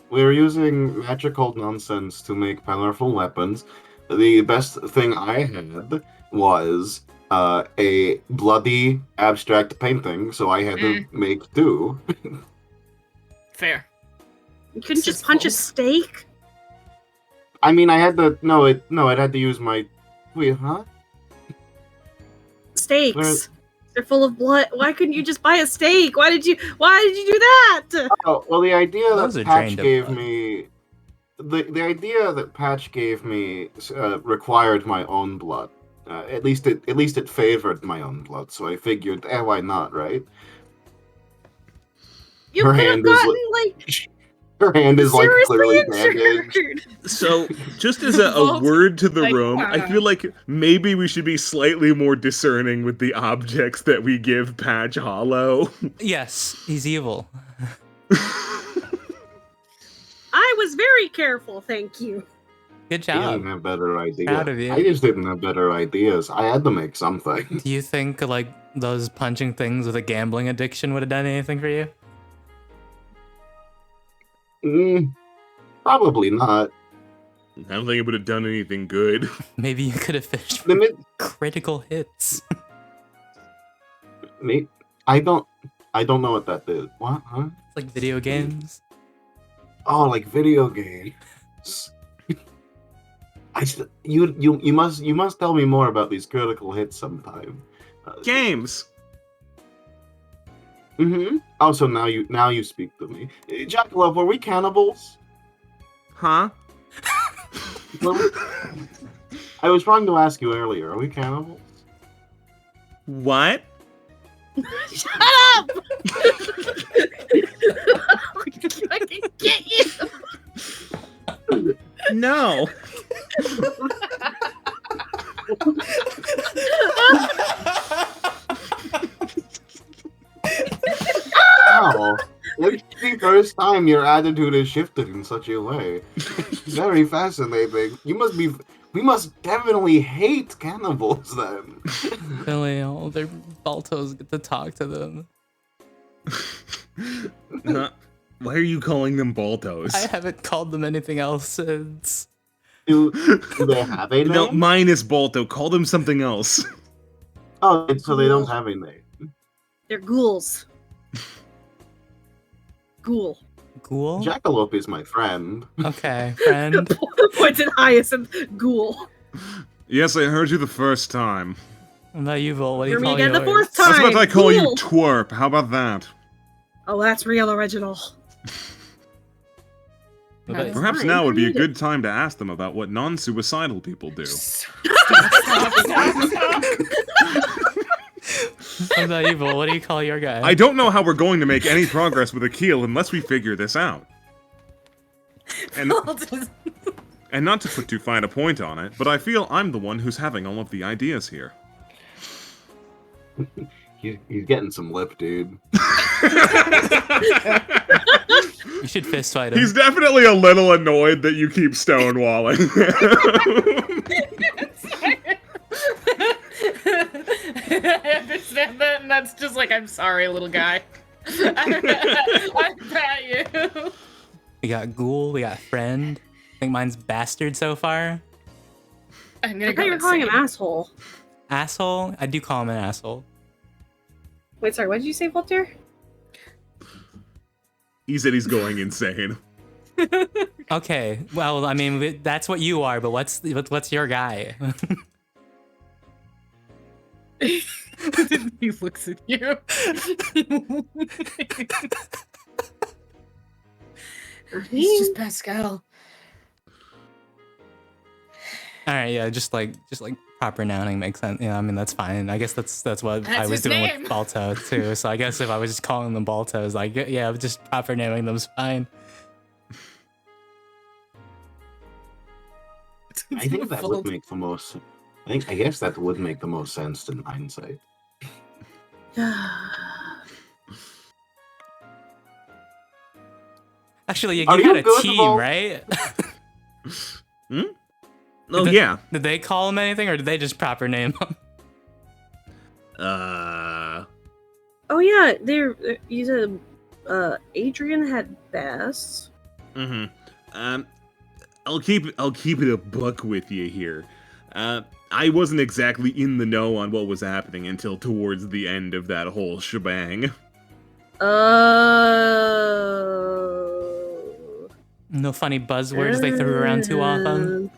We were using magical nonsense to make powerful weapons. The best thing I had was a bloody abstract painting, so I had to make do. Fair. You couldn't just punch a steak? I mean, I had to. No, it had to use my. Wait, huh? Steaks. Where- They're full of blood. Why couldn't you just buy a steak? Why did you do that? Oh, well, the idea Those that are Patch drained of gave blood. me. The idea that Patch gave me required my own blood. At least it favored my own blood. So I figured, why not, right? You Her could have hand is gotten, Her hand is like clearly seriously bandaged. injured. So, just as a Vault, word to the like, room, I feel like maybe we should be slightly more discerning with the objects that we give Patch Hollow. Yes, he's evil. I was very careful, thank you. Good I didn't job. have better ideas. Proud of you. I just didn't have better ideas. I had to make something. Do you think like those punching things with a gambling addiction would have done anything for you? Probably not. I don't think it would have done anything good. Maybe you could have fished The for mid- critical hits. I don't know what that did. What? Huh? It's like video games. Oh, like video games. You must tell me more about these critical hits sometime. Games. Mm-hmm. Oh, so now you speak to me. Jackalope, were we cannibals? Huh? I was trying to ask you earlier. Are we cannibals? What? Shut up! I can get you. No. Wow. It's the first time your attitude has shifted in such a way. Very fascinating. We must definitely hate cannibals then. Billy, all their baltos get to talk to them. Why are you calling them Baltos? I haven't called them anything else since. Do they have a name? No, mine is Balto. Call them something else. Oh, so they don't have a name. They're ghouls. Ghoul. Ghoul? Jackalope is my friend. Okay, friend. Points at Hyacinth. Ghoul. Yes, I heard you the first time. What about you, Volt? What do you Hear me call again yours? the fourth time. That's what I call you, Ghoul. twerp. How about that? Oh, that's real original. What about- Perhaps fine, now would be a read it. good time to ask them about what non-suicidal people do. What about you, Volt? What do you call your guy? I don't know how we're going to make any progress with Akil unless we figure this out. And not to put too fine a point on it, but I feel I'm the one who's having all of the ideas here. He's getting some lip, dude. You should fist fight him. He's definitely a little annoyed that you keep stonewalling. I understand that, and that's just like, I'm sorry, little guy. I pat you. We got Ghoul, we got Friend. I think mine's Bastard so far. I'm I gonna thought go you were with calling him Satan. asshole. Asshole? I do call him an asshole. Wait, sorry, what did you say, Voltaire? He said he's going insane. Okay, well, I mean, that's what you are, but what's your guy? He looks at you. He's just Pascal. Alright, yeah, just like proper nouning makes sense. Yeah, I mean that's fine. I guess that's what That's I was his doing name. with Balto too. So I guess if I was just calling them Baltos, like yeah, just proper naming them's fine. I think that would make the most. I guess that would make the most sense in hindsight. Actually, you Are had you a good, team, Vol? right? Oh, Did yeah. Did they call him anything, or did they just proper name him? Oh yeah, you said Adrian had bass. Mm-hmm. I'll keep it a buck with you here. I wasn't exactly in the know on what was happening until towards the end of that whole shebang. No funny buzzwords they threw around too often.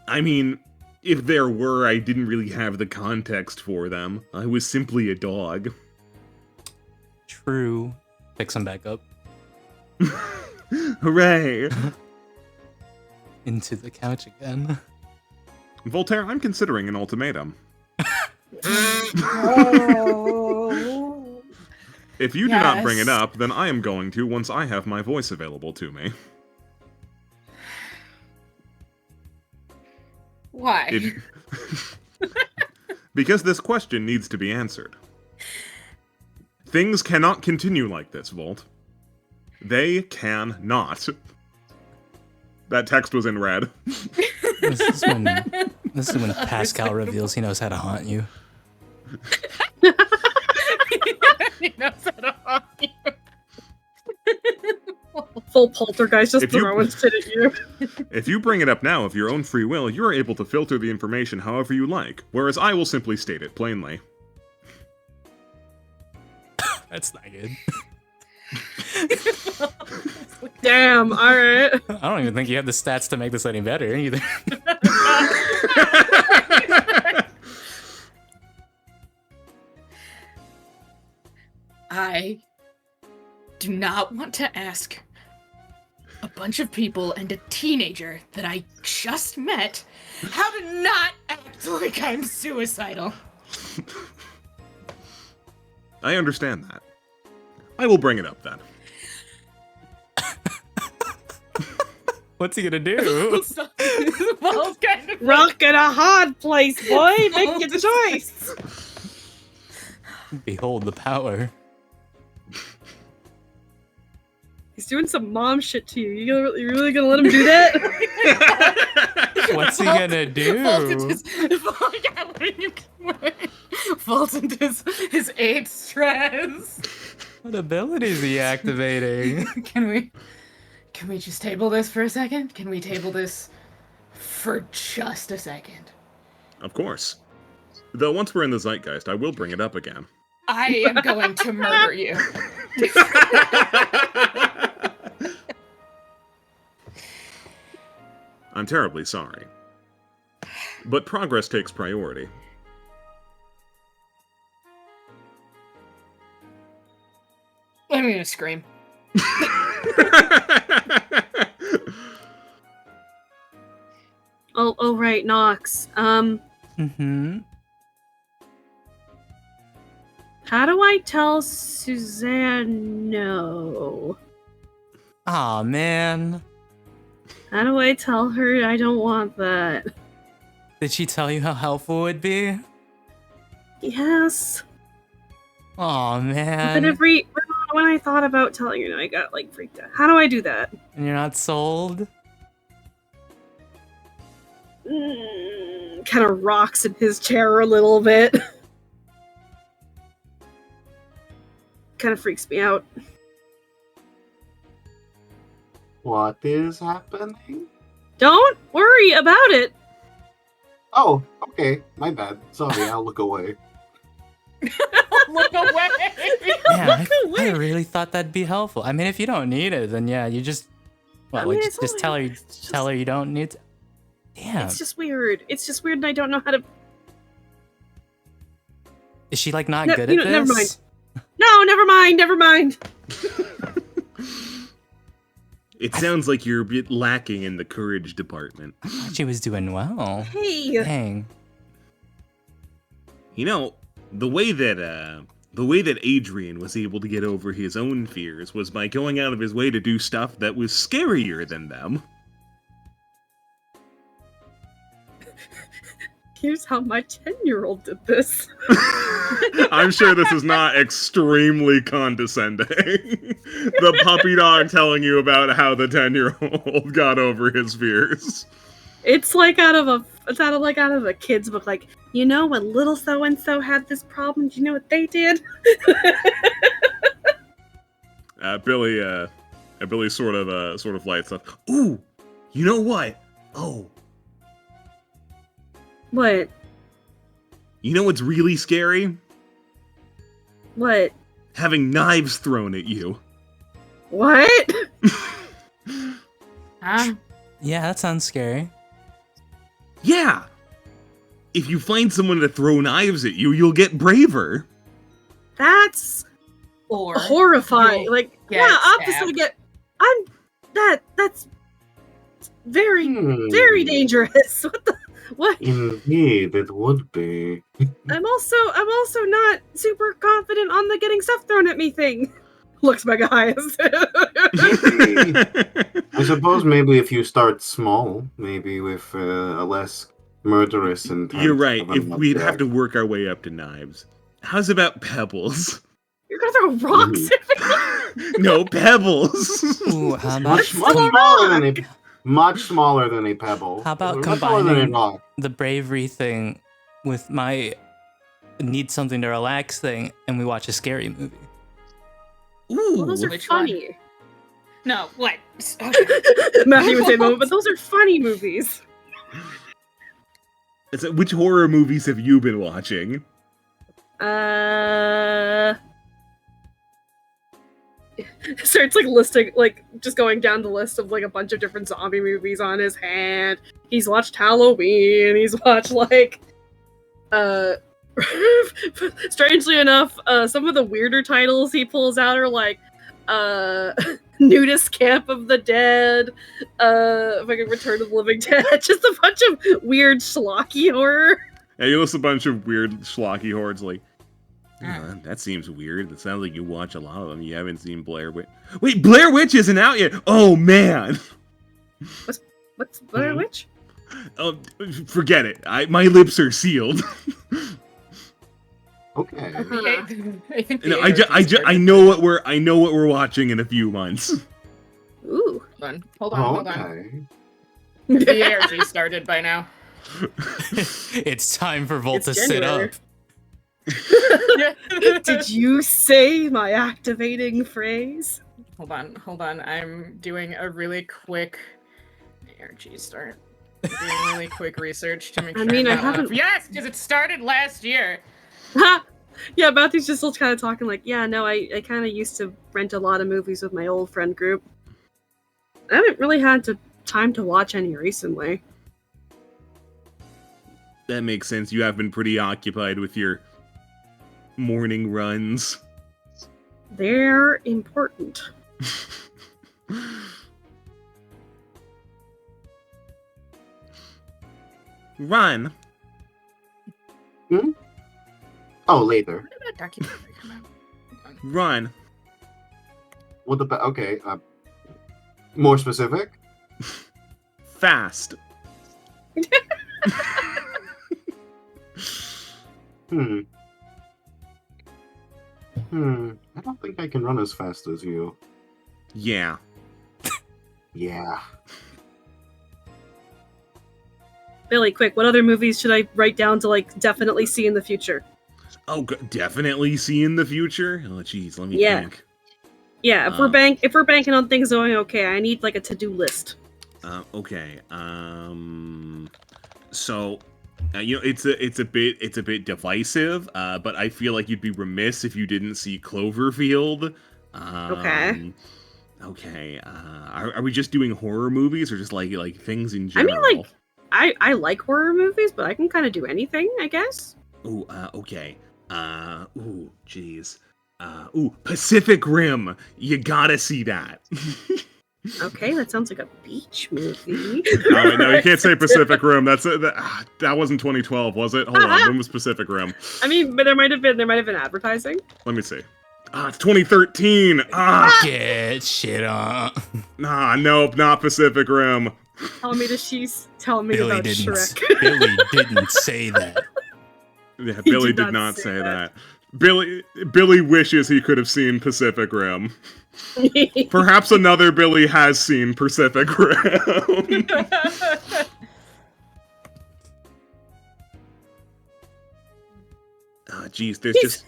I mean, if there were, I didn't really have the context for them. I was simply a dog. True. Fix him back up. Hooray! Into the couch again. Voltaire, I'm considering an ultimatum. If you do not bring it Yes. up, then I am going to once I have my voice available to me. Why? Because this question needs to be answered. Things cannot continue like this, Volt. They cannot. That text was in red. This is when Pascal reveals he knows how to haunt you. He knows how to haunt you. Full poltergeist just If you- throwing shit at you. If you bring it up now of your own free will, you are able to filter the information however you like, whereas I will simply state it plainly. That's not good. Damn, alright. I don't even think you have the stats to make this any better either. I do not want to ask a bunch of people and a teenager that I just met how to not act like I'm suicidal. I understand that. I will bring it up then. What's he gonna do? Well, kind of Rock in a hard place, boy. Make your choice. Behold the power. He's doing some mom shit to you. You really gonna let him do that? What's he gonna do? Falls into his 8 stress. What ability is he activating? Can we just table this for a second? Can we table this for just a second? Of course. Though once we're in the zeitgeist, I will bring it up again. I am going to murder you. I'm terribly sorry. But progress takes priority. I'm gonna scream. Oh right, Nox. Mm-hmm. How do I tell Suzanne no? Aw, man. How do I tell her I don't want that? Did she tell you how helpful it would be? Yes. Aw, But man. when I thought about telling her no, I got like freaked out. How do I do that? And you're not sold? Kind of rocks in his chair a little bit. Kind of freaks me out. What is happening? Don't worry about it. Oh, okay. My bad. Sorry, I'll look away. Look away. Yeah, Look I away. really thought that'd be helpful. I mean, if you don't need it, then yeah, you just... Well, I mean, like, it's just not tell her, like- it's tell her you don't need to... Damn. It's just weird. It's just weird and I don't know how to... Is she, like, not No, good you at know, never this? No, never mind. It sounds like you're a bit lacking in the courage department. I thought she was doing well. Hey. Dang. You know, the way that Adrian was able to get over his own fears was by going out of his way to do stuff that was scarier than them. Here's how my 10-year-old did this. I'm sure this is not extremely condescending. The puppy dog telling you about how the 10-year-old got over his fears. It's like out of a kid's book. Like, you know, when little so and so had this problem, do you know what they did? Billy sort of lights up. Ooh, you know what? Oh, What? you know what's really scary? What? Having knives thrown at you. What? Huh? Yeah, that sounds scary. Yeah. If you find someone to throw knives at you, you'll get braver. That's Or horrifying. you'll Like, get yeah, stabbed. opposite of that's very, Hmm. very dangerous. What the? What? Indeed, it would be. I'm also not super confident on the getting stuff thrown at me thing. Looks my guys. I suppose maybe if you start small, maybe with a less murderous intent. You're right. of an If we'd have to object. work our way up to knives. How's about pebbles? You're gonna throw rocks at me? No, pebbles. Ooh, how about Much smaller than a pebble. How about Much smaller than a combining rock. the bravery thing with my need something to relax thing, and we watch a scary movie? Well, those Ooh. are Which one? funny. No, what? Matthew would say, but those are funny movies. Which horror movies have you been starts like listing, like just going down the list of like a bunch of different zombie movies on his hand. He's watched Halloween. He's watched like, strangely enough, some of the weirder titles he pulls out are like, Nudist Camp of the Dead, fucking Return of the Living Dead, just a bunch of weird schlocky horror. Yeah, you list a bunch of weird schlocky hordes like, that seems weird. It sounds like you watch a lot of them. You haven't seen Blair Witch. Wait, Blair Witch isn't out yet! Oh, man! What's Blair Witch? Oh, forget it. My lips are sealed. Okay. I think No, the I know what we're watching in a few months. Ooh. Hold on. Okay. The ARG started by now. It's time for Volt It's to sit January. up. Did you say my activating phrase? Hold on. I'm doing a really quick ARG start. Doing really quick research to make sure. I mean, I I'm not haven't- off. Yes, because it started last year. Yeah, Matthew's just still kind of talking like, yeah, no, I kind of used to rent a lot of movies with my old friend group. I haven't really had time to watch any recently. That makes sense. You have been pretty occupied with your morning runs. They're important. Run. Oh, later. When did that documentary come out? Run. What the? Okay. More specific. Fast. I don't think I can run as fast as you. Yeah. Yeah. Billy, quick, what other movies should I write down to like definitely see in the future? Oh, definitely see in the future. Oh, jeez, let me Yeah. think. Yeah, if we're banking on things going okay, I need like a to-do list. Okay. So, it's a bit divisive. But I feel like you'd be remiss if you didn't see Cloverfield. Okay. Okay. Are we just doing horror movies or just like things in general? I mean, like, I like horror movies, but I can kind of do anything, I guess. Ooh, okay. Ooh, jeez. Ooh, Pacific Rim. You gotta see that. Okay, that sounds like a beach movie. No, you can't say Pacific Rim. That wasn't 2012, was it? Hold on, when was Pacific Rim? I mean, but there might have been advertising. Let me see. It's 2013. Get shit on. Nope, not Pacific Rim. Tell me Billy about didn't. Shrek. Billy didn't say that. Yeah, He Billy did not say that. Billy wishes he could have seen Pacific Rim. Perhaps another Billy has seen Pacific Rim. Jeez, there's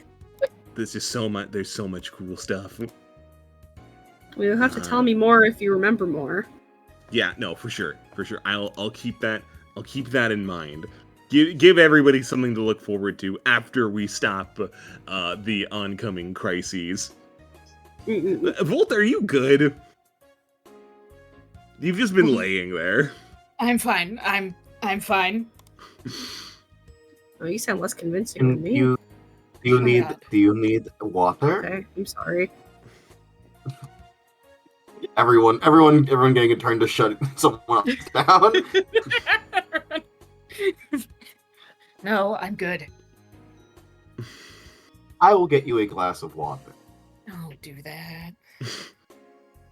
just so much. There's so much cool stuff. Well, you'll have to tell me more if you remember more. Yeah, no, for sure. I'll keep that. I'll keep that in mind. Give everybody something to look forward to after we stop the oncoming crises. Volt, are you good? You've just been laying there. I'm fine. I'm fine. Oh, you sound less convincing than me. Do you need water? Okay, I'm sorry. Everyone getting a turn to shut someone else down. No, I'm good. I will get you a glass of water. Don't do that.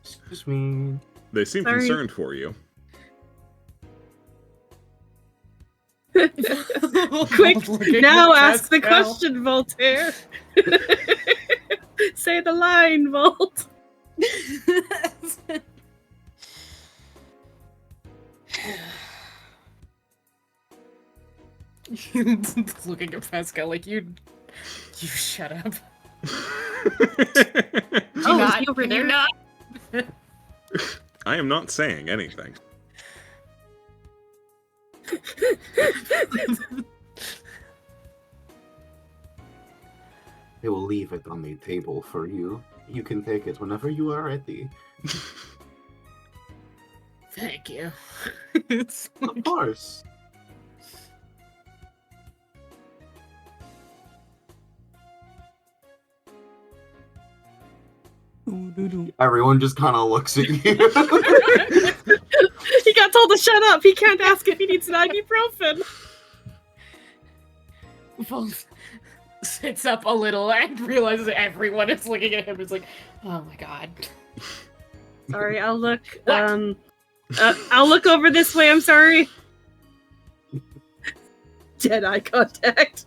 Excuse me. They seem Sorry. concerned for you. Quick, now ask the question, Voltaire. Say the line, Volt. Looking at Pascal like you shut up. Oh, is he over Can there? you not? I am not saying anything. They will leave it on the table for you. You can take it whenever you are ready. Thank you. Of course. Everyone just kind of looks at you. He got told to shut up. He can't ask if he needs an ibuprofen. Volt sits up a little and realizes everyone is looking at him. It's like, oh my god. Sorry, I'll look. What? I'll look over this way. I'm sorry. Dead eye contact.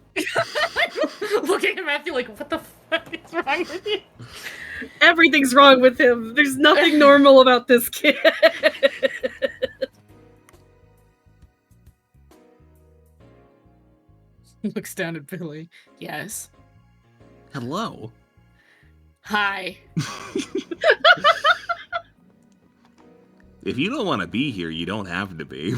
Looking at Matthew like, what the fuck is wrong with you? Everything's wrong with him. There's nothing normal about this kid. Looks down at Billy. Yes. Hello. Hi. If you don't want to be here, you don't have to be.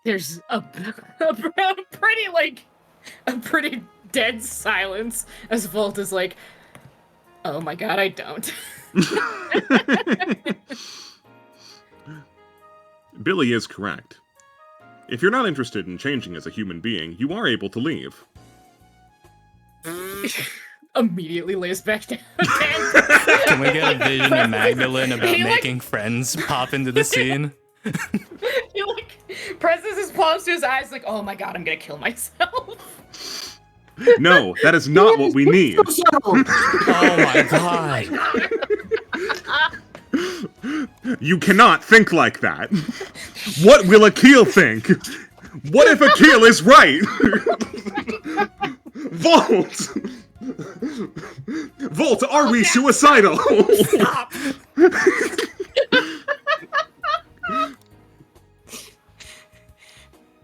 There's a pretty dead silence as Volt is like, oh my god, I don't. Billy is correct. If you're not interested in changing as a human being, you are able to leave. Immediately lays back down. Can we get a vision of Magdalene about He, like- making friends pop into the scene? He like presses his palms to his eyes like, oh my god, I'm gonna kill myself. No, that is not what we need. Oh my god. You cannot think like that. What will Akil think? What if Akil is right? Volt! Volt, are we suicidal?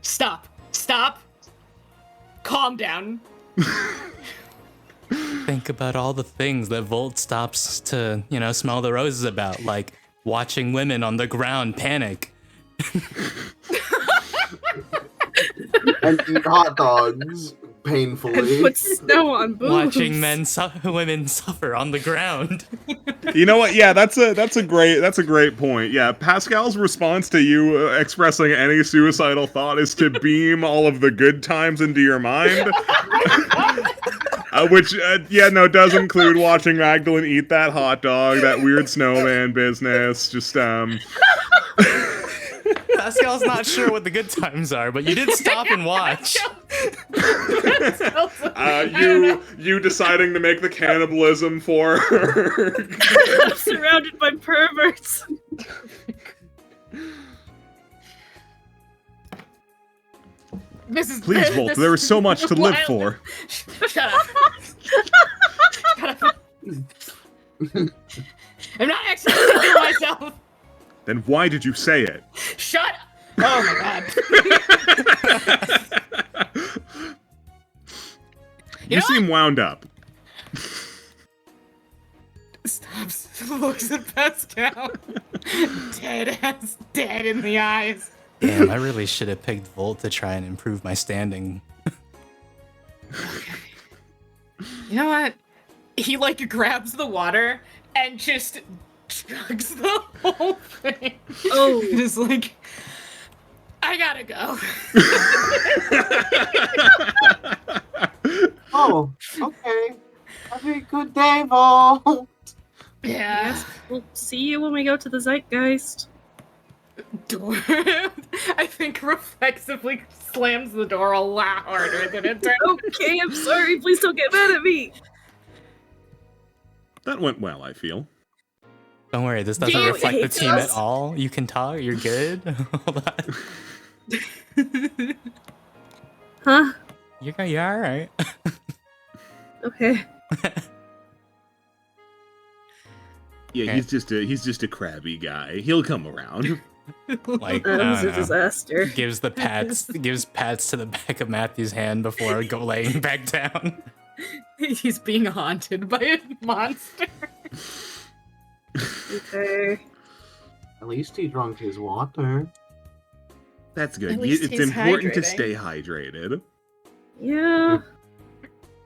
Stop. Stop. Calm down. Think about all the things that Volt stops to, smell the roses about, like watching women on the ground panic. And eat hot dogs painfully. And put snow on boobs. Watching women suffer on the ground. You know what? Yeah, that's a great point. Yeah, Pascal's response to you expressing any suicidal thought is to beam all of the good times into your mind. Which does include watching Magdalene eat that hot dog, that weird snowman business. Just Pascal's not sure what the good times are, but you did stop and watch. You deciding to make the cannibalism for her. I'm surrounded by perverts. Please, Volt, there is so much to live for. Shut up. Shut up. I'm not actually killing myself. Then why did you say it? Shut up. Oh my god. You seem wound up. Stops. Looks at Pascal. Dead in the eyes. Damn, I really should have picked Volt to try and improve my standing. You know what? He grabs the water and just chugs the whole thing. Oh. Just like, I gotta go. Oh, okay. Have a good day, Volt. Yeah. We'll see you when we go to the Zeitgeist. Door. I think reflexively slams the door a lot harder than it turns. Okay, I'm sorry. Please don't get mad at me. That went well, I feel. Don't worry, this doesn't You reflect the hate team us? at all. You can talk, you're good. Hold on. Huh? You're alright. Okay. Yeah, he's just a crabby guy. He'll come around. Like, That was I a don't know. disaster. gives pats to the back of Matthew's hand before laying back down. He's being haunted by a monster. Okay. At least he drunk his water. That's good. At least It's he's important to hydrating. stay hydrated. Yeah.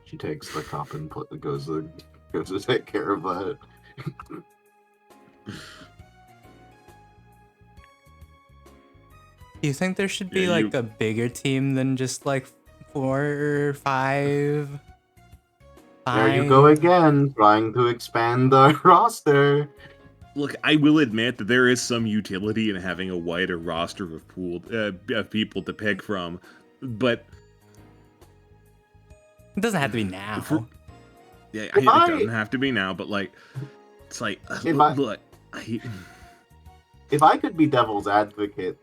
She takes the cup and goes to take care of that. Do you think there should be Yeah, like you- a bigger team than just like 4 or 5? There you go again, trying to expand our roster. Look, I will admit that there is some utility in having a wider roster of of people to pick from, but It doesn't have to be now. For- yeah, If it doesn't have to be now. But like, it's like, look, If I could be devil's advocate,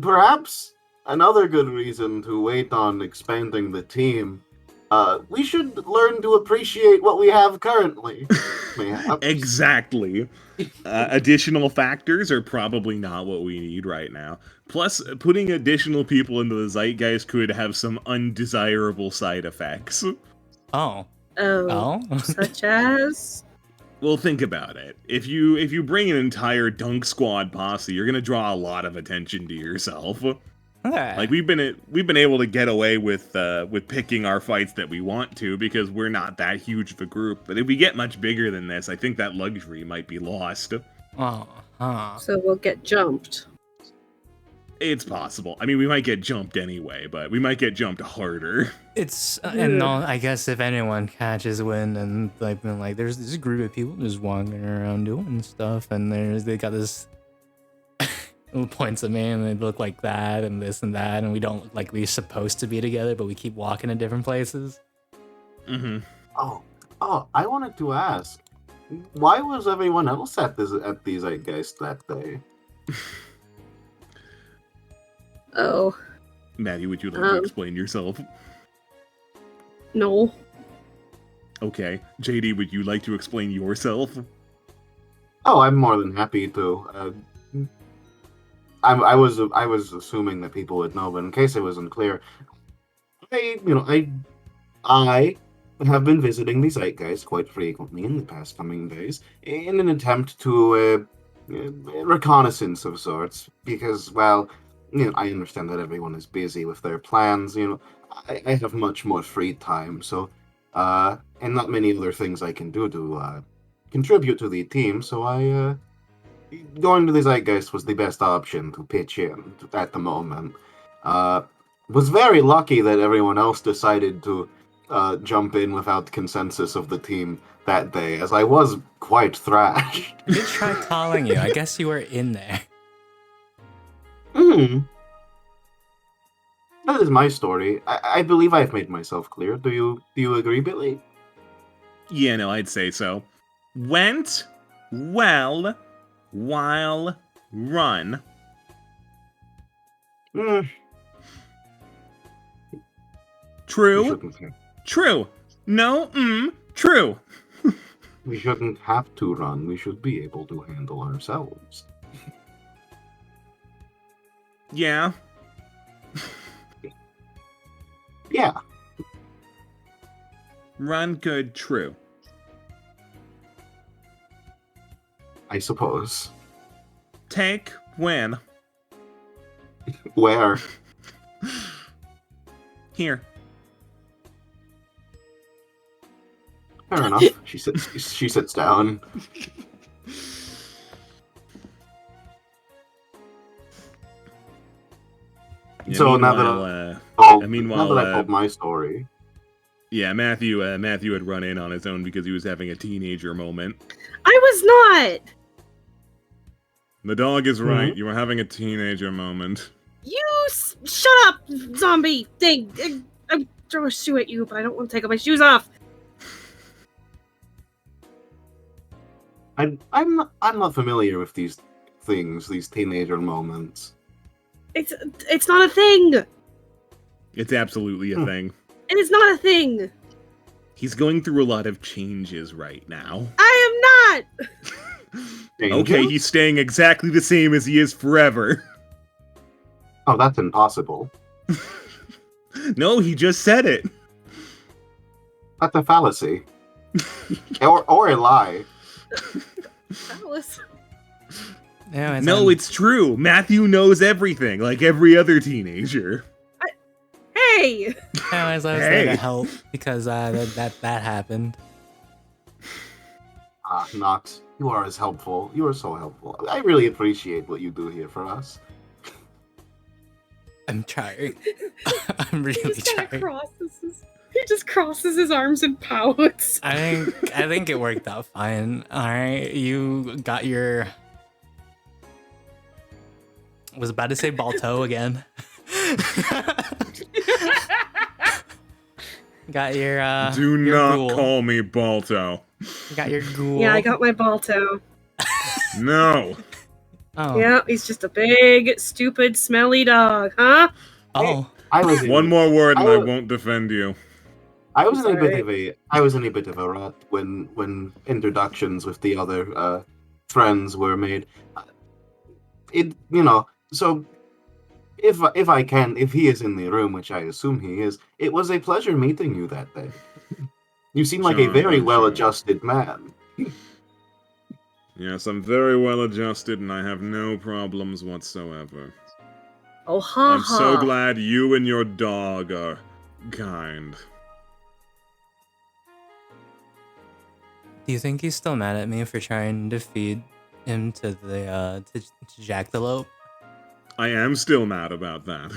perhaps another good reason to wait on expanding the team, we should learn to appreciate what we have currently. Perhaps. Exactly. Additional factors are probably not what we need right now. Plus, putting additional people into the zeitgeist could have some undesirable side effects. Oh. Oh. Oh? Such as? Well, think about it. If you bring an entire Dunk Squad posse, you're gonna draw a lot of attention to yourself. Okay. Like we've been able to get away with picking our fights that we want to because we're not that huge of a group. But if we get much bigger than this, I think that luxury might be lost. Oh, huh. So we'll get jumped. It's possible. I mean, we might get jumped anyway, but we might get jumped harder. It's and I guess if anyone catches wind and like been like, there's this group of people just walking around doing stuff, and they got this points at me and they look like that and this and that, and we don't look like we're supposed to be together, but we keep walking in different places. Mm-hmm. Oh, I wanted to ask, why was everyone else at the Zeitgeist that day? Oh. Matthew, would you like to explain yourself? No. Okay. JD, would you like to explain yourself? Oh, I'm more than happy to. I was assuming that people would know, but in case it wasn't clear, I have been visiting the Zeitgeist quite frequently in the past coming days in an attempt to reconnaissance of sorts, because, well, I understand that everyone is busy with their plans. I have much more free time, so and not many other things I can do to contribute to the team. So going to the Zeitgeist was the best option to pitch in at the moment. Was very lucky that everyone else decided to jump in without consensus of the team that day, as I was quite thrashed. I did try calling you. I guess you were in there. That is my story. I believe I've made myself clear. Do you agree, Billy? Yeah, no, I'd say so. Went well while run. True. True. No, true. We shouldn't have to run. We should be able to handle ourselves. Yeah. Yeah. Run good, true. I suppose. Take, win. Where? Here. Fair enough. She sits down. Yeah, So now that I told my story. Yeah, Matthew had run in on his own because he was having a teenager moment. I was not! The dog is right. You were having a teenager moment. You shut up, zombie thing! I'm throwing a shoe at you, but I don't want to take my shoes off. I'm not familiar with these things, these teenager moments. It's not a thing. It's absolutely a thing. It is not a thing. He's going through a lot of changes right now. I am not. Okay, he's staying exactly the same as he is forever. Oh, that's impossible. No, he just said it. That's a fallacy. or a lie. Alice. Anyways, No, it's true. Matthew knows everything, like every other teenager. Hey! anyways, I was there to Hey. help because that happened. Nox, you are as helpful. You are so helpful. I really appreciate what you do here for us. I'm trying. I'm really He just trying. he just crosses his arms and pouts. I think it worked out fine. All right, you got your. Was about to say Balto again. Got your. Do your not ghoul. call me Balto. Got your ghoul. Yeah, I got my Balto. No. Oh. Yeah, he's just a big, stupid, smelly dog, huh? Oh. I was in, One more word and I was- won't defend you. I was in a bit Sorry. of a rut when introductions with the other friends were made. So if he is in the room, which I assume he is, it was a pleasure meeting you that day. You seem like a Sure, very I'm well-adjusted man. Yes, I'm very well adjusted and I have no problems whatsoever. Oh, ha I'm so ha. glad you and your dog are kind. Do you think he's still mad at me for trying to feed him to the to Jackalope? I am still mad about that.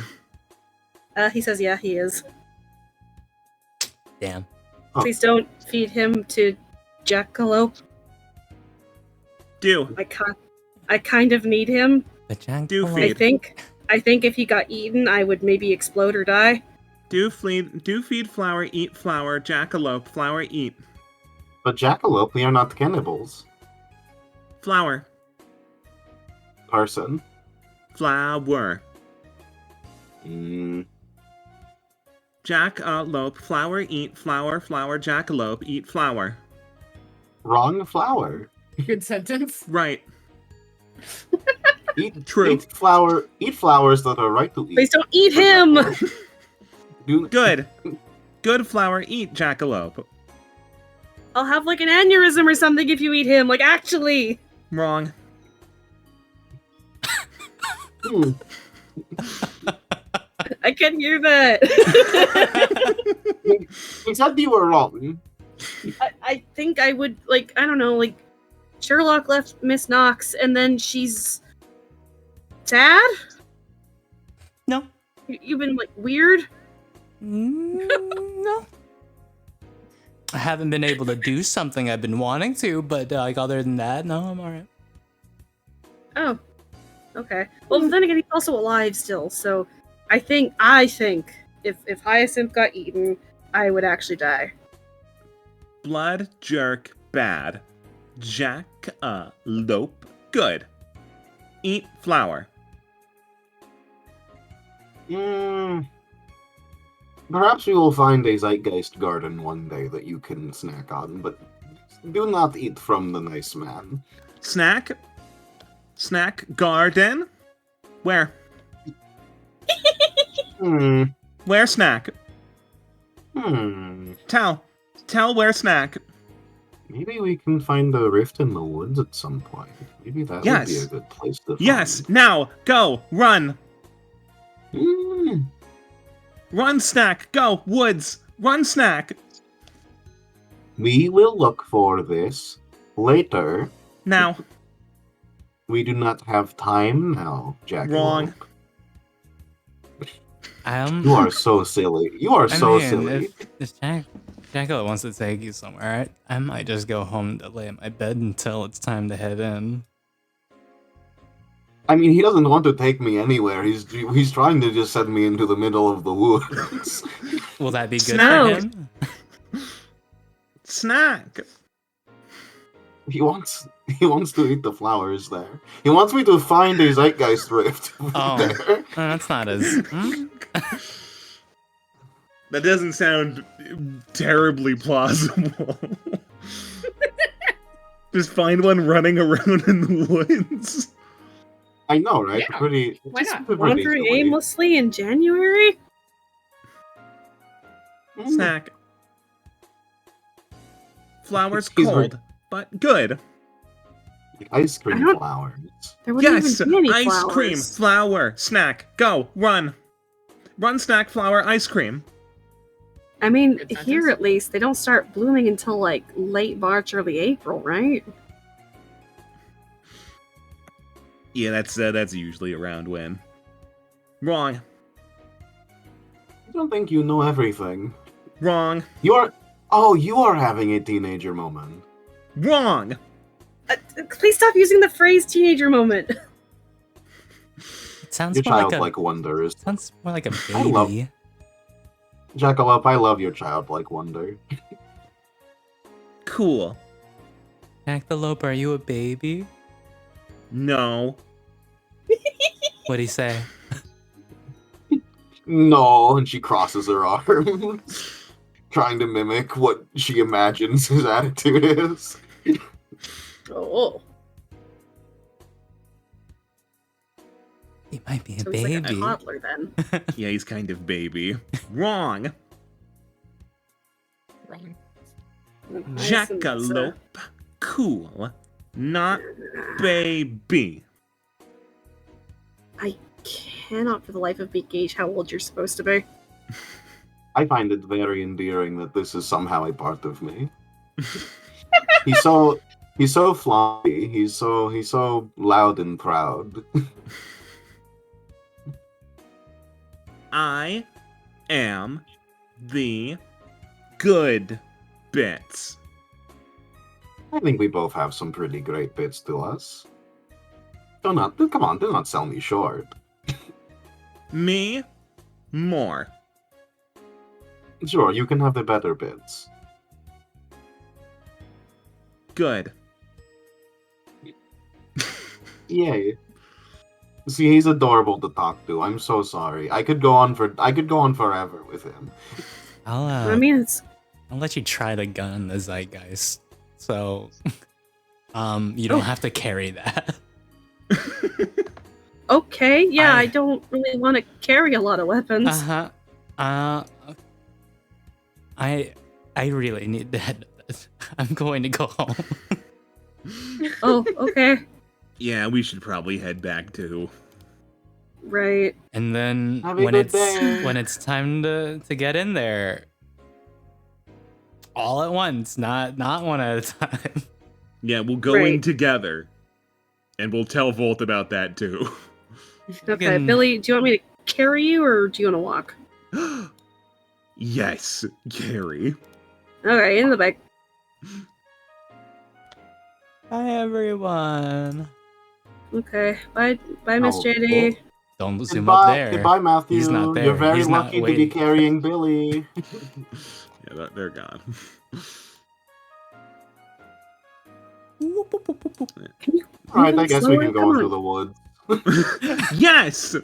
He says, yeah, he is. Damn. Please don't feed him to Jackalope. Do. I kind of need him. But Jackalope. Do I feed. think if he got eaten, I would maybe explode or die. Do feed flower, eat flower, jackalope, flower, eat. But Jackalope, we are not cannibals. Flower. Person. Flower. Mm, Jackalope, flower, eat, flower, flower, jackalope, eat, flower. wrong flower. Good sentence. Right. True. Eat flowers that are right to eat. Please don't eat him! Good. Good flower, eat, jackalope. I'll have like an aneurysm or something if you eat him. Like, actually. Wrong. Hmm. I can hear that. He said you were wrong. I think I would, like, I don't know, like, Sherlock left Miss Knox and then she's sad? No. You've been, like, weird? No. I haven't been able to do something I've been wanting to, but like other than that, no, I'm alright. Oh. Okay. Well, then again, he's also alive still, so I think if Hyacinth got eaten, I would actually die. Blood jerk bad. Jackalope good. Eat flower. Perhaps we will find a Zeitgeist garden one day that you can snack on, but do not eat from the nice man. Snack? Snack garden? Where? Hmm. Where snack? Hmm. Tell where snack. Maybe we can find a rift in the woods at some point. Maybe that would be Yes. a good place to find. Yes, now, go, run. Hmm. Run snack, go, woods. Run snack. We will look for this later. Now. We do not have time now, Jack. Wrong. You are so silly. You are so silly. If Jackalope wants to take you somewhere, I might just go home to lay in my bed until it's time to head in. I mean, he doesn't want to take me anywhere. He's trying to just send me into the middle of the woods. Will that be good Snack. for him? Snack. He wants to eat the flowers there. He wants me to find a Zeitgeist rift there. That's not as... That doesn't sound terribly plausible. Just find one running around in the woods. I know, right? Yeah. Pretty. Why not? Wandering aimlessly in January? Snack. Flowers He's cold, but good. Like ice I cream don't- flowers. There wouldn't Yes, even be any ice flowers. cream, flower, snack. Go, run. Run, snack, flower, ice cream. I mean, Good here sentence. at least, they don't start blooming until like late March, early April, right? Yeah, that's usually around when. Wrong. I don't think you know everything. Wrong. You are having a teenager moment. Wrong. Please stop using the phrase "teenager moment." It sounds Your more like childlike wonders. sounds more like a I love- baby. Jackalope, I love your childlike wonder. Cool. Jackalope, are you a baby? No. What'd he say? No, and she crosses her arms, trying to mimic what she imagines his attitude is. Oh, He might be a so he's like a baby. toddler then. Yeah, he's kind of baby. Wrong. Wrong. Jackalope. Cool. Not baby. I cannot for the life of me gauge how old you're supposed to be. I find it very endearing that this is somehow a part of me. He's so floppy. He's so loud and proud. I am the good bits. I think we both have some pretty great bits to us. Do not sell me short. Me, more. Sure, you can have the better bits. Good. Yay. See, he's adorable to talk to. I'm so sorry. I could go on forever with him. I mean, it's I'll let you try the gun in the zeitgeist. So, you don't have to carry that. okay. Yeah, I don't really want to carry a lot of weapons. I really need to head. I'm going to go home. Oh, okay. Yeah, we should probably head back too. Right. And then Have a when good it's day. when it's time to get in there, all at once, not one at a time. Yeah, we'll go in Right. together. And we'll tell Volt about that too. Okay, Fucking- Billy, do you want me to carry you or do you want to walk? Yes, Gary. Alright, in the back. Hi everyone. Okay. Bye, Miss Oh, JD. Don't zoom up there. Goodbye, Matthew. He's not there. You're very He's not lucky to be waiting. carrying Billy. Yeah, they're gone. Can you Alright, move I guess slower? we can go Come into on. the woods. Yes!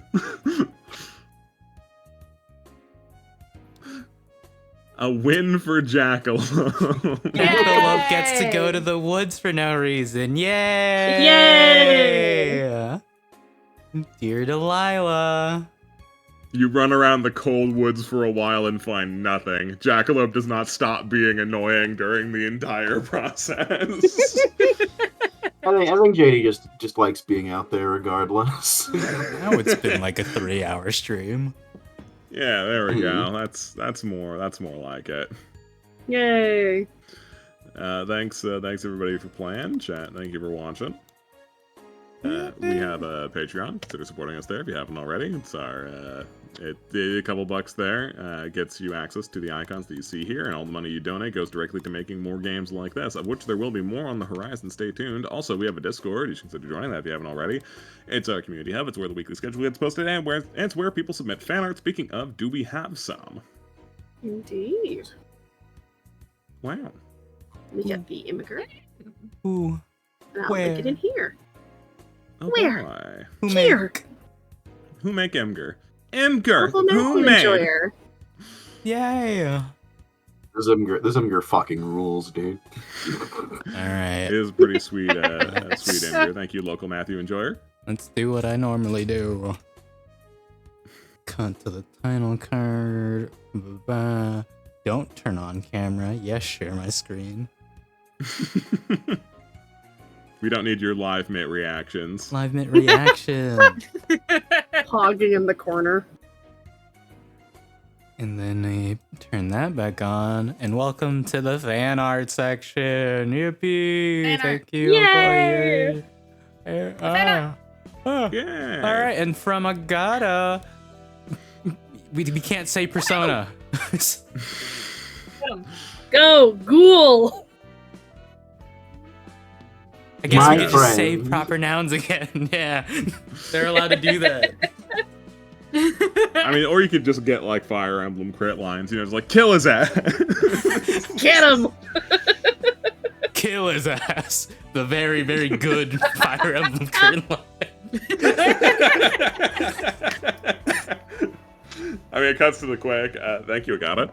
A win for Jackalope. Jackalope gets to go to the woods for no reason. Yay! Yay! Dear Delilah. You run around the cold woods for a while and find nothing. Jackalope does not stop being annoying during the entire process. I think JD just likes being out there regardless. Now it's been like a 3-hour stream. Yeah, there we go. That's more like it. Yay. Thanks everybody for playing. Chat, thank you for watching. We have a Patreon. Consider supporting us there if you haven't already. It's our a couple bucks there gets you access to the icons that you see here, and all the money you donate goes directly to making more games like this, of which there will be more on the horizon. Stay tuned. Also, we have a Discord. You should consider joining that if you haven't already. It's our community hub. It's where the weekly schedule gets posted, and it's where people submit fan art. Speaking of, do we have some? Indeed. Wow. We got the immigrant. Ooh. And I'll Where? make it in here. Oh Where? boy. Who Here. Who make Emger? Emger! Local Who medical made? enjoyer. Yay! This Imgur fucking rules, dude. Alright, It is pretty sweet, sweet Emger. Thank you, local Matthew Enjoyer. let's do what I normally do. Cut to the title card. Ba-ba. Don't turn on camera. Yes, share my screen. We don't need your live mate reactions. Live mid reaction. Hogging in the corner. And then they turn that back on. And welcome to the fan art section. Yippee! Fan art. Thank you. Yay! Fan art. Yeah. All right, and from Agata, we can't say persona. Go, ghoul! I guess My we could just say friend. proper nouns again. Yeah, they're allowed to do that. I mean, or you could just get like Fire Emblem crit lines. You know, it's like kill his ass. Get him! Kill his ass. The very, very good Fire Emblem current line. I mean, it cuts to the quick. Thank you, Agata.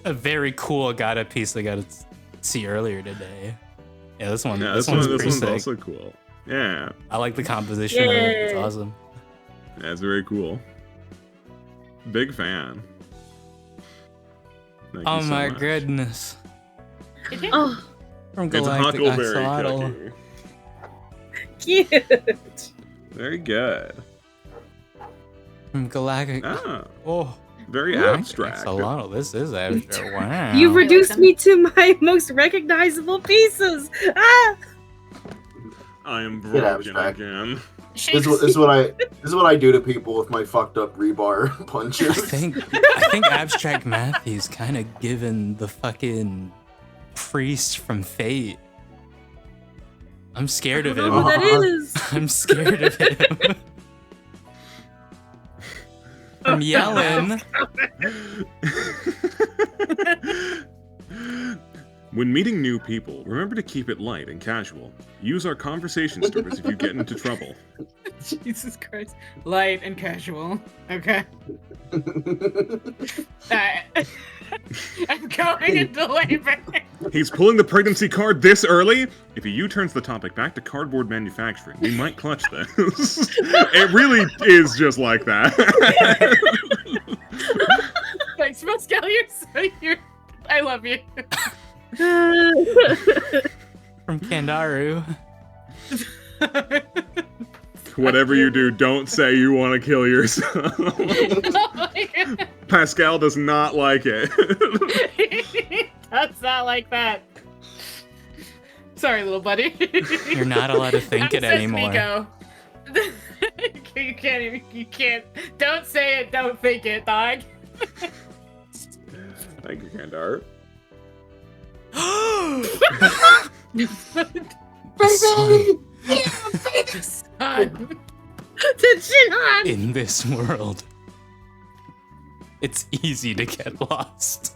A very cool Agata piece I got to see earlier today. Yeah, this one. Yeah, this this one's one's pretty sick. also cool. Yeah, I like the composition of it. It's Yay. awesome. yeah, it's very cool. Big fan. Thank Oh you so my much. goodness. Oh, From It's a Galactic Huckleberry Axolotl. cookie. cute! Very good. From Galactic. Oh, very Ooh, abstract. Axolotl. This is abstract. Wow. You've reduced them. me to my most recognizable pieces! Ah! I am Get broken abstract. again. This is what I do to people with my fucked up rebar punches. I think Abstract Matthew's kind of given the fucking priest from Fate. I'm scared of I don't know him. who that is! I'm scared of him. From Yellen. When meeting new people, remember to keep it light and casual. Use our conversation starters if you get into trouble. Jesus Christ. Light and casual. Okay. I'm going into labor. He's pulling the pregnancy card this early? If he U-turns the topic back to cardboard manufacturing, we might clutch this. It really is just like that. Thanks, Pascal. You're I love you. From Kandaru. Whatever you do, don't say you want to kill yourself. Oh my God. Pascal does not like it. That's not like that. Sorry, little buddy. You're not allowed to think it Says anymore. Miko. You can't even. You can't. Don't say it. Don't think it, dog. Thank you, Kandar. Son, Did she not? in this world, it's easy to get lost.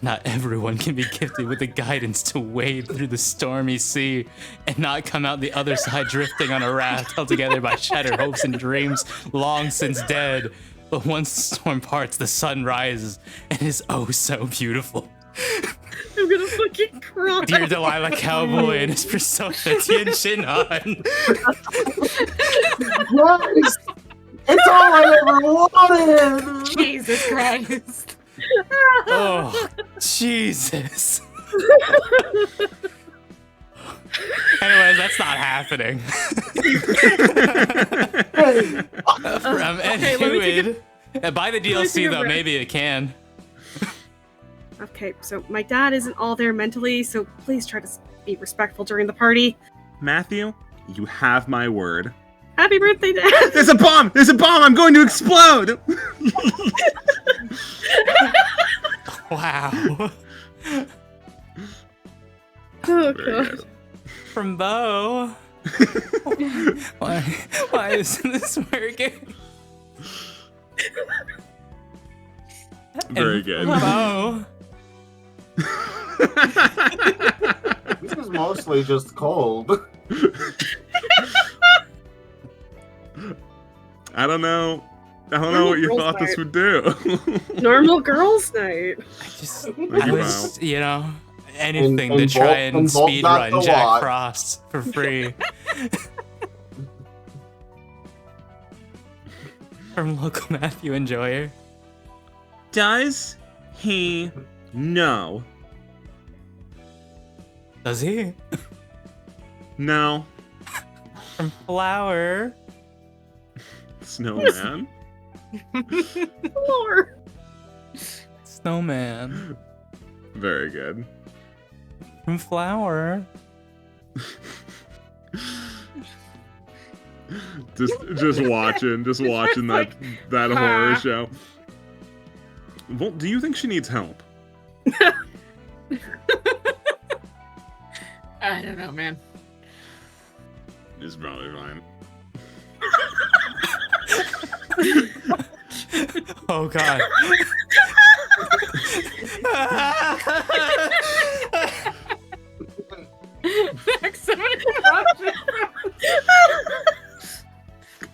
Not everyone can be gifted with the guidance to wade through the stormy sea and not come out the other side drifting on a raft held together by shattered hopes and dreams long since dead. But once the storm parts, the sun rises and is oh so beautiful. I'm gonna fucking cry. Dear Delilah Cowboy and his persona Tien Shinhan. Yes! It's all I ever wanted! Jesus Christ. Oh, Jesus. Anyways, that's not happening. From Okay, let me take Enuid. Buy the me take DLC a though, breath. maybe it can. Okay, so my dad isn't all there mentally, so please try to be respectful during the party. Matthew, you have my word. Happy birthday, Dad! There's a bomb! There's a bomb! I'm going to explode! Wow. Oh, Very God. good. From Bo. Why isn't this working? Very And good. Bo. This is mostly just cold. I don't know what you thought this would do. Normal girls' night. I was, you know, anything to and try Bolt- and and Bolt speed got run the Jack lot. Frost for free. From local Matthew Enjoyer. Does he know? Does he? No. From Flower. Snowman. Lore. Snowman. Very good. From Flower. just watching that horror show. Well, do you think she needs help? I don't know, man. It's probably fine. Oh god.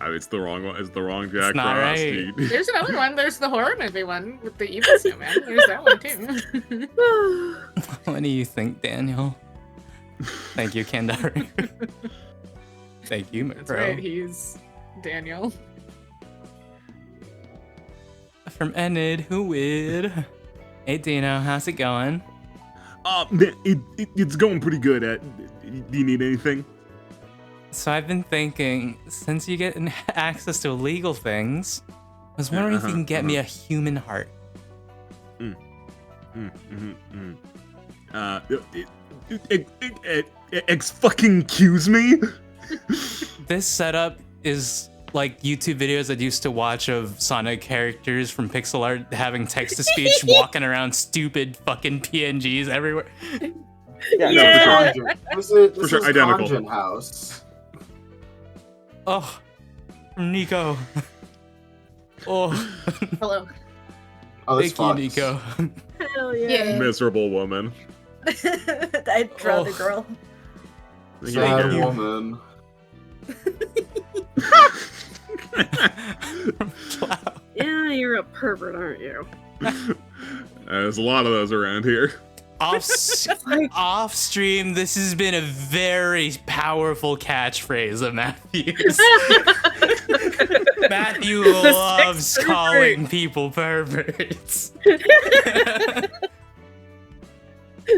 It's the wrong one. It's the wrong Jack not Frost. right. There's another one. There's the horror movie one with the evil snowman. There's that one too. What do you think, Daniel? Thank you, Kendari. Thank you, That's bro. right. He's Daniel. From Enid, who would? Hey, Dino, how's it going? It's going pretty good. Do you need anything? So I've been thinking, since you get access to illegal things, I was wondering if you can get me a human heart. Excuse me? This setup is like YouTube videos I'd used to watch of Sonic characters from pixel art having text-to-speech walking around stupid fucking PNGs everywhere. Yeah. This is For sure, identical. Conjun House. Oh, from Nico. Oh, Hello. Oh, that's thank you, Nico. Hell yeah. Miserable woman. I'd draw the girl. Sad Yeah. woman. Yeah, you're a pervert, aren't you? There's a lot of those around here. Off stream, this has been a very powerful catchphrase of Matthew's. Matthew loves pervert. calling people perverts.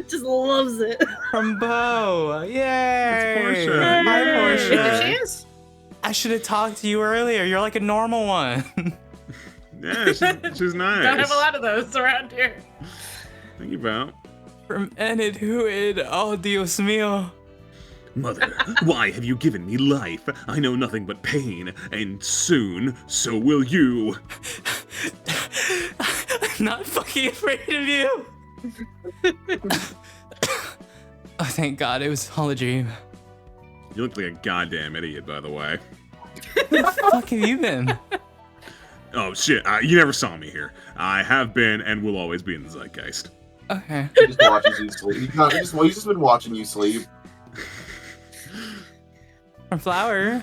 Just loves it. From Bo, yay! It's Portia. Hi, Yay. Portia. There she is. I should have talked to you earlier. You're like a normal one. Yeah, she's nice. Don't have a lot of those around here. Thank you, Val. From Enid Huid, oh Dios mío. Mother, why have you given me life? I know nothing but pain, and soon, so will you. I'm not fucking afraid of you. Oh, thank God, it was all a dream. You look like a goddamn idiot, by the way. Where the fuck have you been? Oh, shit, you never saw me here. I have been and will always be in the zeitgeist. Okay. He just watches you sleep. He's just been watching you sleep. From Flower.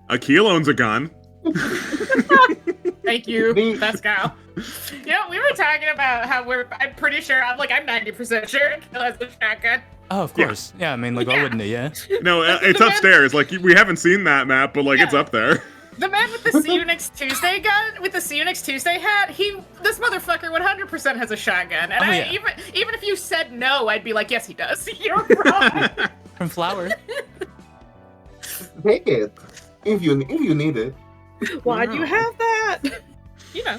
Akil owns a gun. Thank you, Me. Pascal. You know, we were talking about how I'm pretty sure, I'm 90% sure Akil has a shotgun. Oh, of course. Yeah, I mean, like, why wouldn't it, yeah? No, it's upstairs. Like, we haven't seen that map, but, like, it's up there. The man with the See You Next Tuesday gun, with the See You Next Tuesday hat, this motherfucker 100% has a shotgun. And Oh, yeah. even if you said no, I'd be like, yes, he does. You're wrong. From Flower. Take it if you need it. Why do you have that? You know.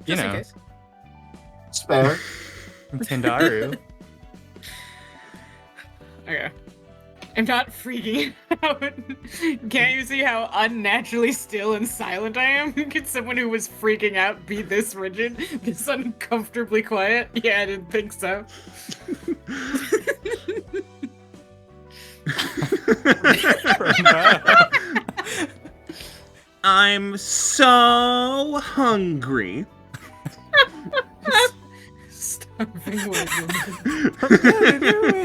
You Just in know. case. Spare. From Tendaru. Okay. I'm not freaking out. Can't you see how unnaturally still and silent I am? Could someone who was freaking out be this rigid? This uncomfortably quiet? Yeah, I didn't think so. From Bo. I'm so hungry. Starving woman.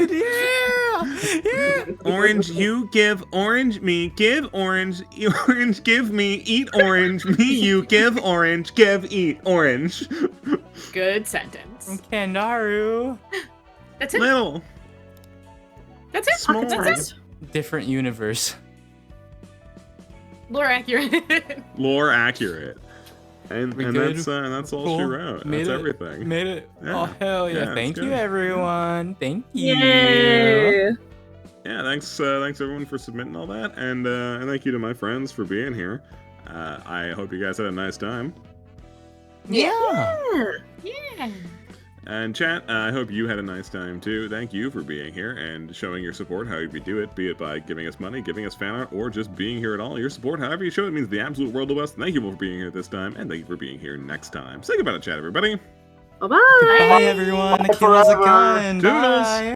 Yeah! Orange, you give orange, me give orange, orange give me, eat orange, me you give orange, give eat orange. Good sentence. From Kendaru. That's it. Little, That's it. small. That's it. Different universe. Lore accurate. Lore accurate. And We good? that's all she Cool. wrote. Made That's it. everything. Made it. Yeah. Oh, hell yeah. Yeah, Thank it's you, good. everyone. Thank you. Yay. yeah, thanks everyone for submitting all that, and thank you to my friends for being here. I hope you guys had a nice time. Yeah. Yeah. And chat, I hope you had a nice time too. Thank you for being here and showing your support however you do it, be it by giving us money, giving us fan art, or just being here at all. Your support, however you show it, means the absolute world to us. Thank you all for being here this time, and thank you for being here next time. Say goodbye to chat, everybody. Bye-bye. Bye, everyone. Kill us a Forever. gun. Toodles. Bye.